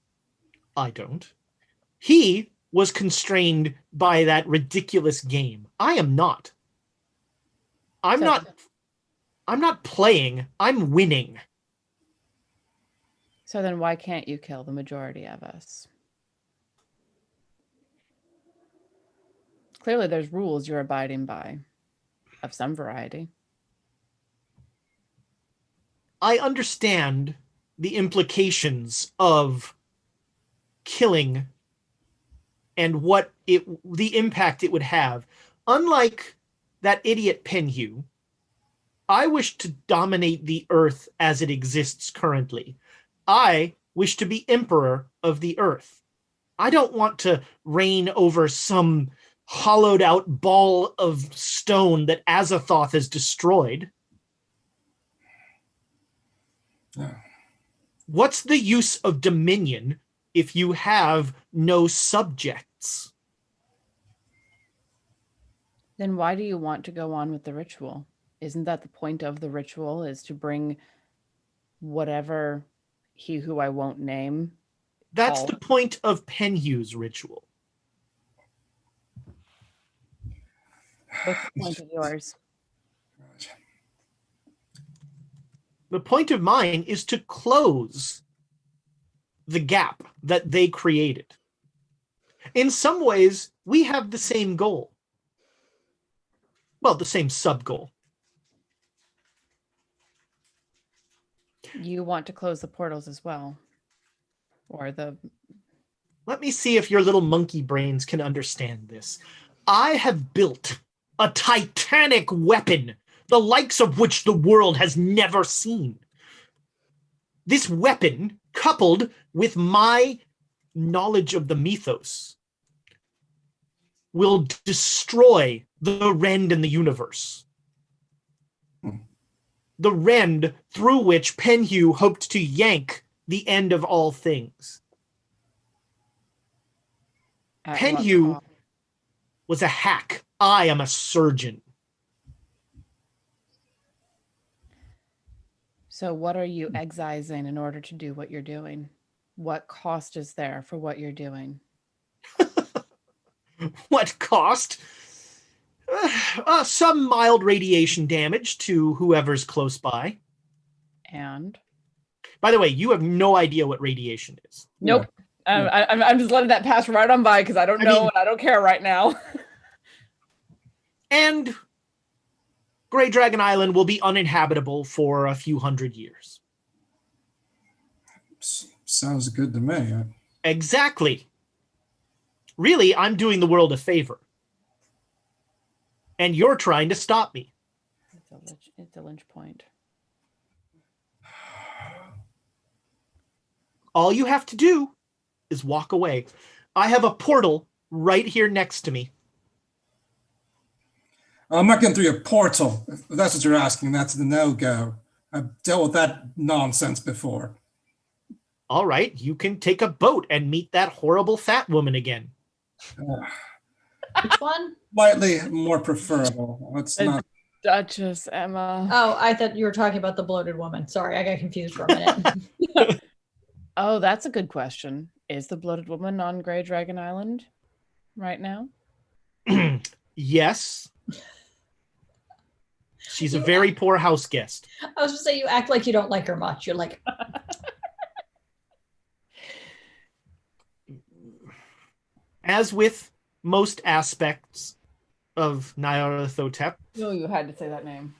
I don't. He was constrained by that ridiculous game. I am not. I'm not playing. I'm winning. So then why can't you kill the majority of us? Clearly there's rules you're abiding by of some variety. I understand the implications of killing and the impact it would have. Unlike that idiot Penhew, I wish to dominate the earth as it exists currently. I wish to be emperor of the earth. I don't want to reign over some hollowed out ball of stone that Azathoth has destroyed. Yeah. What's the use of dominion if you have no subjects? Then why do you want to go on with the ritual? Isn't that the point of the ritual, is to bring whatever he who I won't name? That's the point of Penhew's ritual. What's the point of yours? The point of mine is to close the gap that they created. In some ways, we have the same goal. Well, the same sub-goal. You want to close the portals as well? Or the... Let me see if your little monkey brains can understand this. I have built a titanic weapon, the likes of which the world has never seen. This weapon, coupled with my knowledge of the mythos, will destroy the rend in the universe. The rend through which Penhew hoped to yank the end of all things. Penhew was a hack. I am a surgeon. So what are you excising in order to do what you're doing? What cost is there for what you're doing? What cost? Some mild radiation damage to whoever's close by. And? By the way, you have no idea what radiation is. Nope. Yeah. I'm just letting that pass right on by because I don't know and I don't care right now. And Grey Dragon Island will be uninhabitable for a few hundred years. Sounds good to me. Exactly. Really, I'm doing the world a favor. And you're trying to stop me. It's a lynch point. All you have to do is walk away. I have a portal right here next to me. I'm not getting through your portal. If that's what you're asking, that's the no-go. I've dealt with that nonsense before. All right, you can take a boat and meet that horrible fat woman again. Which one? Slightly more preferable. It's not. Duchess Emma. Oh, I thought you were talking about the bloated woman. Sorry, I got confused for a minute. Oh, that's a good question. Is the bloated woman on Grey Dragon Island right now? Yes. She's a very poor house guest. I was going to say, you act like you don't like her much. You're like... As with most aspects of Nyarlathotep. No, you had to say that name.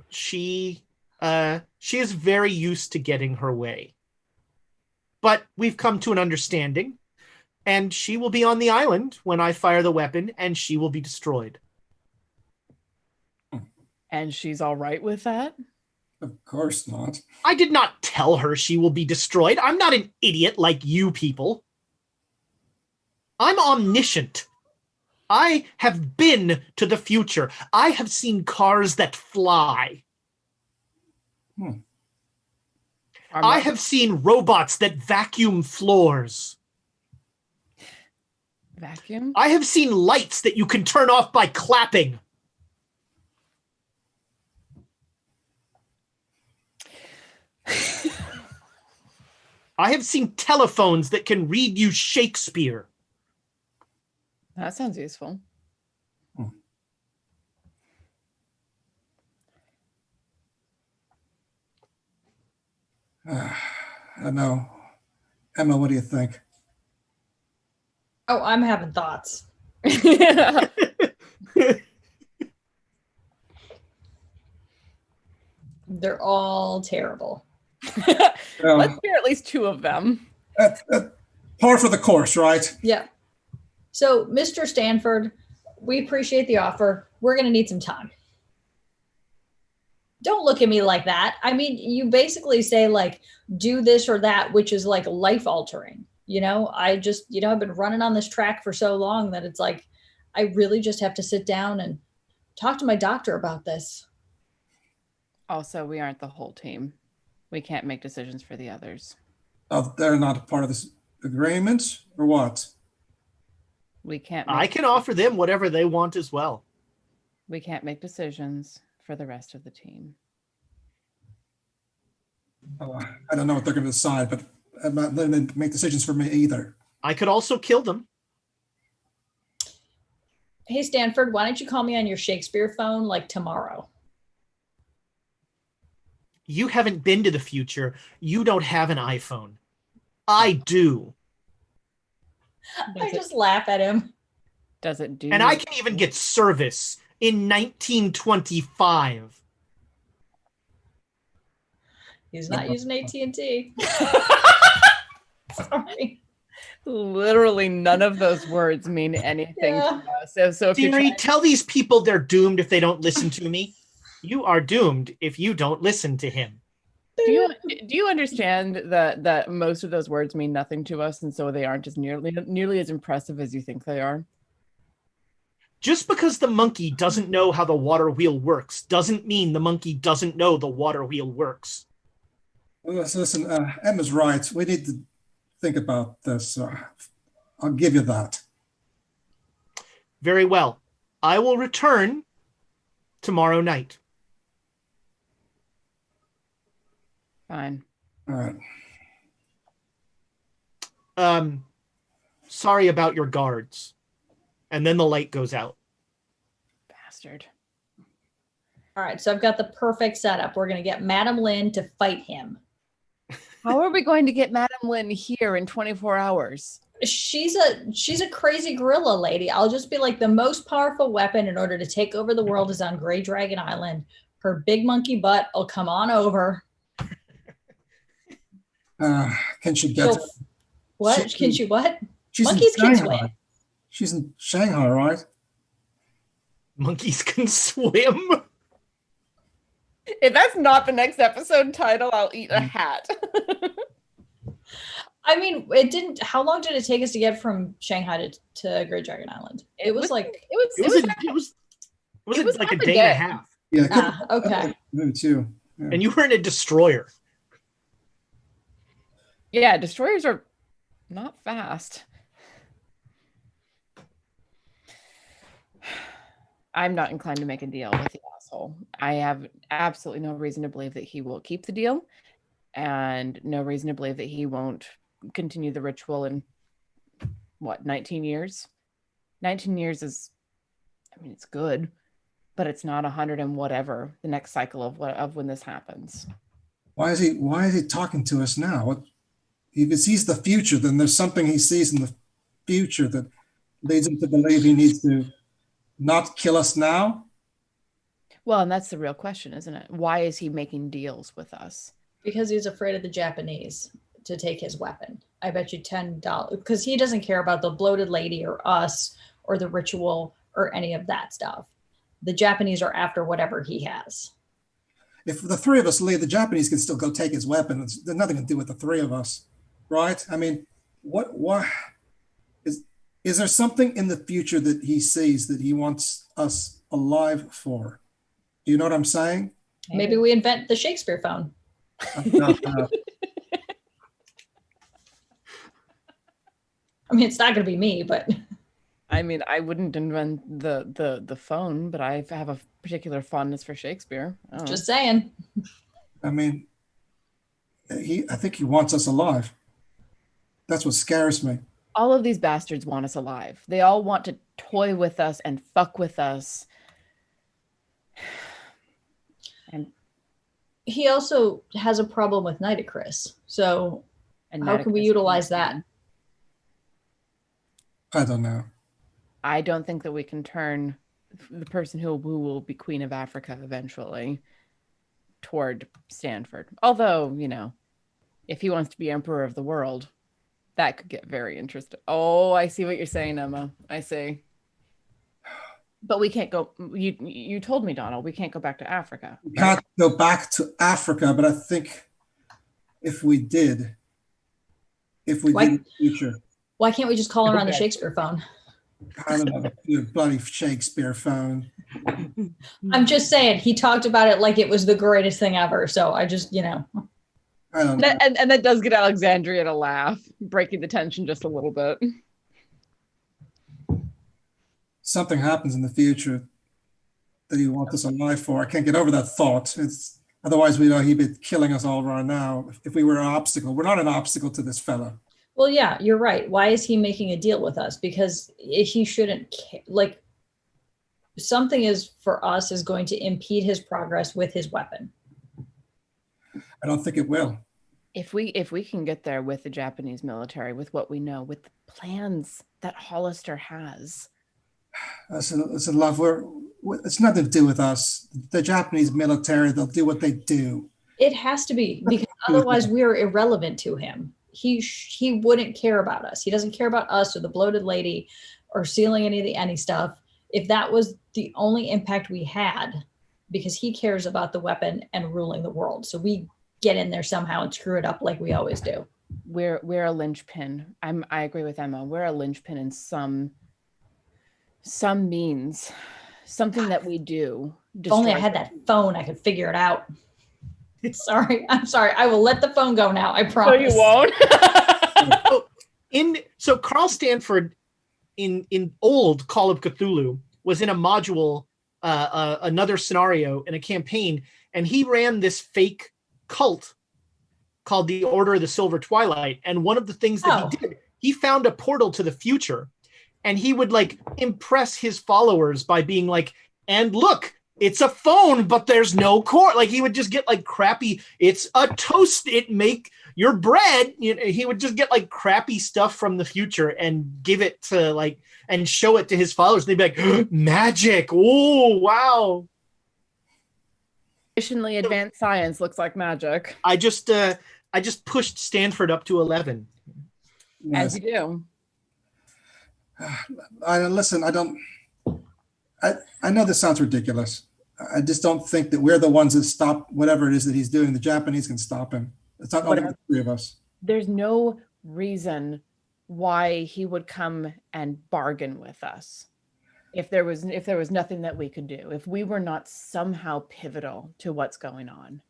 She is very used to getting her way. But we've come to an understanding, and she will be on the island when I fire the weapon, and she will be destroyed. And she's all right with that? Of course not. I did not tell her she will be destroyed. I'm not an idiot like you people. I'm omniscient. I have been to the future. I have seen cars that fly. I have seen robots that vacuum floors. Vacuum? I have seen lights that you can turn off by clapping. I have seen telephones that can read you Shakespeare. That sounds useful. I know. Emma, what do you think? Oh, I'm having thoughts. They're all terrible. Let's hear at least two of them. Par for the course, right? Yeah. So, Mr. Stanford, we appreciate the offer. We're going to need some time. Don't look at me like that. I mean, you basically say like, do this or that, which is like life altering. I've been running on this track for so long that it's like, I really just have to sit down and talk to my doctor about this. Also, we aren't the whole team. We can't make decisions for the others. Oh, they're not a part of this agreement or what? We can't. I can offer them whatever they want as well. We can't make decisions for the rest of the team. I don't know what they're going to decide, but I'm not letting them make decisions for me either. I could also kill them. Hey, Stanford, why don't you call me on your Shakespeare phone like tomorrow? You haven't been to the future. You don't have an iPhone. I do. I just laugh at him. Does it do? And I can even get service in 1925. He's not using AT&T. Sorry. Literally none of those words mean anything to us. So if Dearie, tell these people they're doomed if they don't listen to me. You are doomed if you don't listen to him. Do you understand that most of those words mean nothing to us, and so they aren't as nearly as impressive as you think they are? Just because the monkey doesn't know how the water wheel works doesn't mean the monkey doesn't know the water wheel works. Well, listen, Emma's right. We need to think about this. I'll give you that. Very well. I will return tomorrow night. Fine. All right. Sorry about your guards. And then the light goes out. Bastard. All right, so I've got the perfect setup. We're going to get Madam Lynn to fight him. How are we going to get Madam Lynn here in 24 hours? She's a crazy gorilla lady. I'll just be like, the most powerful weapon in order to take over the world is on Grey Dragon Island. Her big monkey butt will come on over. Can she get what? Can she what? Monkeys can swim. She's in Shanghai, right? Monkeys can swim. If that's not the next episode title, I'll eat a hat. I mean, it didn't. How long did it take us to get from Shanghai to Great Dragon Island? It was like like a day and a half. Yeah. Okay. Me too. Yeah. And you were in a destroyer. Yeah, destroyers are not fast. I'm not inclined to make a deal with the asshole. I have absolutely no reason to believe that he will keep the deal, and no reason to believe that he won't continue the ritual in 19 years? 19 years is, I mean, it's good, but it's not 100 and whatever the next cycle of when this happens. Why is he talking to us now? If he sees the future, then there's something he sees in the future that leads him to believe he needs to not kill us now. Well, and that's the real question, isn't it? Why is he making deals with us? Because he's afraid of the Japanese to take his weapon. I bet you $10, because he doesn't care about the bloated lady or us or the ritual or any of that stuff. The Japanese are after whatever he has. If the three of us leave, the Japanese can still go take his weapon. There's nothing to do with the three of us, right? I mean, what is there something in the future that he sees that he wants us alive for? Do you know what I'm saying? Maybe we invent the Shakespeare phone. No. I mean, it's not going to be me, but I mean, I wouldn't invent the phone, but I have a particular fondness for Shakespeare. Just saying. I mean, I think he wants us alive. That's what scares me. All of these bastards want us alive. They all want to toy with us and fuck with us. And he also has a problem with Nitocris. So how can we utilize that? I don't know. I don't think that we can turn the person who will be Queen of Africa eventually toward Stanford. Although, if he wants to be emperor of the world, that could get very interesting. Oh, I see what you're saying, Emma. I see. But we can't go. You told me, Donald, we can't go back to Africa. We can't go back to Africa, but I think if we did in the future. Why can't we just call her on the Shakespeare phone? I don't know, your bloody Shakespeare phone. I'm just saying, he talked about it like it was the greatest thing ever. So I just, I don't know. And that does get Alexandria to laugh, breaking the tension just a little bit. Something happens in the future that you want us alive for. I can't get over that thought. Otherwise, we know he'd be killing us all right now if we were an obstacle. We're not an obstacle to this fella. Well, yeah, you're right. Why is he making a deal with us? Because he shouldn't, like, something is for us is going to impede his progress with his weapon. I don't think it will. If we can get there with the Japanese military, with what we know, with the plans that Hollister has. Listen, love, it's nothing to do with us. The Japanese military, they'll do what they do. It has to be, because otherwise we're irrelevant to him. He wouldn't care about us. He doesn't care about us or the bloated lady or stealing any stuff. If that was the only impact we had, because he cares about the weapon and ruling the world. So we get in there somehow and screw it up like we always do. We're a linchpin. I agree with Emma. We're a linchpin in some means, something that we do. If only I had that phone, I could figure it out. I'm sorry. I will let the phone go now. I promise. No, you won't. So Carl Stanford in old Call of Cthulhu was in a module, another scenario in a campaign, and he ran this fake cult called the Order of the Silver Twilight. And one of the things that he did, he found a portal to the future, and he would like impress his followers by being like, and look, it's a phone, but there's no cord. Like he would just get like crappy, it's a toast, it make your bread. He would just get like crappy stuff from the future and give it to like, and show it to his followers. They'd be like, magic. Oh, wow. Sufficiently advanced science looks like magic. I just pushed Stanford up to 11. As you do. I know this sounds ridiculous. I just don't think that we're the ones that stop whatever it is that he's doing. The Japanese can stop him. It's not only the three of us. There's no reason why he would come and bargain with us if there was nothing that we could do, if we were not somehow pivotal to what's going on.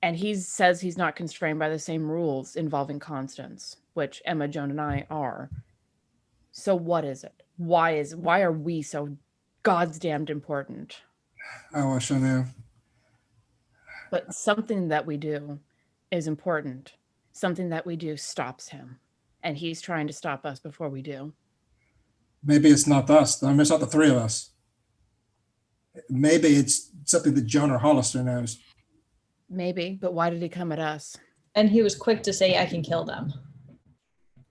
And he says he's not constrained by the same rules involving Constance, which Emma, Joan, and I are. So what is it? Why are we so goddamned important? I wish I knew. But something that we do is important. Something that we do stops him. And he's trying to stop us before we do. Maybe it's not us. I mean, it's not the three of us. Maybe it's something that Joan or Hollister knows. Maybe, but why did he come at us? And he was quick to say, I can kill them.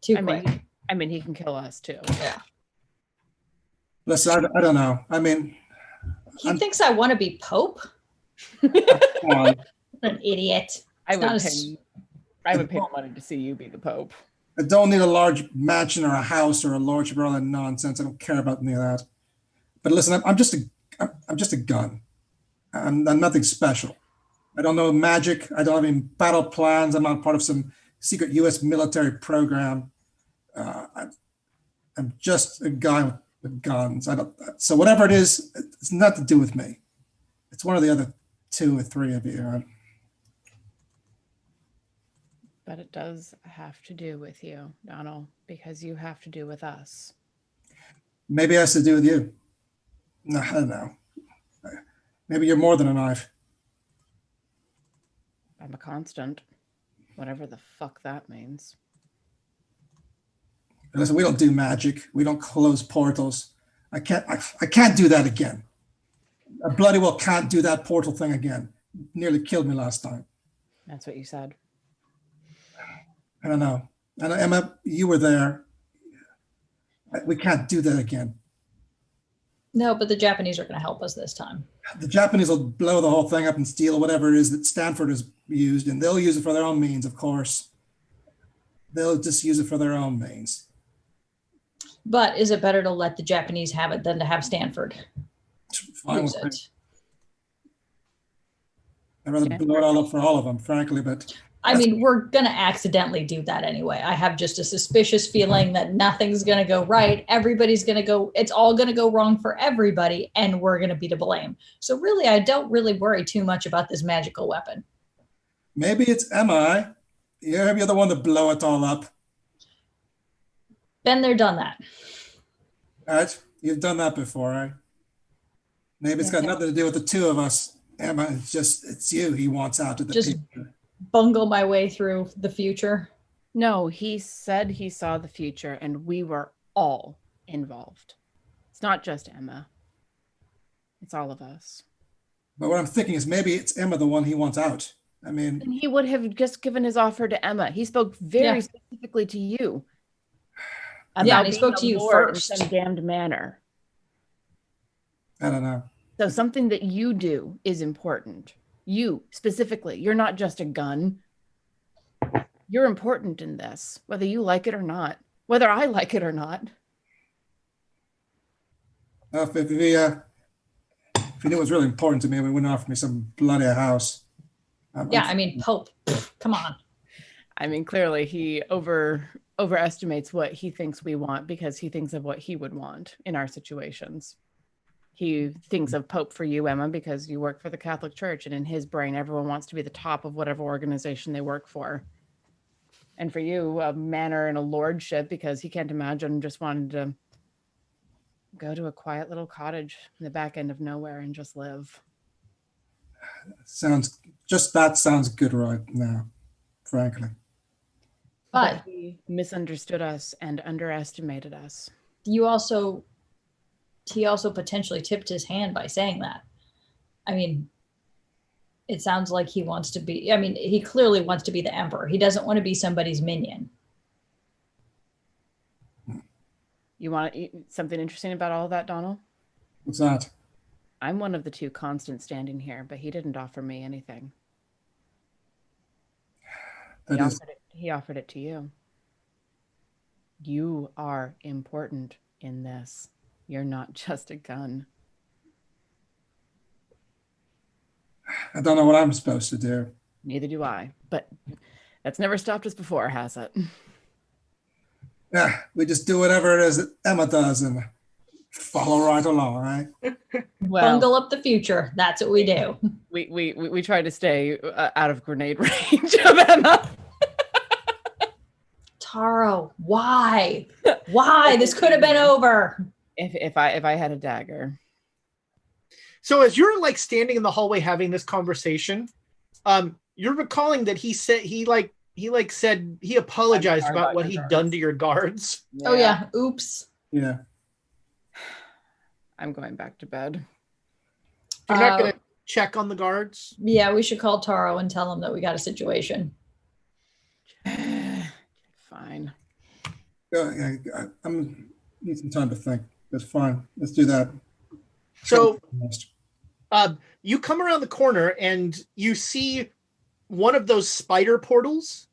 Too quick. I mean, he can kill us too. Yeah. Listen, I don't know. I mean, he thinks I want to be Pope. An idiot. I would pay money to see you be the Pope. I don't need a large mansion or a house or a lordship or all that nonsense. I don't care about any of that. But listen, I'm just a gun. I'm nothing special. I don't know magic. I don't have any battle plans. I'm not part of some secret U.S. military program. I'm just a guy with guns. So whatever it is, it's nothing to do with me. It's one of the other two or three of you. But it does have to do with you, Donald, because you have to do with us. Maybe it has to do with you. No, I don't know. Maybe you're more than a knife. I'm a constant, whatever the fuck that means. Listen, we don't do magic. We don't close portals. I can't do that again. I bloody well can't do that portal thing again. Nearly killed me last time. That's what you said. I don't know. And Emma, you were there. We can't do that again. No, but the Japanese are going to help us this time. The Japanese will blow the whole thing up and steal whatever it is that Stanford has used, and they'll use it for their own means, of course. They'll just use it for their own means. But is it better to let the Japanese have it than to have Stanford Fine use with me. it? I'd rather blow it all up for all of them, frankly, but I mean, we're going to accidentally do that anyway. I have just a suspicious feeling that nothing's going to go right. Everybody's going to go, it's all going to go wrong for everybody, and we're going to be to blame. So really, I don't really worry too much about this magical weapon. maybe it's Emma. You're the one to blow it all up. Been there, done that. Right? You've done that before, right? Maybe it's got nothing to do with the two of us, Emma. It's you he wants out of the Just picture. bungle my way through the future. No, he said he saw the future and we were all involved. It's not just Emma. It's all of us. But what I'm thinking is maybe it's Emma the one he wants out. I mean, And he would have just given his offer to Emma. He spoke very specifically to you. Yeah, and he being spoke a to you lord first. in some damned manner. I don't know. So something that you do is important. You specifically, you're not just a gun. You're important in this, whether you like it or not, whether I like it or not. If he knew it was really important to me, he wouldn't offer me some bloody house. I mean, Pope, come on. I mean, clearly he overestimates what he thinks we want because he thinks of what he would want in our situations. He thinks of Pope for you, Emma, because you work for the Catholic Church, and in his brain, everyone wants to be the top of whatever organization they work for. And for you, a manor and a lordship, because he can't imagine just wanting to go to a quiet little cottage in the back end of nowhere and just live. Sounds good right now, frankly. But he misunderstood us and underestimated us. he also potentially tipped his hand by saying that. I mean, it sounds like he wants to be, he clearly wants to be the emperor. He doesn't want to be somebody's minion. You want something interesting about all of that, Donald? What's that? I'm one of the two constants standing here, but he didn't offer me anything. He offered it to you. You are important in this. You're not just a gun. I don't know what I'm supposed to do. Neither do I, but that's never stopped us before, has it? Yeah, we just do whatever it is that Emma does and follow right along, right? Well, Bungle up the future. That's what we do. we try to stay out of grenade range of Emma. Taro, why? Why? This could have been over. If I had a dagger. So as you're like standing in the hallway having this conversation, you're recalling that he said he apologized about what he'd done to your guards. Yeah. Oh yeah. Oops. Yeah. I'm going back to bed. You're not going to check on the guards? Yeah, we should call Taro and tell him that we got a situation. Fine. I'm need some time to think. That's fine. Let's do that. So you come around the corner and you see one of those spider portals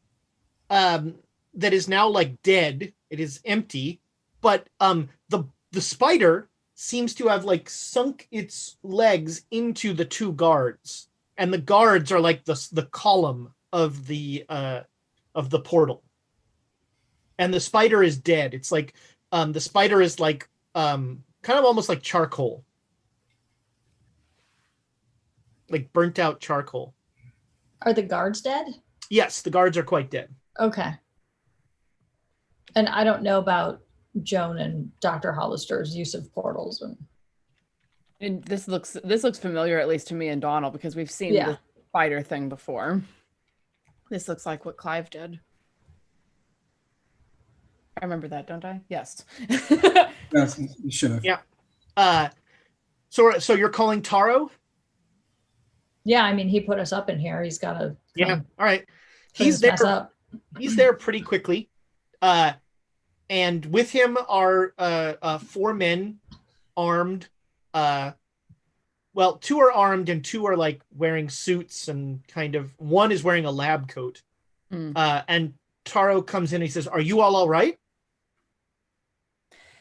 that is now like dead. It is empty, but the spider seems to have like sunk its legs into the two guards, and the guards are like the column of the portal, and the spider is dead. It's like the spider is like kind of almost like charcoal, like burnt out charcoal. Are the guards dead? Yes, the guards are quite dead. Okay. And I don't know about Joan and Dr. Hollister's use of portals. And this looks familiar, at least to me and Donald, because we've seen the spider thing before. This looks like what Clive did. I remember that, don't I? Yes. Yes, you should have. Yeah. So you're calling Taro? Yeah, I mean, he put us up in here. He's got to. Yeah. All right. He's there. He's there pretty quickly. And with him are 4 men armed well, two are armed and two are like wearing suits and kind of, one is wearing a lab coat. And Taro comes in and he says, "Are you all right?"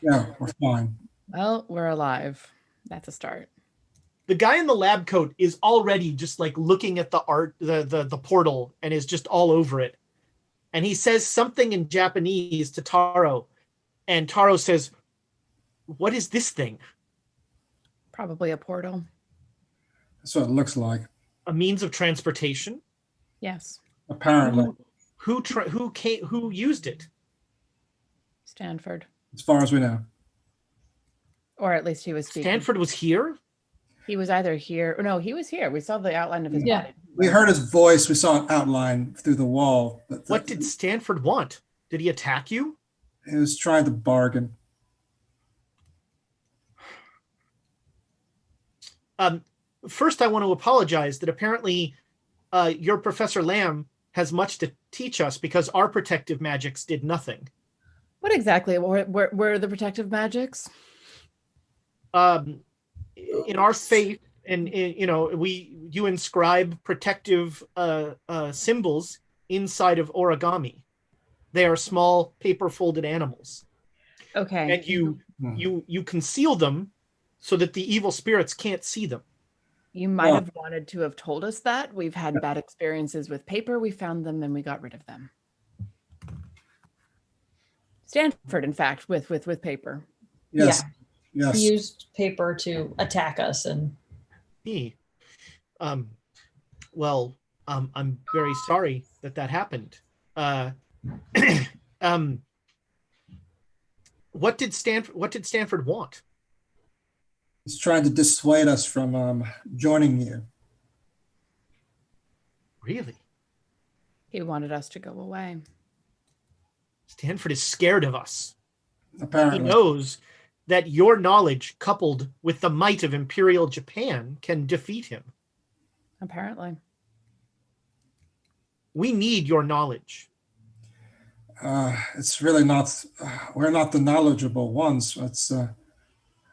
Yeah, we're fine. Well, we're alive. That's a start. The guy in the lab coat is already just like looking at the art, the portal, and is just all over it. And he says something in Japanese to Taro. And Taro says, "What is this thing?" Probably a portal. That's what it looks like. A means of transportation? Yes. Apparently, Who used it? Stanford. as far as we know. Or at least he was speaking. Stanford was here? He was either here. Or no, he was here. We saw the outline of his body. We heard his voice. We saw an outline through the wall. But What did Stanford want? Did he attack you? he was trying to bargain. First, I want to apologize that apparently your Professor Lamb has much to teach us because our protective magics did nothing. What exactly were the protective magics? In our faith, and you inscribe protective symbols inside of origami. They are small paper folded animals. Okay. And you conceal them so that the evil spirits can't see them. You might have wanted to have told us that. We've had bad experiences with paper. We found them and we got rid of them. Stanford, in fact, with paper. Yes. Yeah. Yes. He used paper to attack us, and I'm very sorry that happened. What did Stanford want? He's trying to dissuade us from joining you. Really? He wanted us to go away. Stanford is scared of us. Apparently. He knows that your knowledge, coupled with the might of Imperial Japan, can defeat him. Apparently. We need your knowledge. It's really not, we're not the knowledgeable ones. It's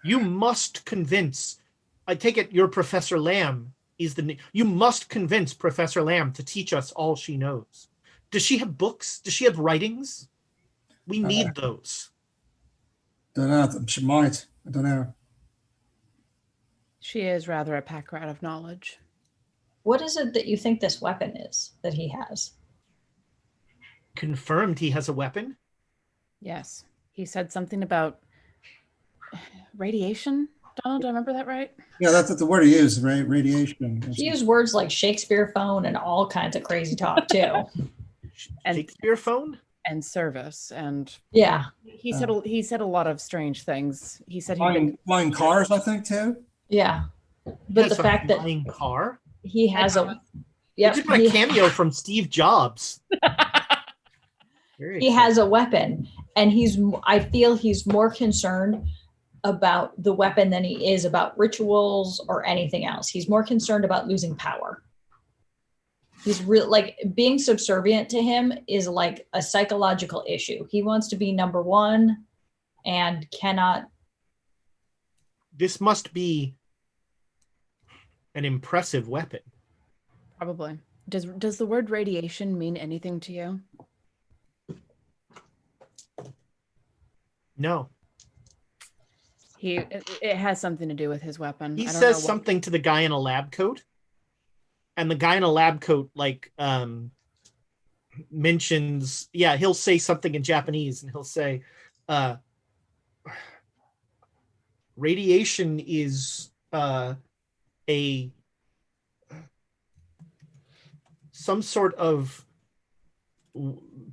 You must convince, I take it your Professor Lamb is you must convince Professor Lamb to teach us all she knows. Does she have books? Does she have writings? We need those. don't know. She might. I don't know. She is rather a pack rat of knowledge. what is it that you think this weapon is that he has? Confirmed he has a weapon? Yes. He said something about radiation. Donald, do I remember that right? Yeah, that's the word he used, right? Radiation. He used words like Shakespeare phone and all kinds of crazy talk too. And Shakespeare phone? and service, and Yeah. he said a lot of strange things. He said Flying cars, I think, too. Yeah. He But has the a fact that flying car? he has a He just got a cameo from Steve Jobs. he has a weapon, and I feel he's more concerned about the weapon than he is about rituals or anything else. He's more concerned about losing power. He's real, like being subservient to him is like a psychological issue. He wants to be number one and cannot. This must be an impressive weapon. probably. Does the word radiation mean anything to you? No. It has something to do with his weapon. He I don't says know what- something to the guy in a lab coat. And the guy in a lab coat, mentions, he'll say something in Japanese and he'll say, radiation is some sort of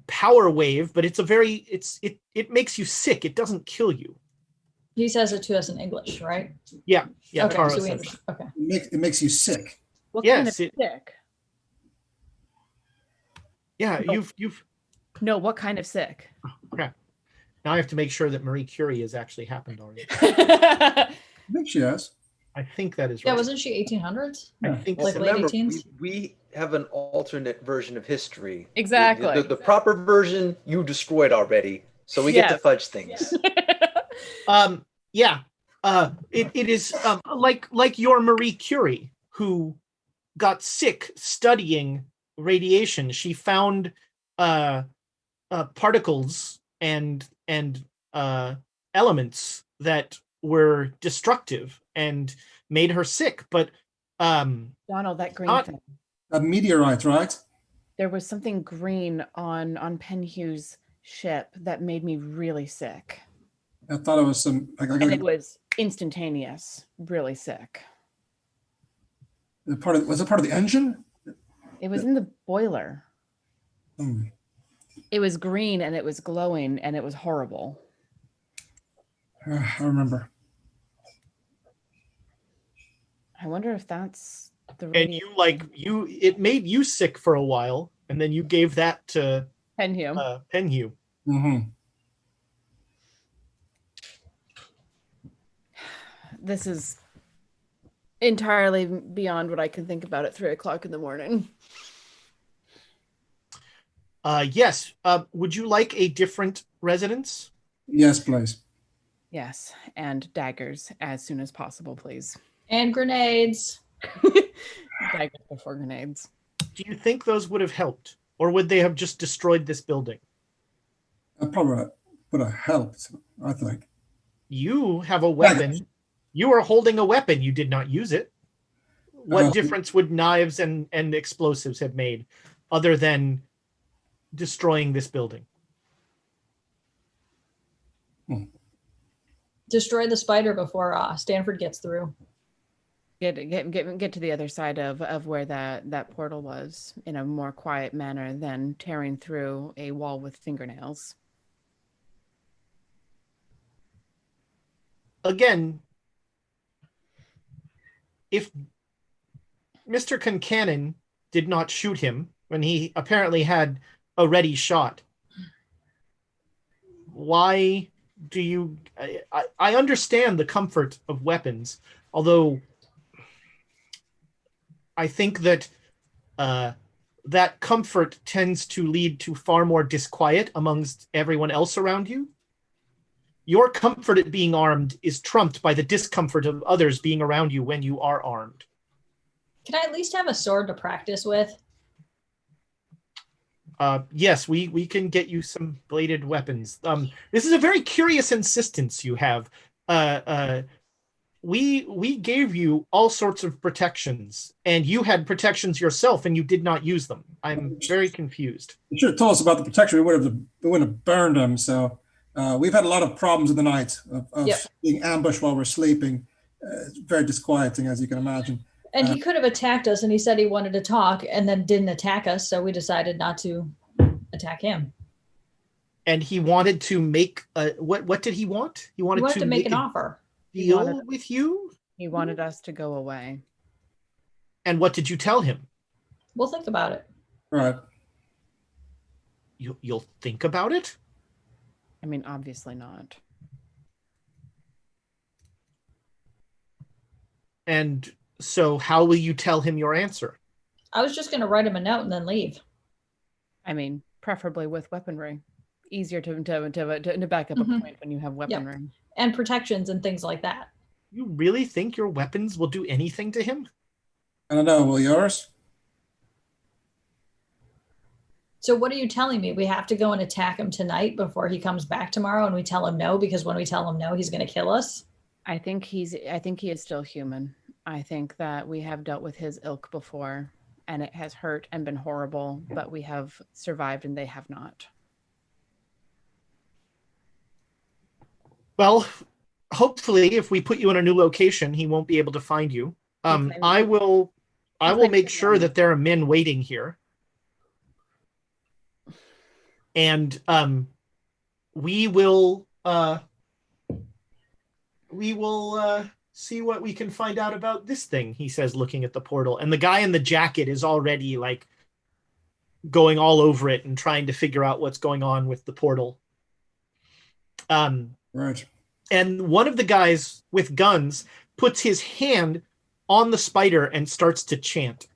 power wave, but it makes you sick. It doesn't kill you. He says it to us in English, right? Yeah. Okay. Taro So says that. okay. It makes you sick. What Yes, kind of sick? Yeah, No. you've No, what kind of sick? crap. Now I have to make sure that Marie Curie has actually happened already. I think she has. I think that is Yeah, right. wasn't she 1800s? I think Like so. late Remember, 18s? we have an alternate version of history. Exactly. The proper version you destroyed already, so we get to Yes. fudge things. Yeah. It is like your Marie Curie, who got sick studying radiation. She found particles and elements that were destructive and made her sick. But Donald, that green thing. A meteorite, right? There was something green on Penhue's ship that made me really sick. I thought it was some. And it was instantaneous, really sick. Was it part of the engine? It was in the boiler. It was green and it was glowing and it was horrible. I remember. I wonder if that's the. And it made you sick for a while, and then you gave that to Penhue. Penhue. Mm-hmm. This is entirely beyond what I can think about at 3:00 in the morning. Yes. Would you like a different residence? Yes, please. Yes, and daggers as soon as possible, please. And grenades. Daggers before grenades. Do you think those would have helped, or would they have just destroyed this building? That probably would have helped, I think. You have a weapon. You are holding a weapon. You did not use it. What difference would knives and explosives have made other than destroying this building? Destroy the spider before Stanford gets through. Get to the other side of where that portal was in a more quiet manner than tearing through a wall with fingernails. Again, if Mr. Concannon did not shoot him when he apparently had a ready shot, why do you... I understand the comfort of weapons, although I think that that comfort tends to lead to far more disquiet amongst everyone else around you. Your comfort at being armed is trumped by the discomfort of others being around you when you are armed. Can I at least have a sword to practice with? Yes, we can get you some bladed weapons. This is a very curious insistence you have. We gave you all sorts of protections, and you had protections yourself, and you did not use them. I'm very confused. You should have told us about the protection. We wouldn't have burned them. So we've had a lot of problems in the night of being ambushed while we're sleeping. It's very disquieting, as you can imagine. And he could have attacked us, and he said he wanted to talk and then didn't attack us, so we decided not to attack him. And he wanted to make what did he want? He wanted to make an offer. Deal with you? He wanted us to go away. And what did you tell him? We'll think about it. Right. You'll think about it? I mean, obviously not. And so how will you tell him your answer? I was just going to write him a note and then leave. I mean, preferably with weaponry. Easier to back up a point when you have weaponry. Yep. And protections and things like that. You really think your weapons will do anything to him? I don't know. Will yours? So what are you telling me? We have to go and attack him tonight before he comes back tomorrow, and we tell him no, because when we tell him no, he's going to kill us? I think he is still human. I think that we have dealt with his ilk before, and it has hurt and been horrible, but we have survived and they have not. Well, hopefully if we put you in a new location, he won't be able to find you. I will make sure that there are men waiting here. And we will see what we can find out about this thing, he says, looking at the portal. And the guy in the jacket is already like going all over it and trying to figure out what's going on with the portal. Right. And one of the guys with guns puts his hand on the spider and starts to chant.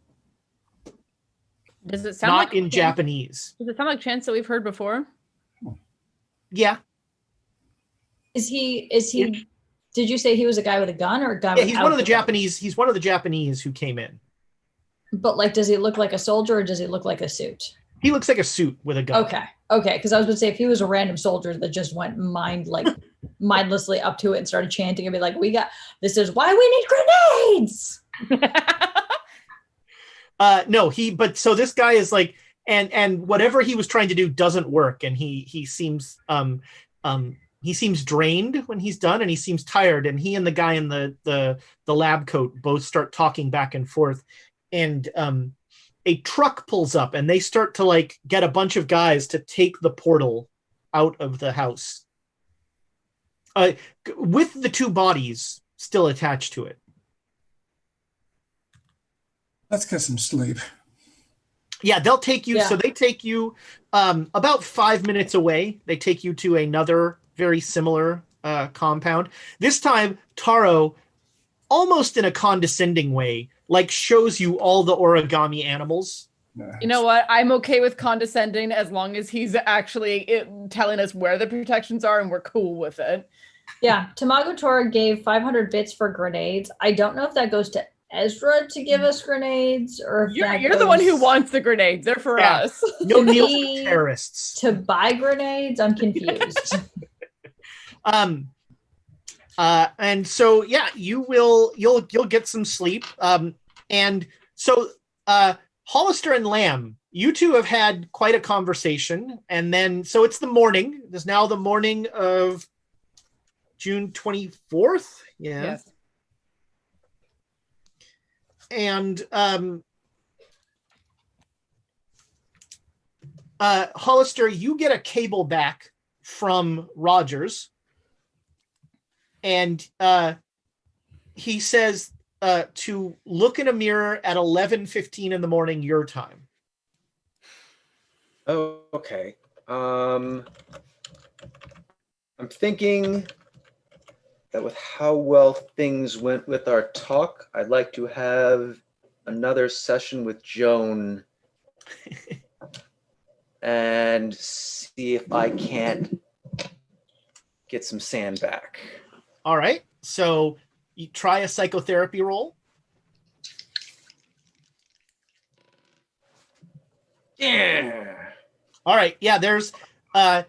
Does it sound not like in Japanese? Does it sound like chants that we've heard before? Yeah. Is he Did you say he was a guy with a gun or a guy? Yeah, he's one of the Japanese. He's one of the Japanese who came in. But like, does he look like a soldier or does he look like a suit? He looks like a suit with a gun. Okay. Because I was going to say, if he was a random soldier that just went mindlessly up to it and started chanting and be like, this is why we need grenades. No, so this guy is like, and whatever he was trying to do doesn't work. And he seems drained when he's done, and he seems tired. And he and the guy in the lab coat both start talking back and forth. And a truck pulls up, and they start to like get a bunch of guys to take the portal out of the house, with the 2 bodies still attached to it. Let's get some sleep. Yeah, they'll take you. Yeah. So they take you about 5 minutes away. They take you to another very similar compound. This time, Taro, almost in a condescending way, like shows you all the origami animals. You know what? I'm okay with condescending as long as he's actually telling us where the protections are and we're cool with it. Yeah, Tamago Tora gave 500 bits for grenades. I don't know if that goes to Ezra to give us grenades, or if you're the one who wants the grenades. They're for us. No deal for terrorists. To buy grenades, I'm confused. And so yeah, you'll get some sleep. And so Hollister and Lamb, you two have had quite a conversation, and then so it's the morning. It is now the morning of June 24th. Yeah. Yes. And Hollister, you get a cable back from Rogers, and he says to look in a mirror at 11:15 in the morning your time. Oh, okay. I'm thinking that with how well things went with our talk, I'd like to have another session with Joan and see if I can't get some sand back. All right. So you try a psychotherapy roll. Yeah. All right. Yeah, there's wait.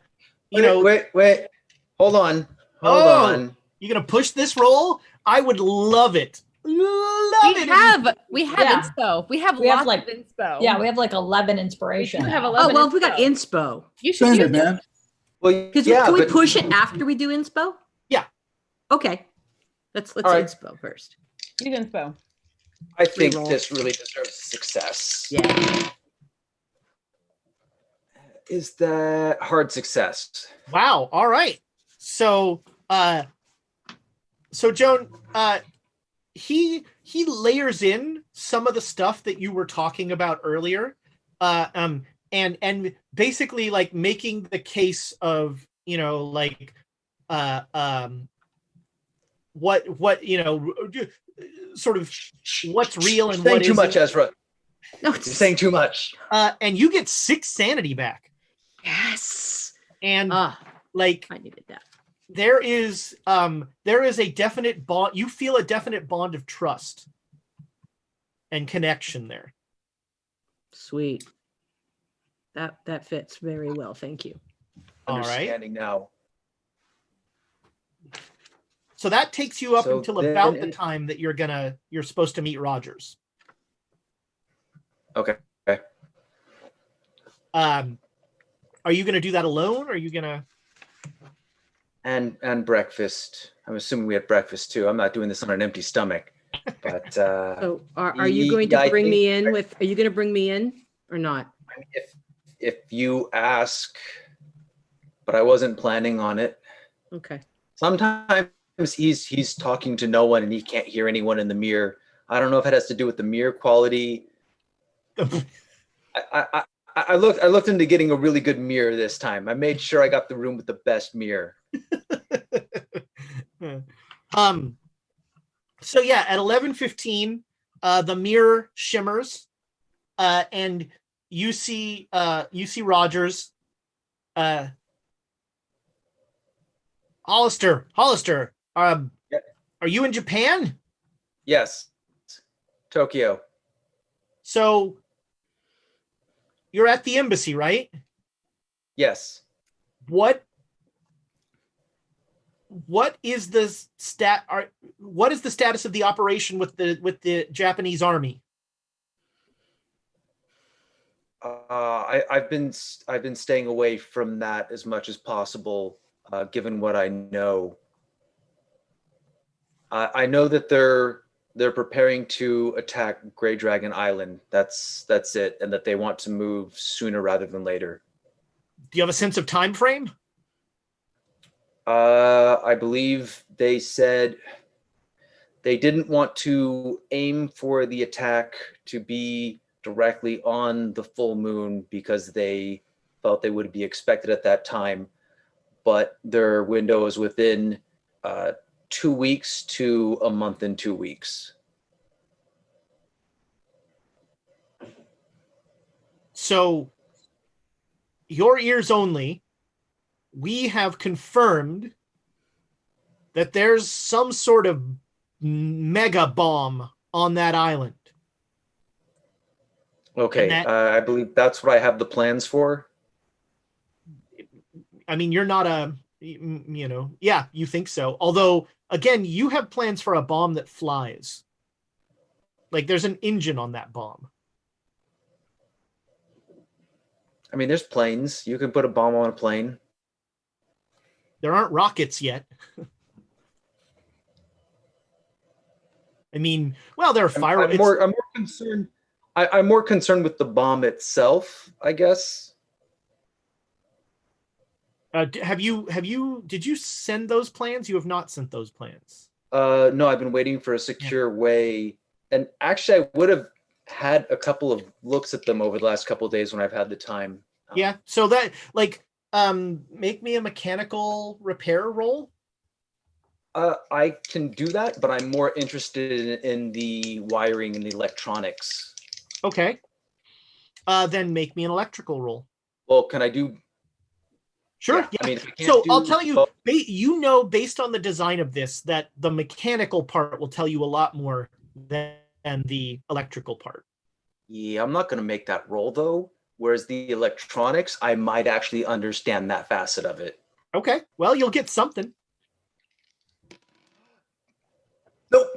Hold on. Hold on. You gonna push this roll? I would love it. We have inspo. We have lots like of inspo. Yeah, we have like 11 inspiration. We have 11 well, if we got inspo. You should Spend use it, man. Well, Can we push it after we do inspo? Yeah. Okay. Let's right. inspo first. Use inspo. I think Reroll. this really deserves success. Yeah. Is that hard success? Wow. All right. So Joan, he layers in some of the stuff that you were talking about earlier, and basically like making the case of what sort of what's real and what too isn't. much, Ezra. No, You're saying too much. And you get 6 sanity back. Yes. And I needed that. there is a definite bond. You feel a definite bond of trust and connection there. Sweet. That fits very well. Thank you. All right. Understanding now. So that takes you up So until then- about the time that you're supposed to meet Rogers. Okay. Are you gonna do that alone? Or are you gonna? And breakfast. I'm assuming we had breakfast too. I'm not doing this on an empty stomach. But So are you going to bring me in with? Are you going to bring me in or not? if you ask, but I wasn't planning on it. Okay. Sometimes he's talking to no one and he can't hear anyone in the mirror. I don't know if it has to do with the mirror quality. I looked into getting a really good mirror this time. I made sure I got the room with the best mirror. So yeah, at 11:15, the mirror shimmers, and you see Rogers. Yeah. Are you in Japan? Yes. Tokyo. So you're at the embassy, right? Yes. What is the what is the status of the operation with the Japanese army? I've been staying away from that as much as possible, given what I know. I know that they're preparing to attack Grey Dragon Island. That's it, and that they want to move sooner rather than later. Do you have a sense of time frame? I believe they said they didn't want to aim for the attack to be directly on the full moon because they felt they would be expected at that time, but their window is within 2 weeks to a month and 2 weeks. So your ears only, we have confirmed that there's some sort of mega bomb on that island. Okay, I believe that's what I have the plans for. I mean, you're not yeah, you think so. Although, again, you have plans for a bomb that flies. Like, there's an engine on that bomb. I mean, there's planes. You can put a bomb on a plane. There aren't rockets yet. I mean, well, there are fire. I'm more concerned. I'm more concerned with the bomb itself, I guess. Did you send those plans? You have not sent those plans. No, I've been waiting for a secure way. And actually, I would have had a couple of looks at them over the last couple of days when I've had the time. Yeah. So that, like, make me a mechanical repair roll. I can do that, but I'm more interested in the wiring and the electronics. Okay. Then make me an electrical roll. Well, can I do? Sure. Yeah. I mean, I'll tell you, based on the design of this, that the mechanical part will tell you a lot more than the electrical part. Yeah, I'm not going to make that roll though. Whereas the electronics, I might actually understand that facet of it. Okay. Well, you'll get something. Nope.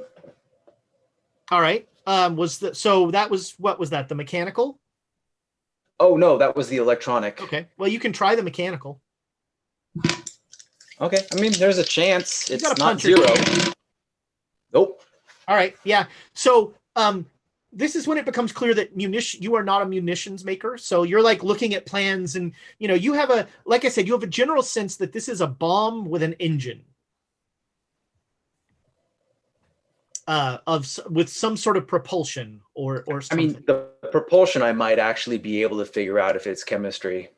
All right. What was that? The mechanical? Oh no, that was the electronic. Okay. Well, you can try the mechanical. Okay. I mean, there's a chance. It's not zero. Nope. All right. Yeah. So, this is when it becomes clear that you are not a munitions maker. So you're like looking at plans and, you have like I said, you have a general sense that this is a bomb with an engine. With some sort of propulsion or something. I mean, the propulsion I might actually be able to figure out if it's chemistry.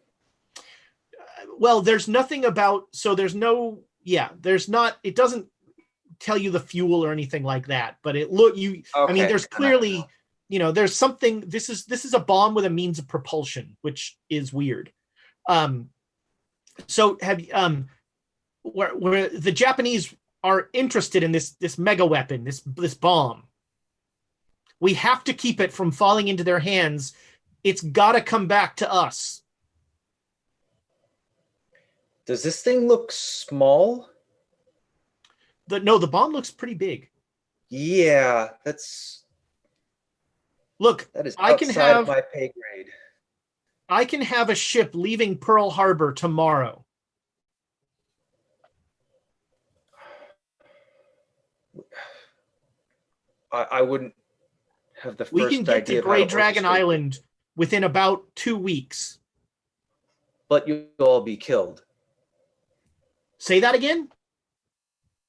Well, there's nothing about, so there's no, there's not, it doesn't tell you the fuel or anything like that, but okay. I mean, there's clearly, there's something, this is a bomb with a means of propulsion, which is weird. So have, where the Japanese are interested in this mega weapon, this bomb. We have to keep it from falling into their hands. It's got to come back to us. Does this thing look small? No, the bomb looks pretty big. Yeah, Look, that is I can have my pay grade. I can have a ship leaving Pearl Harbor tomorrow. I wouldn't have the first idea. We can get to Grey Dragon Island within about 2 weeks. But you'll all be killed. Say that again?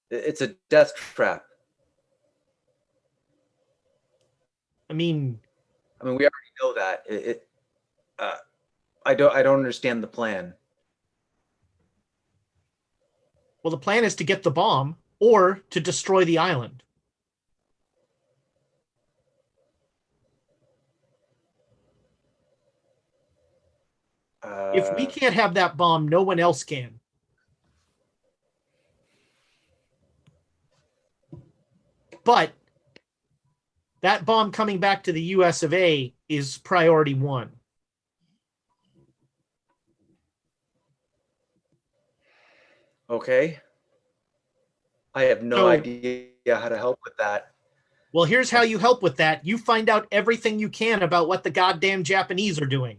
It's a death trap. I mean, we already know that. I don't understand the plan. Well, the plan is to get the bomb or to destroy the island. If we can't have that bomb, no one else can. But that bomb coming back to the US of A is priority one. Okay. I have no idea how to help with that. Well, here's how you help with that. You find out everything you can about what the goddamn Japanese are doing.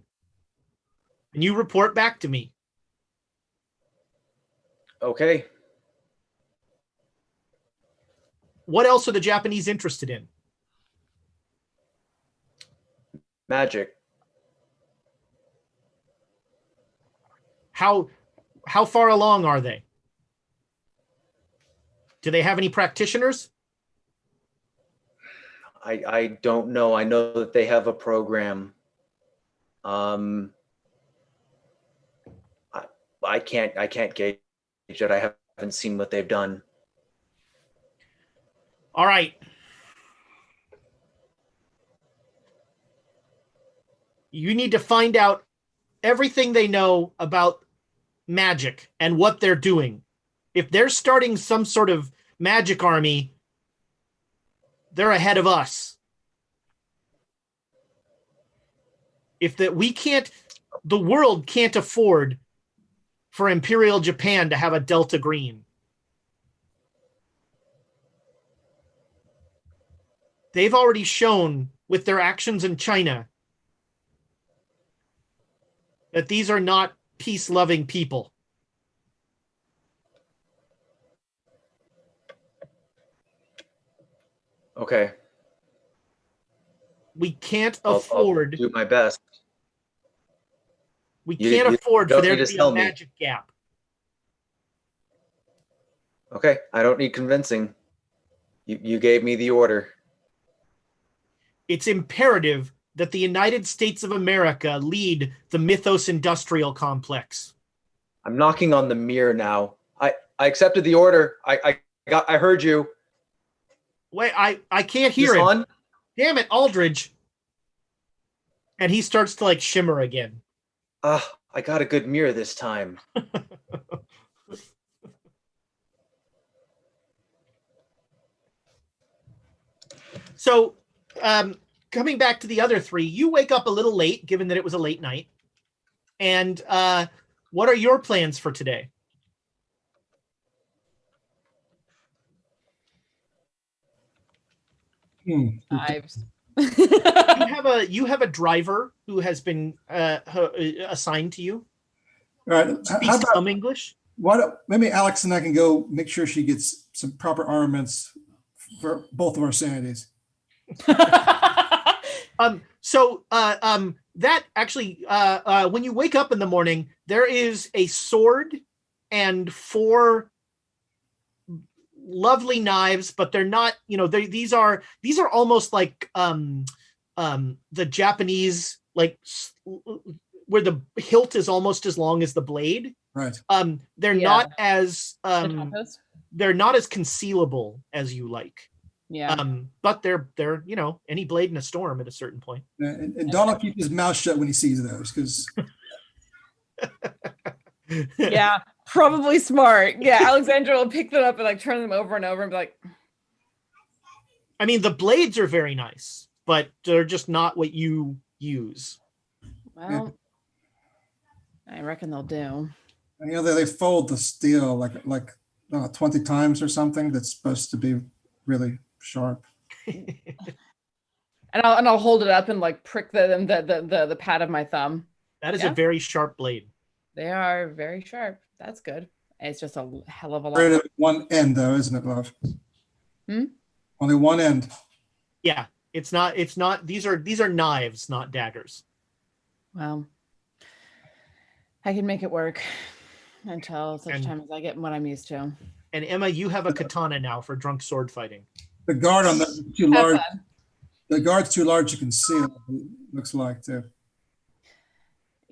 And you report back to me. Okay. What else are the Japanese interested in? Magic. How far along are they? Do they have any practitioners? I don't know. I know that they have a program. I can't gauge it. I haven't seen what they've done. All right. You need to find out everything they know about magic and what they're doing. If they're starting some sort of magic army, they're ahead of us. The world can't afford for Imperial Japan to have a Delta Green. They've already shown with their actions in China that these are not peace-loving people. Okay. We can't I'll afford. do my best. We can't afford for there to be a magic gap. Okay, I don't need convincing. You gave me the order. It's imperative that the United States of America lead the Mythos industrial complex. I'm knocking on the mirror now. I accepted the order. I heard you. Wait, I can't hear him. On? Damn it, Aldridge. And he starts to like shimmer again. I got a good mirror this time. So, coming back to the other three, you wake up a little late, given that it was a late night. And what are your plans for today? Knives. You have a driver who has been assigned to you. All right. Speaks some English. Maybe Alex and I can go make sure she gets some proper armaments for both of our sanities. That actually, when you wake up in the morning, there is a sword and 4 lovely knives, but they're not, these are almost like the Japanese, like where the hilt is almost as long as the blade. Right. They're not as concealable as you like. Yeah. But they're any blade in a storm at a certain point. And Donald keep his mouth shut when he sees those, because yeah, probably smart. Yeah, Alexandra will pick them up and like turn them over and over and be like, I mean, the blades are very nice, but they're just not what you use. Well, I reckon they'll do. And, they fold the steel like 20 times or something. That's supposed to be really sharp. And I'll hold it up and like prick the pad of my thumb. That is a very sharp blade. They are very sharp. That's good. It's just a hell of a lot. Right at one end, though, isn't it, love? Only one end. Yeah, it's not. These are knives, not daggers. Well, I can make it work until such time as I get what I'm used to. And Emma, you have a katana now for drunk sword fighting. The guard on the too large. The guard's too large to conceal. It looks like too.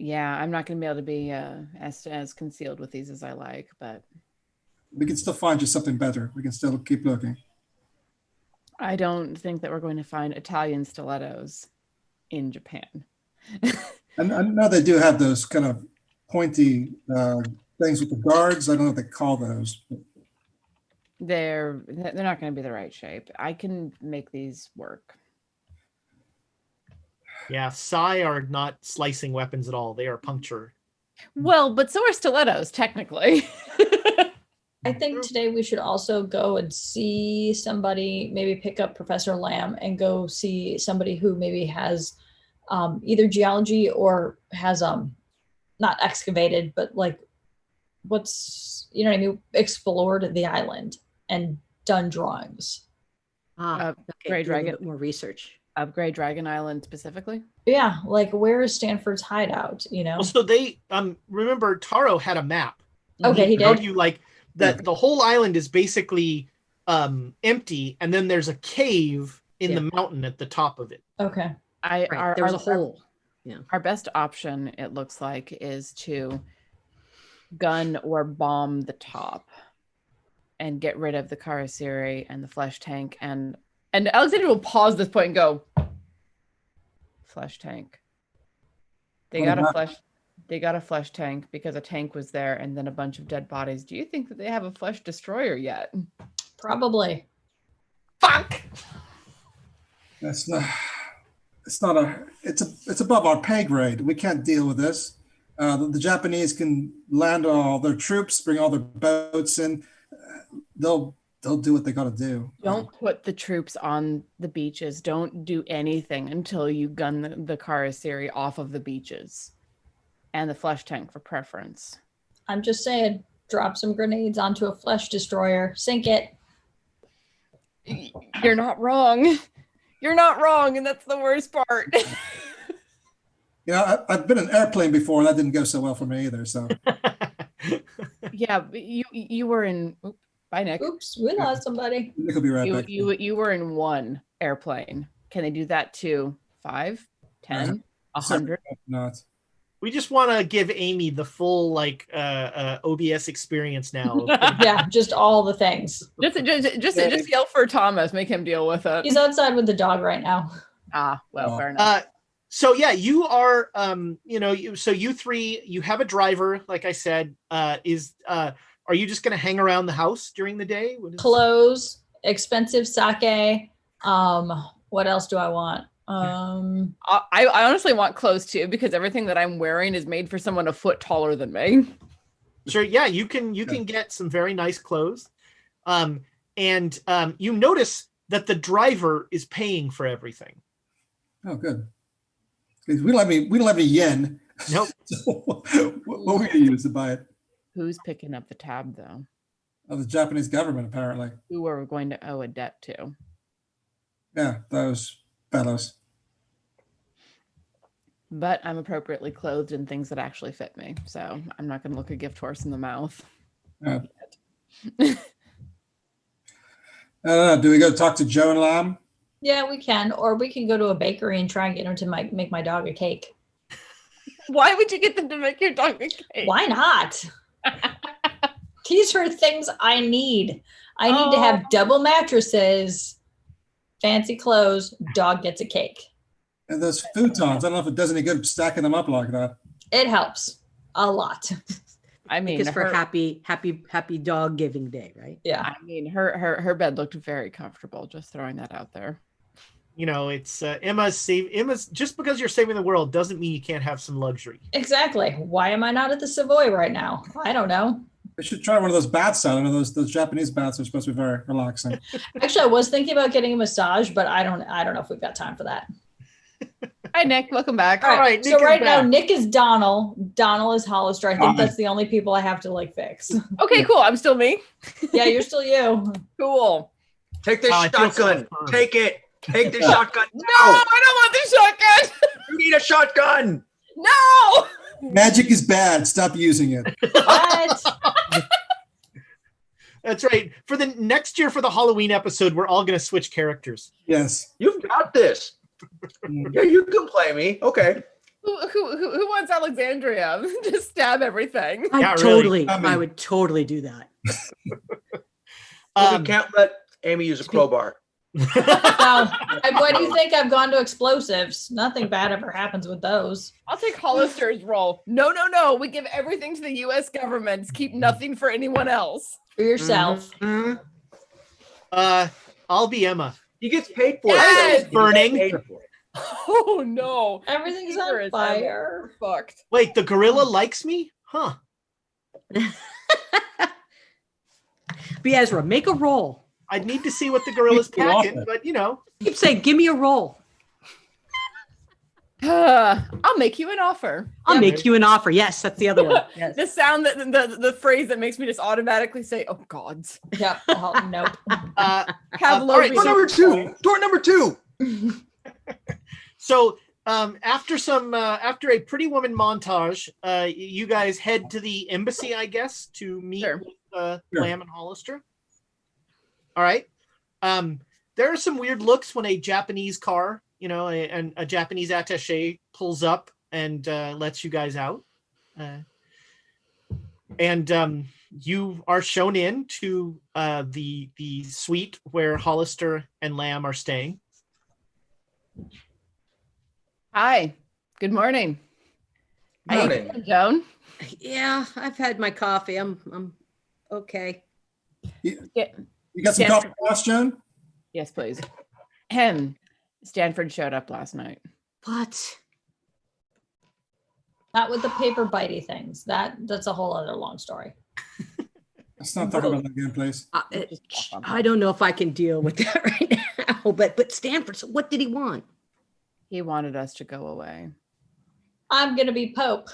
Yeah, I'm not going to be able to be as concealed with these as I like, but we can still find you something better. We can still keep looking. I don't think that we're going to find Italian stilettos in Japan. I know they do have those kind of pointy things with the guards. I don't know what they call those. They're not going to be the right shape. I can make these work. Yeah, Sai are not slicing weapons at all. They are puncture. Well, but so are stilettos, technically. I think today we should also go and see somebody, maybe pick up Professor Lamb and go see somebody who maybe has either geology or has not excavated, but like what's, you know what I mean, explored the island and done drawings. Grey Dragon, more research. Of Grey Dragon Island specifically? Yeah, like where is Stanford's hideout, you know? Well, so they remember Taro had a map. Okay, he showed did. you like that the whole island is basically empty, and then there's a cave in the mountain at the top of it. Okay. There's a hole. Our best option, it looks like, is to gun or bomb the top and get rid of the Karasiri and the flesh tank. And Alexander will pause this point and go, flesh tank. They got a flesh tank because a tank was there and then a bunch of dead bodies. Do you think that they have a flesh destroyer yet? Probably. Fuck! It's above our pay grade. We can't deal with this. The Japanese can land all their troops, bring all their boats in. They'll do what they got to do. Don't put the troops on the beaches. Don't do anything until you gun the Karasiri off of the beaches. And the flesh tank for preference. I'm just saying, drop some grenades onto a flesh destroyer, sink it. You're not wrong. You're not wrong, and that's the worst part. I've been in an airplane before, and that didn't go so well for me either. So. Yeah, but you were in. Bye, Nick. Oops, we lost somebody. Nick will be right back. You were in one airplane. Can they do that to 5, 10, 100? Not. We just want to give Amy the full OBS experience now. Yeah, just all the things. Just yell for Thomas. Make him deal with it. He's outside with the dog right now. Fair enough. So yeah, you are. So you three, you have a driver. Like I said, are you just going to hang around the house during the day? Clothes, expensive sake. What else do I want? I honestly want clothes too, because everything that I'm wearing is made for someone a foot taller than me. Sure. Yeah, you can get some very nice clothes. And you notice that the driver is paying for everything. Oh, good. We don't have any yen. Nope. So what are we going to use to buy it? Who's picking up the tab though? Oh, the Japanese government, apparently. Who are we going to owe a debt to? Yeah, those fellows. But I'm appropriately clothed in things that actually fit me. So I'm not going to look a gift horse in the mouth. I don't know. Do we go talk to Joe and Lam? Yeah, we can. Or we can go to a bakery and try and get him to make my dog a cake. Why would you get them to make your dog a cake? Why not? These are things I need. I need to have double mattresses, fancy clothes, dog gets a cake. And those futons, I don't know if it does any good stacking them up like that. It helps a lot. I mean, because for happy dog giving day, right? Yeah. I mean, her bed looked very comfortable. Just throwing that out there. It's Emma's just because you're saving the world doesn't mean you can't have some luxury. Exactly. Why am I not at the Savoy right now? I don't know. We should try one of those baths out. I know those Japanese baths are supposed to be very relaxing. Actually, I was thinking about getting a massage, but I don't know if we've got time for that. Hi, Nick. Welcome back. All right. So right now, Nick is Donald. Donald is Hollister. I think that's the only people I have to fix. Okay, cool. I'm still me. Yeah, you're still you. Cool. Take the shotgun. Take it. Take the shotgun. No, I don't want the shotgun. You need a shotgun. No. Magic is bad. Stop using it. What? That's right. For the next year, for the Halloween episode, we're all going to switch characters. Yes. You've got this. Yeah, you can play me. Okay. Who wants Alexandria? Just stab everything. I would totally do that. We can't let Amy use a crowbar. Why do you think I've gone to explosives? Nothing bad ever happens with those. I'll take Hollister's role. No. We give everything to the U.S. government. Keep nothing for anyone else. For yourself. Mm-hmm. I'll be Emma. He gets paid for Yes! it. Burning. He gets paid for it. Oh no. Everything's Fever on is fire. Fucked. Wait, the gorilla likes me? Huh. Be Ezra, make a roll. I'd need to see what the gorilla's Good offer. packing, but you know. Keep saying, give me a roll. I'll make you an offer. I'll make you an offer. Yes, that's the other one. Yes. The sound that the phrase that makes me just automatically say, "Oh gods." Yeah. Oh, nope. Pavlovian. all right, Door number two. Door number two. So after a Pretty Woman montage, you guys head to the embassy, I guess, to meet Sure. with Lamb and Hollister. All right. There are some weird looks when a Japanese car, and a Japanese attaché pulls up and lets you guys out. And you are shown in to the suite where Hollister and Lamb are staying. Hi. Good morning. How you Morning. doing, Joan? Yeah, I've had my coffee. I'm okay. You Yeah. got some Yes. coffee for us, Joan? Yes, please. Stanford showed up last night. What? Not with the paper bitey things. That's a whole other long story. Let's not talk about that again, please. I don't know if I can deal with that right now. But Stanford, so what did he want? He wanted us to go away. I'm gonna be Pope.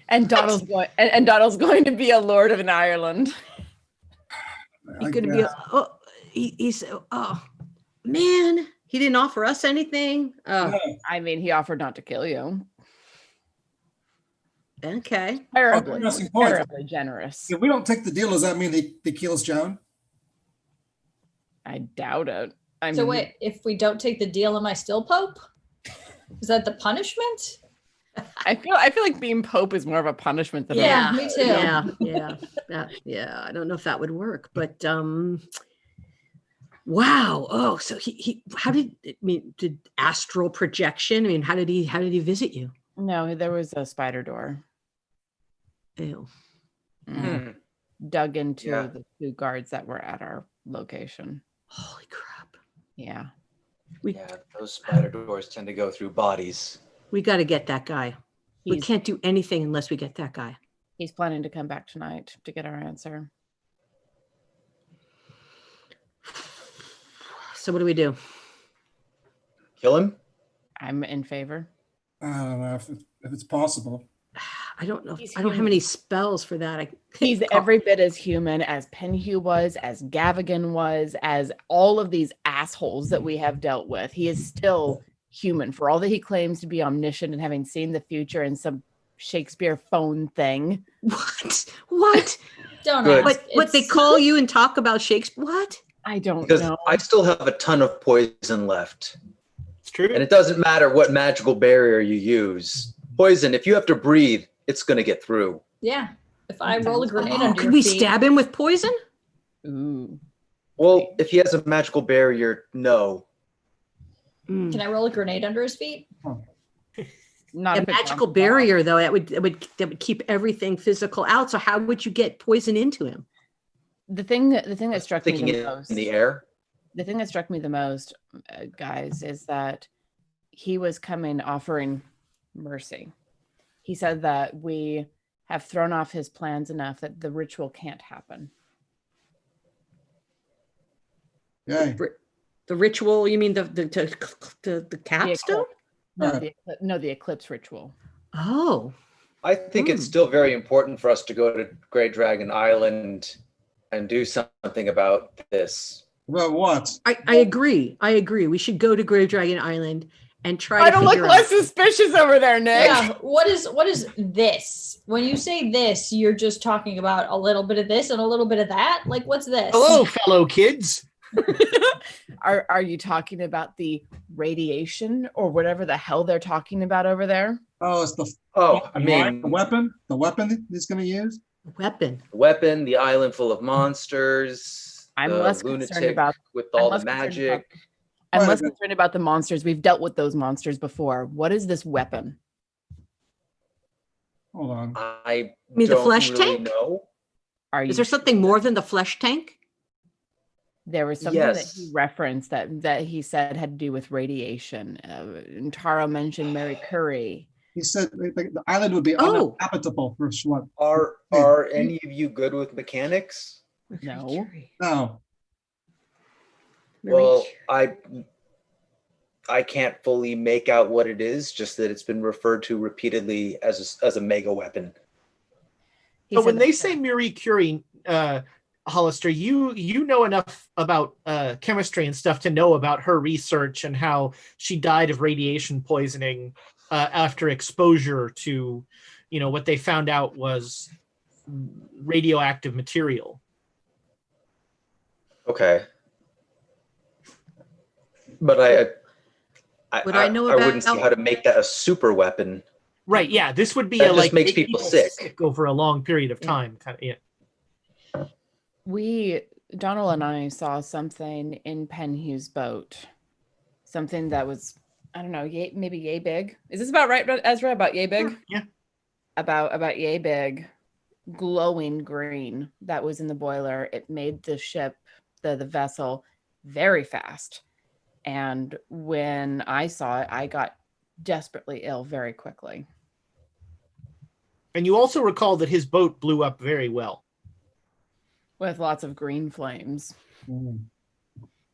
And Donald's going and Donald's going to be a lord of an Ireland. He I could be. guess. He's. Oh man, he didn't offer us anything. Oh, No. I mean, he offered not to kill you. okay. Terribly, Interesting point. terribly generous. If we don't take the deal, does that mean he kills Joan? I doubt it. I mean, So wait, if we don't take the deal, am I still Pope? Is that the punishment? I feel like being Pope is more of a punishment than Yeah, me too. Yeah. I don't know if that would work, but wow. Oh, so he did astral projection? I mean, how did he visit you? No, there was a spider door. Ew. Dug into Yeah. the two guards that were at our location. Holy crap. Yeah. Yeah, those spider doors tend to go through bodies. We got to get that guy. We He's- can't do anything unless we get that guy. He's planning to come back tonight to get our answer. So what do we do? Kill him? I'm in favor. I don't know if it's possible. I don't know. He's I don't have human. any spells for that. He's every bit as human as Penhew was, as Gavigan was, as all of these assholes that we have dealt with. He is still human for all that he claims to be omniscient and having seen the future in some Shakespeare phone thing. What? Don't Good. ask. What they It's- call you and talk about Shakespeare? What? I don't Because know. I still have a ton of poison left. It's true. And it doesn't matter what magical barrier you use. Poison, if you have to breathe, it's going to get through. Yeah. If I roll a grenade under Could your we feet, stab him with poison? Ooh. Well, if he has a magical barrier, no. can I roll a grenade under his feet? Not A if it magical counts. barrier, though, that would keep everything physical out. So how would you get poison into him? The thing that struck me Thinking the in most. the air. The thing that struck me the most, guys, is that he was coming offering mercy. He said that we have thrown off his plans enough that the ritual can't happen. Yay. The ritual? You mean the capstone? The eclipse ritual. Oh, I think it's still very important for us to go to Great Dragon Island and do something about this. About what? I agree. We should go to Grave Dragon Island and try I to don't look figure less out. suspicious over there, Nick. Yeah. What is this? When you say this, you're just talking about a little bit of this and a little bit of that? Like, what's this? Hello, fellow kids. Are you talking about the radiation or whatever the hell they're talking about over there? Oh, it's the The weapon he's going to use. Weapon. weapon, the island full of monsters, I'm the less concerned lunatic about- with I'm all less the concerned magic. I'm Right, less but- concerned about the monsters. We've dealt with those monsters before. What is this weapon? Hold on. I mean the don't flesh really tank? know. Are you Is there something more than the flesh tank? There was something that he Yes. referenced that he said had to do with radiation. And Taro mentioned Mary Curie. He said the island would be Oh. uninhabitable for what? Are any of you good with mechanics? No. No. Well, I can't fully make out what it is, just that it's been referred to repeatedly as a mega weapon. He So said when that- they say Marie Curie, Hollister, you know enough about chemistry and stuff to know about her research and how she died of radiation poisoning after exposure to, what they found out was radioactive material. Okay. But I wouldn't see how to make that a super weapon. Right. Yeah. This would be That just like makes make people sick. over a long period of time. Kind of. Yeah. Donald and I saw something in Penhue's boat, something that was, I don't know, maybe yay big. Is this about right, Ezra? About yay big? Yeah. About yay big, glowing green that was in the boiler. It made the ship, the vessel, very fast. And when I saw it, I got desperately ill very quickly. And you also recall that his boat blew up very well. With lots of green flames.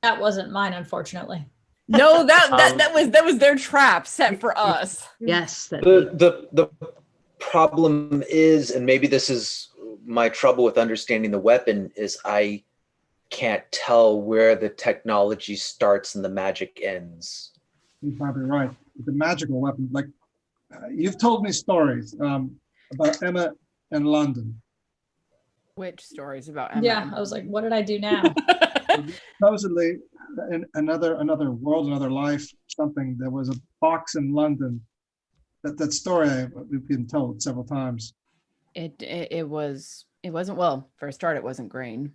That wasn't mine, unfortunately. No, that was their trap set for us. Yes. The problem is, and maybe this is my trouble with understanding the weapon, is I can't tell where the technology starts and the magic ends. You're probably right. The magical weapon, like you've told me stories about Emma in London. Which stories about Emma? Yeah, I was like, what did I do now? Supposedly, in another world, another life, something. There was a box in London. That story we've been told several times. It wasn't, well, for a start, it wasn't green.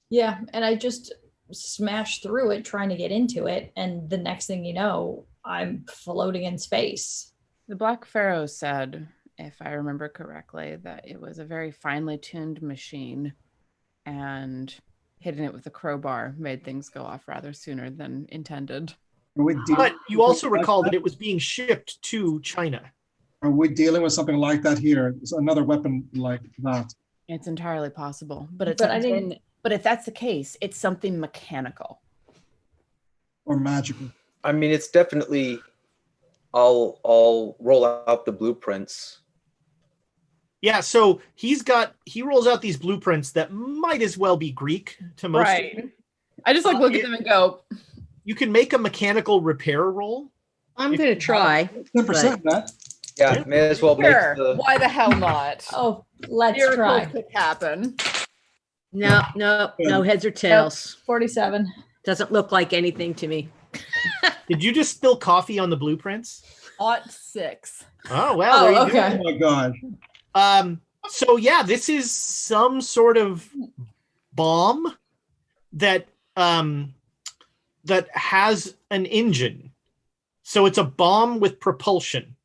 Yeah, and I just smashed through it trying to get into it, and the next thing you know, I'm floating in space. The Black Pharaoh said, if I remember correctly, that it was a very finely tuned machine, and hitting it with a crowbar made things go off rather sooner than intended. But you also recall that it was being shipped to China. Are we dealing with something like that here? It's another weapon like that. It's entirely possible, but if that's the case, it's something mechanical or magical. I mean, it's definitely. I'll roll out the blueprints. Yeah, so he rolls out these blueprints that might as well be Greek to most. Right. I just look at them and go. You can make a mechanical repair roll. I'm going to try. 10% that. Yeah, may as well Sure. make Why the hell not? Oh, let's Miracles try. could happen. No, heads or tails. 47. Doesn't look like anything to me. Did you just spill coffee on the blueprints? 6. Oh, well. There you okay. Oh my God. go. So yeah, this is some sort of bomb that has an engine. So it's a bomb with propulsion.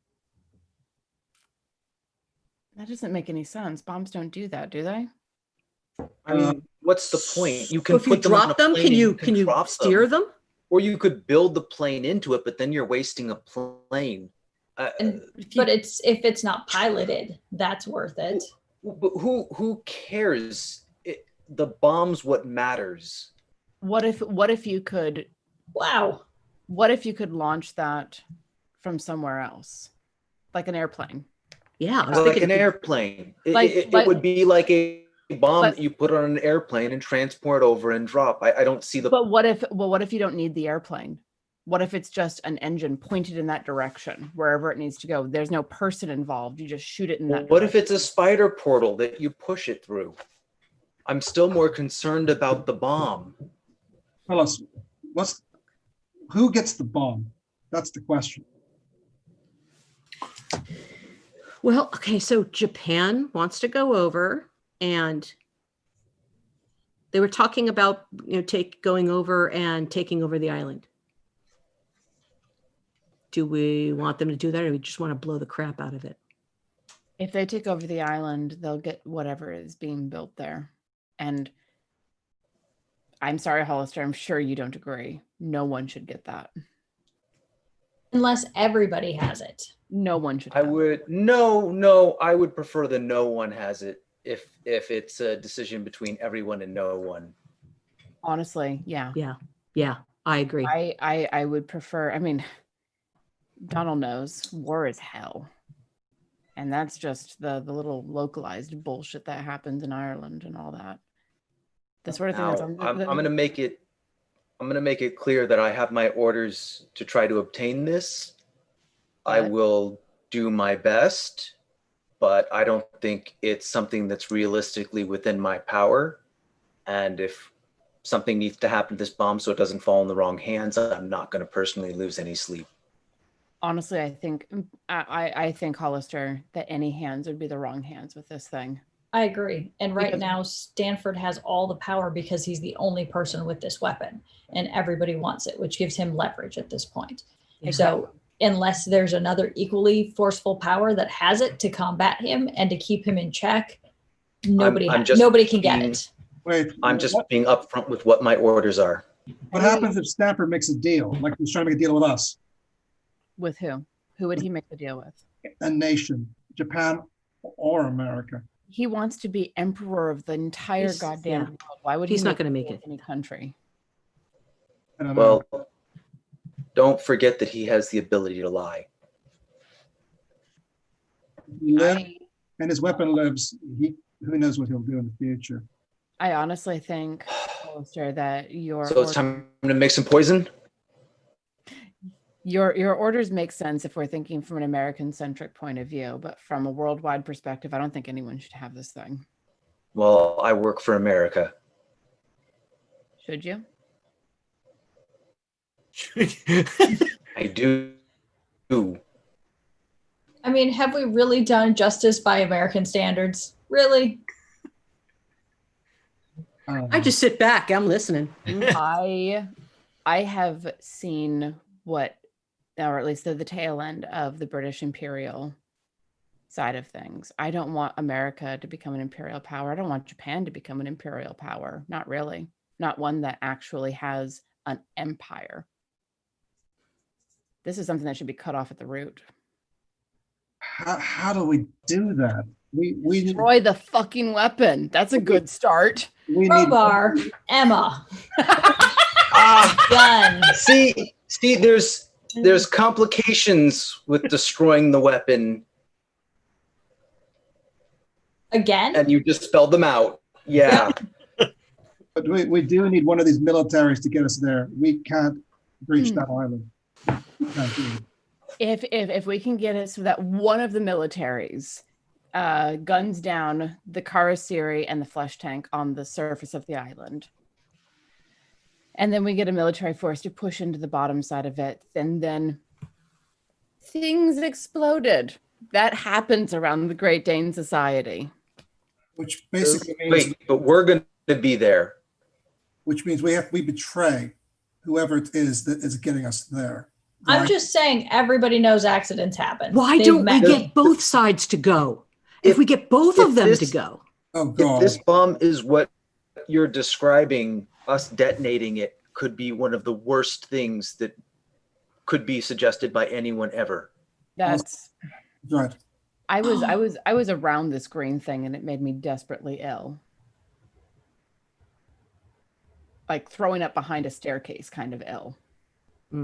That doesn't make any sense. Bombs don't do that, do they? I mean, what's the point? You can If you put them on a drop them, plane can you drop steer them? Or you could build the plane into it, but then you're wasting a plane. But if it's not piloted, that's worth it. But who cares? The bomb's what matters. What if you could? Wow. What if you could launch that from somewhere else, like an airplane? Yeah, Like an airplane. It would be like a bomb that you put on an airplane and transport over and drop. I don't see the. But what if you don't need the airplane? What if it's just an engine pointed in that direction, wherever it needs to go? There's no person involved. You just shoot it in that. What if it's a spider portal that you push it through? I'm still more concerned about the bomb. Tell us, who gets the bomb? That's the question. Well, okay, so Japan wants to go over, and they were talking about going over and taking over the island. Do we want them to do that, or we just want to blow the crap out of it? If they take over the island, they'll get whatever is being built there. And I'm sorry, Hollister. I'm sure you don't agree. No one should get that. Unless everybody has it. No one should. I would no. I would prefer the no one has it if it's a decision between everyone and no one. Honestly, yeah. Yeah, I agree. I would prefer. I mean, Donald knows war is hell, and that's just the little localized bullshit that happens in Ireland and all that. The sort of thing that's Now, on I'm gonna make it clear that I have my orders to try to obtain this. I will do my best, but I don't think it's something that's realistically within my power. And if something needs to happen to this bomb so it doesn't fall in the wrong hands, I'm not going to personally lose any sleep. Honestly, I think Hollister, that any hands would be the wrong hands with this thing. I agree. And right now, Stanford has all the power because he's the only person with this weapon, and everybody wants it, which gives him leverage at this point. Yeah. So unless there's another equally forceful power that has it to combat him and to keep him in check, nobody can get it. Wait, I'm just being upfront with what my orders are. what happens if Stanford makes a deal, like he's trying to make a deal with us? With who? Who would he make the deal with? A nation, Japan or America. He wants to be emperor of the entire goddamn world. Why would he? He's not going to make it. Any country. I don't know. Well, don't forget that he has the ability to lie. He lives, and his weapon lives. Who knows what he'll do in the future? I honestly think, Hollister, that So it's time to make some poison? Your orders make sense if we're thinking from an American-centric point of view, but from a worldwide perspective, I don't think anyone should have this thing. Well, I work for America. Should you? I do. I mean, have we really done justice by American standards? Really? I just sit back. I'm listening. I have seen what, or at least the tail end of the British imperial side of things. I don't want America to become an imperial power. I don't want Japan to become an imperial power. Not really. Not one that actually has an empire. This is something that should be cut off at the root. How do we do that? We Destroy the fucking weapon. That's a good start. Crowbar, Emma. Gun. See, there's complications with destroying the weapon. Again? And you just spelled them out. Yeah. But we do need one of these militaries to get us there. We can't breach that island. If we can get it so that one of the militaries guns down the Karasiri and the flesh tank on the surface of the island, and then we get a military force to push into the bottom side of it, and then things exploded. That happens around the Great Dane Society. Which basically means... Wait, but we're going to be there. Which means we betray whoever it is that is getting us there. I'm just saying everybody knows accidents happen. Why don't we get both sides to go? If we get both of them to go. Oh, God. If this bomb is what you're describing, us detonating it could be one of the worst things that could be suggested by anyone ever. That's right. I was around this green thing and it made me desperately ill. Like throwing up behind a staircase kind of ill.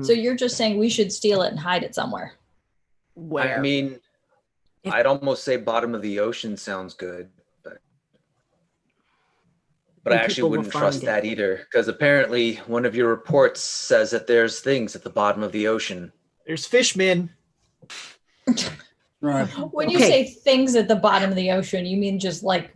So you're just saying we should steal it and hide it somewhere? Where? I mean, I'd almost say bottom of the ocean sounds good, but I actually wouldn't trust that either, because apparently one of your reports says that there's things at the bottom of the ocean. There's fishmen. Right. When you say things at the bottom of the ocean, you mean just like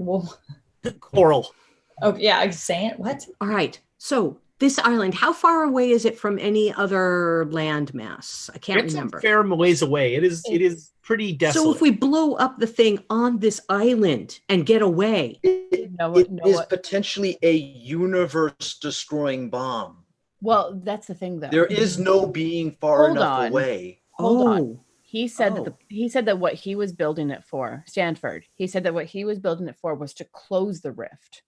coral? Oh yeah, I'm saying what? All right. So this island, how far away is it from any other land mass? I can't remember. It's a fair ways away. It is pretty desolate. So if we blow up the thing on this island and get away, it is potentially a universe-destroying bomb. Well, that's the thing, though. There is no being far enough away. Hold on. He said that what he was building it for, Stanford. He said that what he was building it for was to close the rift.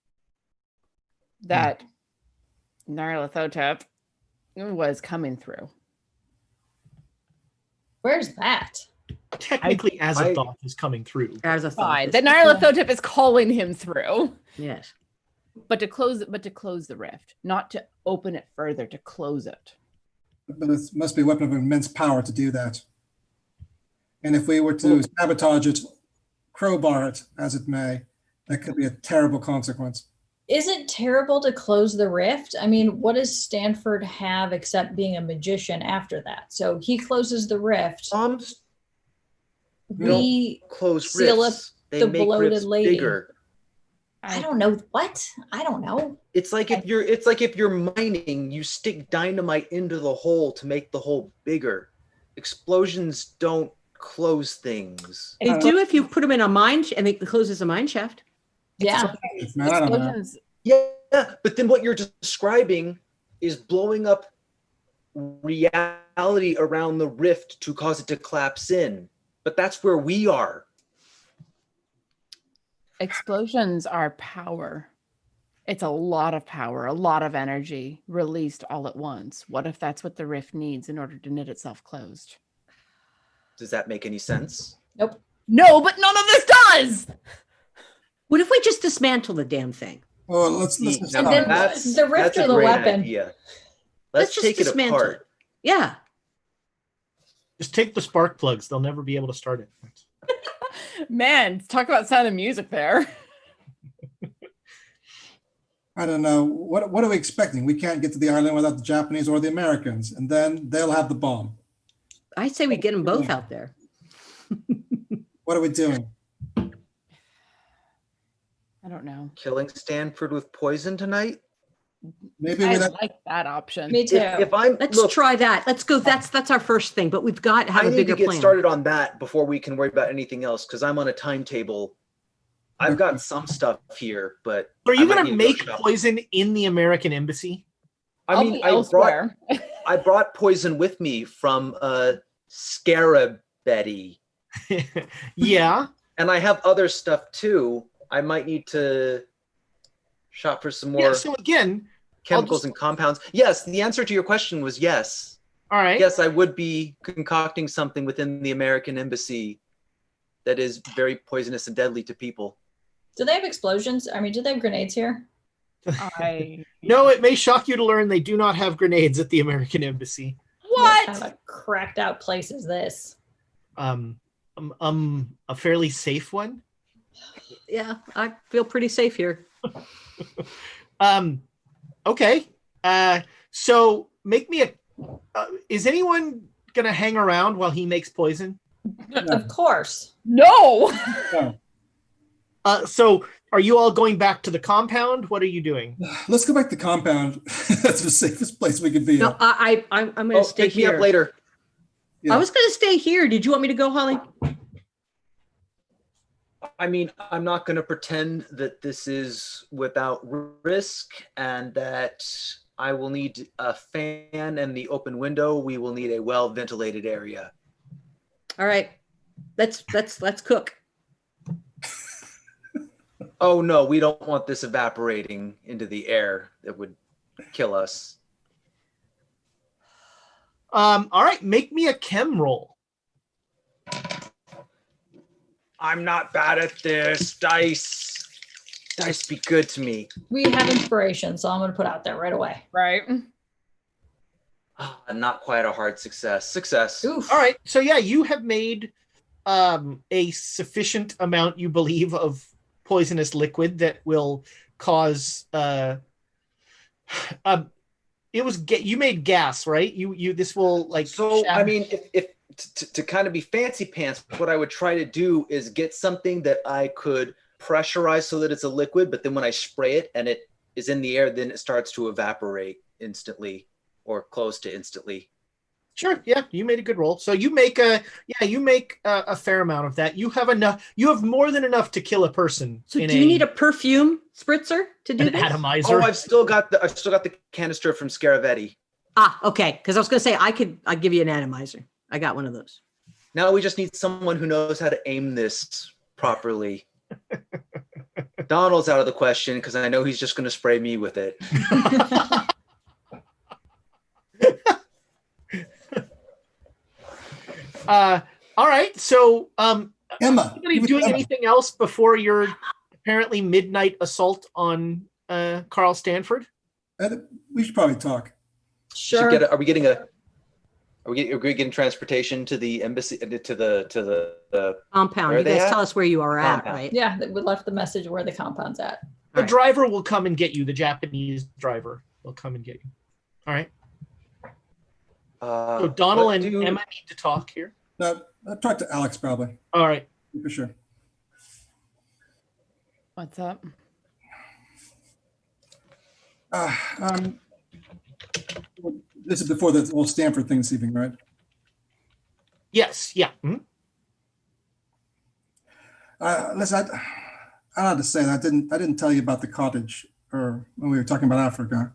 That Nyarlathotep was coming through. Where's that? Technically, Azathoth is coming through. Fine. The Nyarlathotep is calling him through. Yes. But to close the rift, not to open it further, to close it. But it must be a weapon of immense power to do that. And if we were to sabotage it, crowbar it, as it may, that could be a terrible consequence. Is it terrible to close the rift? I mean, what does Stanford have except being a magician after that? So he closes the rift. We close seal rifts. up the bloated rifts lady. Bigger. I don't know what. I don't know. It's like if you're mining, you stick dynamite into the hole to make the hole bigger. Explosions don't close things. They do if you put them in a mine and it closes a mine shaft. Yeah. Explosions. Yeah, but then what you're describing is blowing up reality around the rift to cause it to collapse in. But that's where we are. Explosions are power. It's a lot of power, a lot of energy released all at once. What if that's what the rift needs in order to knit itself closed? Does that make any sense? Nope. No, but none of this does. What if we just dismantle the damn thing? Well, let's And then the rift or the weapon. Idea. Let's Let's just take it dismantle apart. it. Yeah. Just take the spark plugs. They'll never be able to start it. Man, talk about Sound of Music there. I don't know. What are we expecting? We can't get to the island without the Japanese or the Americans, and then they'll have the bomb. I say we get them both out there. What are we doing? I don't know. Killing Stanford with poison tonight? Maybe I with like that option. Me too. Let's try that. Let's go. That's our first thing, but we've got to have a bigger I need to get plan. started on that before we can worry about anything else, because I'm on a timetable. I've got some stuff here, but Are you I might going to need make go shopping. poison in the American embassy? I'll be elsewhere. I brought poison with me from Scarab Betty. Yeah. And I have other stuff too. I might need to shop for some more Yeah. So again, chemicals and compounds. Yes, the answer to your question was yes. all right. Yes, I would be concocting something within the American embassy that is very poisonous and deadly to people. Do they have explosions? I mean, do they have grenades here? No, it may shock you to learn they do not have grenades at the American embassy. What kind of cracked out place is this? A fairly safe one. Yeah, I feel pretty safe here. Okay. So make me a. Is anyone gonna hang around while he makes poison? Of course. No. So are you all going back to the compound? What are you doing? Let's go back to the compound. That's the safest place we could be. No, I'm going to stay pick here. me up later. Yeah. I was going to stay here. Did you want me to go, Holly? I mean, I'm not going to pretend that this is without risk and that I will need a fan and the open window. We will need a well-ventilated area. All right. Let's cook. Oh no, we don't want this evaporating into the air. That would kill us. All right, make me a chem roll. I'm not bad at this. Dice be good to me. We have inspiration, so I'm going to put out there right away. Right. Not quite a hard success. Success. Oof. All right, so yeah, you have made a sufficient amount, you believe, of poisonous liquid that will cause you made gas, right? You this will like So I mean, if to kind of be fancy pants, what I would try to do is get something that I could pressurize so that it's a liquid, but then when I spray it and it is in the air, then it starts to evaporate instantly or close to instantly. Sure, yeah, you made a good roll. So you make a fair amount of that. You have enough. You have more than enough to kill a person. So do you need a perfume spritzer to do an this? atomizer? Oh, I've still got the canister from Scaravetti. Ah, okay. Because I was going to say I'd give you an atomizer. I got one of those. Now we just need someone who knows how to aim this properly. Donald's out of the question because I know he's just going to spray me with it. All right. So, Emma, anybody doing anything else before your apparently midnight assault on Carl Stanford? We should probably talk. Sure. Are we getting transportation to the embassy, to the Compound. You guys tell us where you are at, right? Yeah, we left the message where the compound's at. The driver will come and get you. The Japanese driver will come and get you. All right. So Donald and Emma need to talk here. No, I'll talk to Alex probably. All right. For sure. What's up? This is before the whole Stanford thing this evening, right? Yes. Yeah. Mm-hmm. Listen, I don't have to say that I didn't tell you about the cottage, or when we were talking about Africa.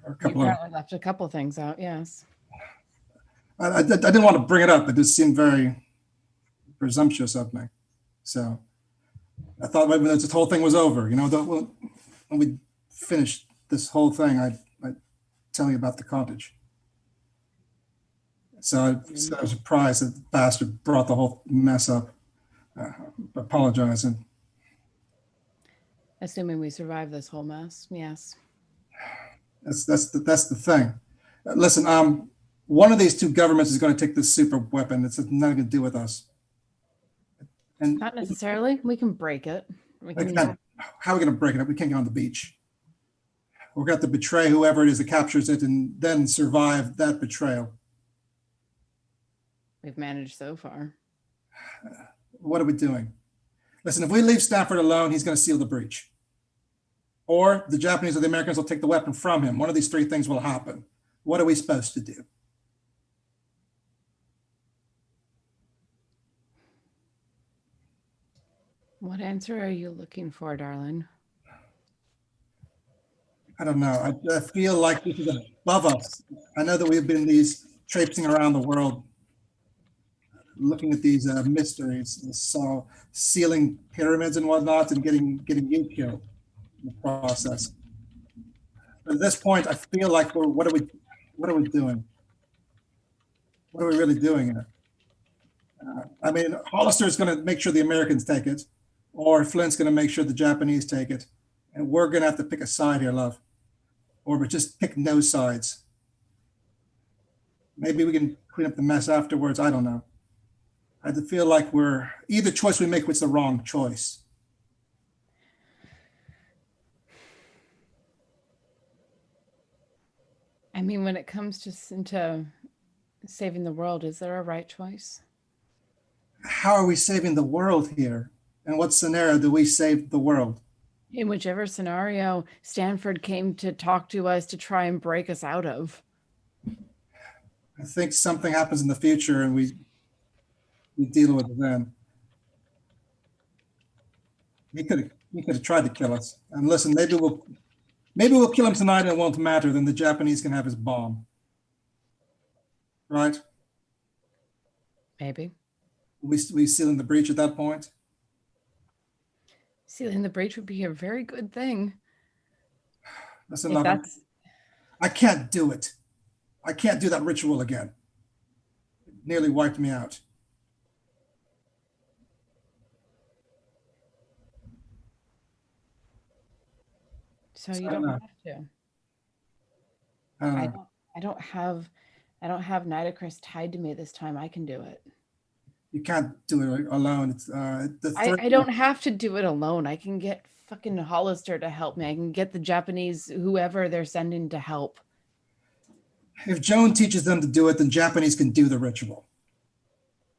Or a couple You apparently left a couple things out. Yes. I didn't want to bring it up. It just seemed very presumptuous of me. So I thought when this whole thing was over, when we finished this whole thing, I'd tell you about the cottage. So I was surprised that the bastard brought the whole mess up. Apologizing. Assuming we survive this whole mess, yes. That's the thing. Listen, one of these two governments is going to take this super weapon. It's nothing to do with us. And Not necessarily. We can break it. How are we going to break it up? We can't get on the beach. We're going to have to betray whoever it is that captures it and then survive that betrayal. We've managed so far. What are we doing? Listen, if we leave Stanford alone, he's going to seal the breach. Or the Japanese or the Americans will take the weapon from him. One of these three things will happen. What are we supposed to do? What answer are you looking for, darling? I don't know. I feel like this is above us. I know that we've been traipsing around the world looking at these mysteries, so sealing pyramids and whatnot, and getting you killed in the process. But at this point, I feel like what are we doing? What are we really doing here? I mean, Hollister's going to make sure the Americans take it, or Flint's going to make sure the Japanese take it, and we're going to have to pick a side here, love, or we just pick no sides. Maybe we can clean up the mess afterwards. I don't know. I feel like either choice we make was the wrong choice. I mean, when it comes into saving the world, is there a right choice? How are we saving the world here? In what scenario do we save the world? In whichever scenario Stanford came to talk to us to try and break us out of. I think something happens in the future and we deal with it then. He could have tried to kill us. And listen, maybe we'll kill him tonight and it won't matter. Then the Japanese can have his bomb. Right? Maybe. We sealing the breach at that point? Sealing the breach would be a very good thing. Listen, I can't do it. I can't do that ritual again. It nearly wiped me out. So you don't have to. I don't have Nitocris tied to me this time. I can do it. You can't do it alone. It's I don't have to do it alone. I can get fucking Hollister to help me. I can get the Japanese, whoever they're sending to help. If Joan teaches them to do it, then Japanese can do the ritual.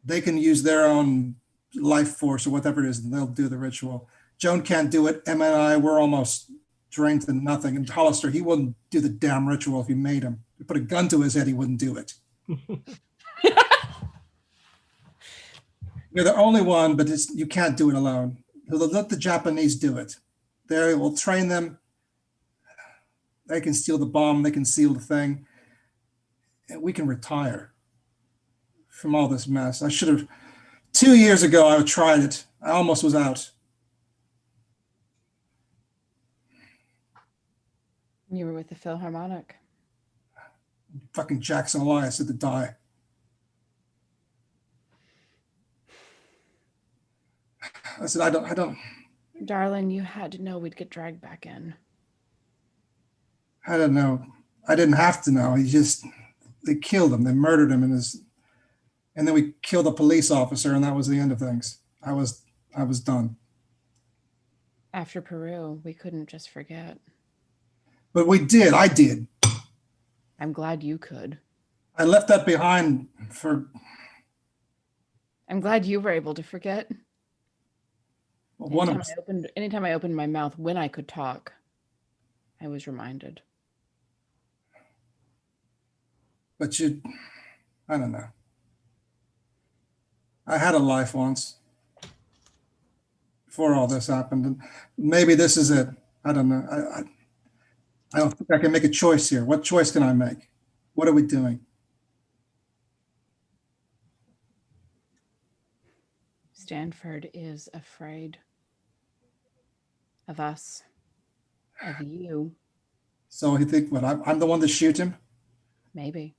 They can use their own life force or whatever it is, and they'll do the ritual. Joan can't do it. Emma and I, we're almost drained to nothing. And Hollister, he wouldn't do the damn ritual if you made him. If you put a gun to his head, he wouldn't do it. You're the only one, but you can't do it alone. They'll let the Japanese do it. They will train them. They can steal the bomb. They can seal the thing. And we can retire from all this mess. I should have, 2 years ago, I tried it. I almost was out. You were with the Philharmonic. Fucking Jackson Elias had to die. I said, I don't. Darling, you had to know we'd get dragged back in. I don't know. I didn't have to know. They killed him. They murdered him and then we killed a police officer, and that was the end of things. I was done. After Peru, we couldn't just forget. But we did. I did. I'm glad you could. I left that behind I'm glad you were able to forget. Well, anytime I opened my mouth when I could talk, I was reminded. But I don't know. I had a life once before all this happened, and maybe this is it. I don't know. I don't think I can make a choice here. What choice can I make? What are we doing? Stanford is afraid of us, of you. So you think what? I'm the one to shoot him? Maybe.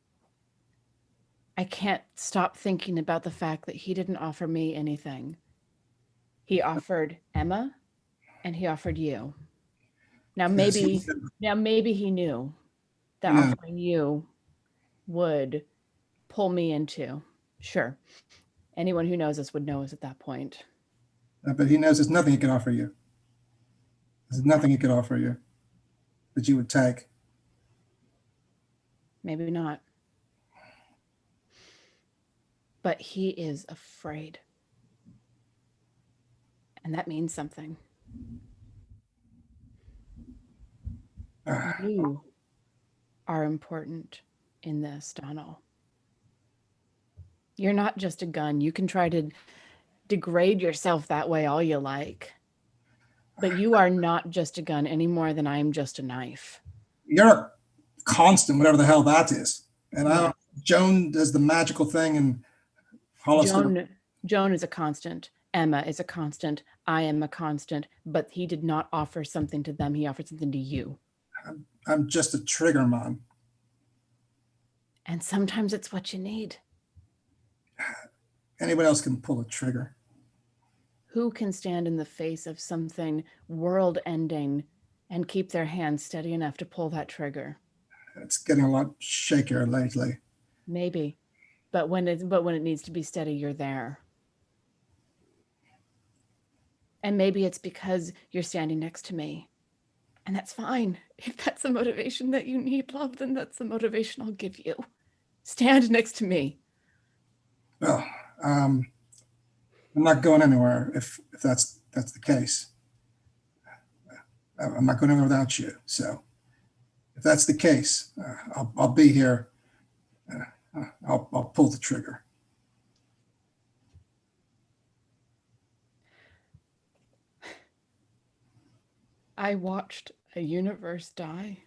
I can't stop thinking about the fact that he didn't offer me anything. He offered Emma and he offered you. Now maybe he knew that offering you would pull me into. Sure. Anyone who knows us would know us at that point. But he knows there's nothing he can offer you. There's nothing he could offer you that you would take. Maybe not. But he is afraid. And that means something. You are important in this, Donald. You're not just a gun. You can try to degrade yourself that way all you like. But you are not just a gun any more than I am just a knife. You're a constant, whatever the hell that is. And Joan does the magical thing, and Hollister. Joan is a constant. Emma is a constant. I am a constant. But he did not offer something to them. He offered something to you. I'm just a trigger man. And sometimes it's what you need. Anybody else can pull a trigger. Who can stand in the face of something world-ending and keep their hands steady enough to pull that trigger? It's getting a lot shakier lately. Maybe. But when it needs to be steady, you're there. And maybe it's because you're standing next to me. And that's fine. If that's the motivation that you need, love, then that's the motivation I'll give you. Stand next to me. Well, I'm not going anywhere if that's the case. I'm not going anywhere without you. So if that's the case, I'll be here. I'll pull the trigger. I watched a universe die.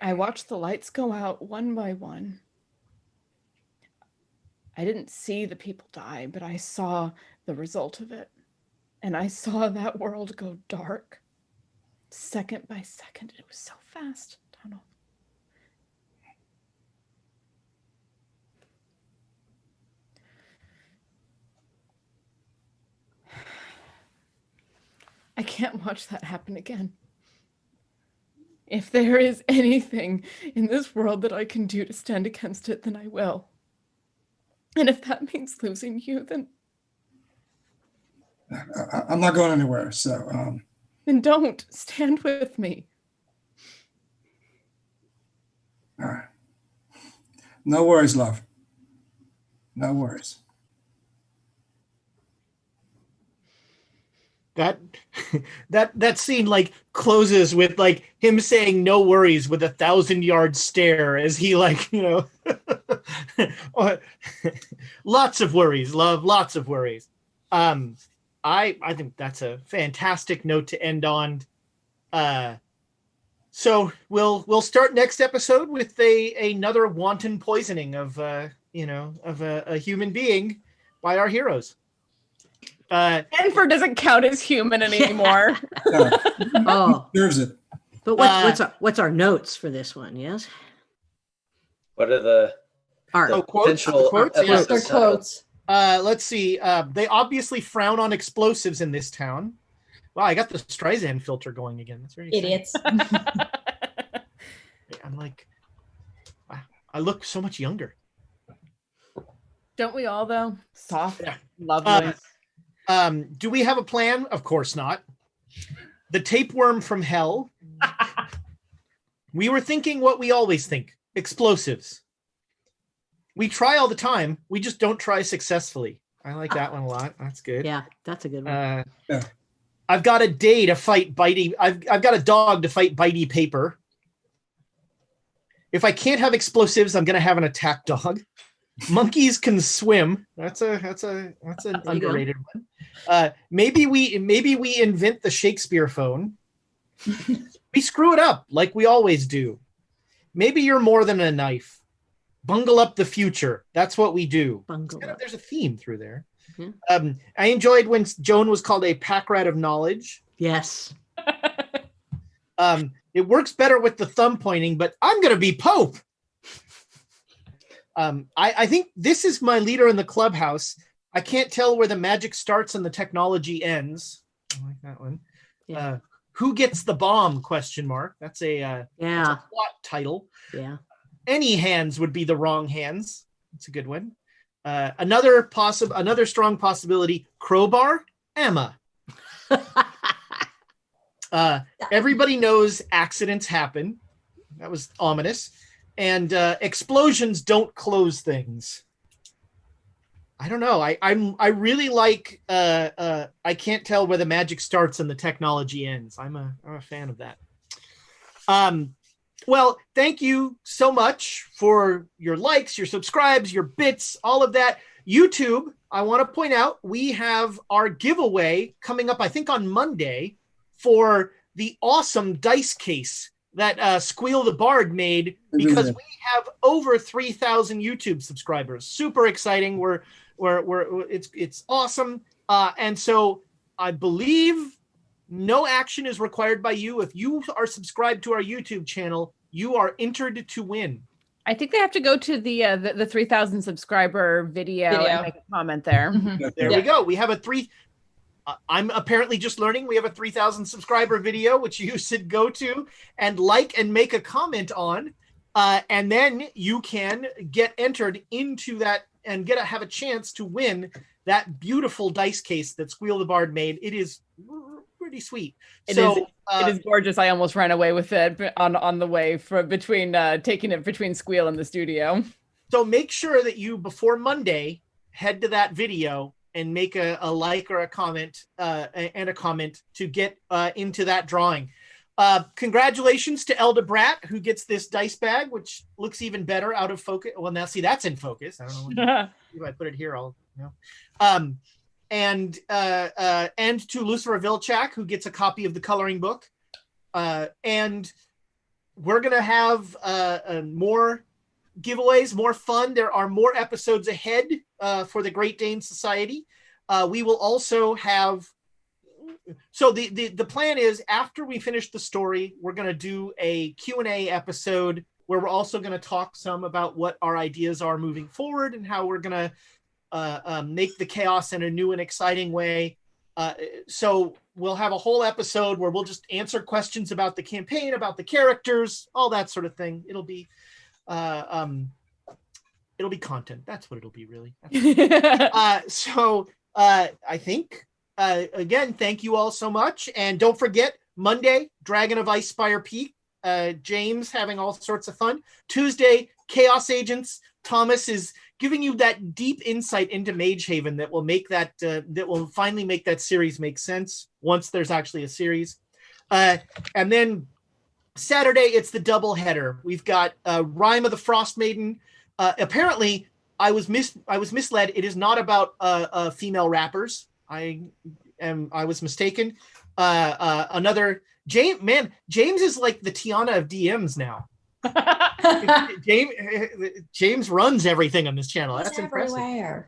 I watched the lights go out one by one. I didn't see the people die, but I saw the result of it. And I saw that world go dark, second by second. It was so fast, Donald. I can't watch that happen again. If there is anything in this world that I can do to stand against it, then I will. And if that means losing you, then... I'm not going anywhere, so... Then don't. Stand with me. All right. No worries, love. No worries. That scene like closes with like him saying no worries with a 1,000-yard stare as he like, lots of worries, love, lots of worries. I think that's a fantastic note to end on. So we'll start next episode with another wanton poisoning of a human being by our heroes. Stanford doesn't count as human anymore. Oh, deserves it. But what's our notes for this one? Yes. What are the quotes? potential Quotes? episode They're quotes. Let's see. They obviously frown on explosives in this town. Wow, I got the Streisand filter going again. That's very exciting. Idiots. I'm like, wow, I look so much younger. Don't we all though? Soft, Yeah. lovely. Do we have a plan? Of course not. The tapeworm from hell. We were thinking what we always think: explosives. We try all the time. We just don't try successfully. I like that one a lot. That's good. Yeah, that's a good one. Yeah. I've got a day to fight bitey. I've got a dog to fight bitey paper. If I can't have explosives, I'm gonna have an attack dog. Monkeys can swim. That's an underrated one. Maybe we invent the Shakespeare phone. We screw it up like we always do. Maybe you're more than a knife. Bungle up the future. That's what we do. There's a theme through there. Mm-hmm. I enjoyed when Joan was called a pack rat of knowledge. Yes. It works better with the thumb pointing, but I'm going to be Pope. I think this is my leader in the clubhouse. I can't tell where the magic starts and the technology ends. I like that one. Yeah. Who gets the bomb? ? That's a plot title. Yeah. Any hands would be the wrong hands. That's a good one. Another strong possibility: crowbar, Emma. Everybody knows accidents happen. That was ominous. And explosions don't close things. I don't know. I really like. I can't tell where the magic starts and the technology ends. I'm a fan of that. Well, thank you so much for your likes, your subscribes, your bits, all of that. YouTube, I want to point out, we have our giveaway coming up, I think, on Monday for the awesome dice case that Squeal the Bard made, because we have over 3,000 YouTube subscribers. Super exciting. It's awesome. And so I believe no action is required by you. If you are subscribed to our YouTube channel, you are entered to win. I think they have to go to the 3,000 subscriber video and make a comment there. Mm-hmm. There we go. We have I'm apparently just learning. We have a 3,000 subscriber video, which you should go to and like and make a comment on. And then you can get entered into that and have a chance to win that beautiful dice case that Squeal the Bard made. It is pretty sweet. It is gorgeous. I almost ran away with it on the way taking it between Squeal and the studio. So make sure that you, before Monday, head to that video and make a like or a comment to get into that drawing. Congratulations to Elda Brat, who gets this dice bag, which looks even better out of focus. Well, now see, that's in focus. I don't know if I put it here. I'll and to Lucifer Vilchak, who gets a copy of the coloring book. And we're gonna have more giveaways, more fun. There are more episodes ahead for the Great Dane Society. We will also have. So the plan is, after we finish the story, we're going to do a Q&A episode where we're also going to talk some about what our ideas are moving forward and how we're going to make the chaos in a new and exciting way. So we'll have a whole episode where we'll just answer questions about the campaign, about the characters, all that sort of thing. It'll be content. That's what it'll be, really. So I think. Again, thank you all so much. And don't forget, Monday, Dragon of Ice Spire Peak. James having all sorts of fun. Tuesday, Chaos Agents. Thomas is giving you that deep insight into Mage Haven that will make that finally make that series make sense once there's actually a series. And then Saturday, it's the double header. We've got Rime of the Frost Maiden. Apparently, I was misled. It is not about female rappers. I was mistaken. Another James is like the Tiana of DMs now. James runs everything on this channel. That's impressive.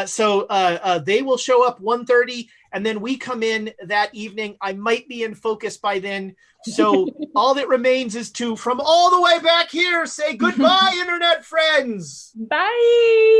So they will show up 1:30, and then we come in that evening. I might be in focus by then. So all that remains is to, from all the way back here, say goodbye, internet friends. Bye.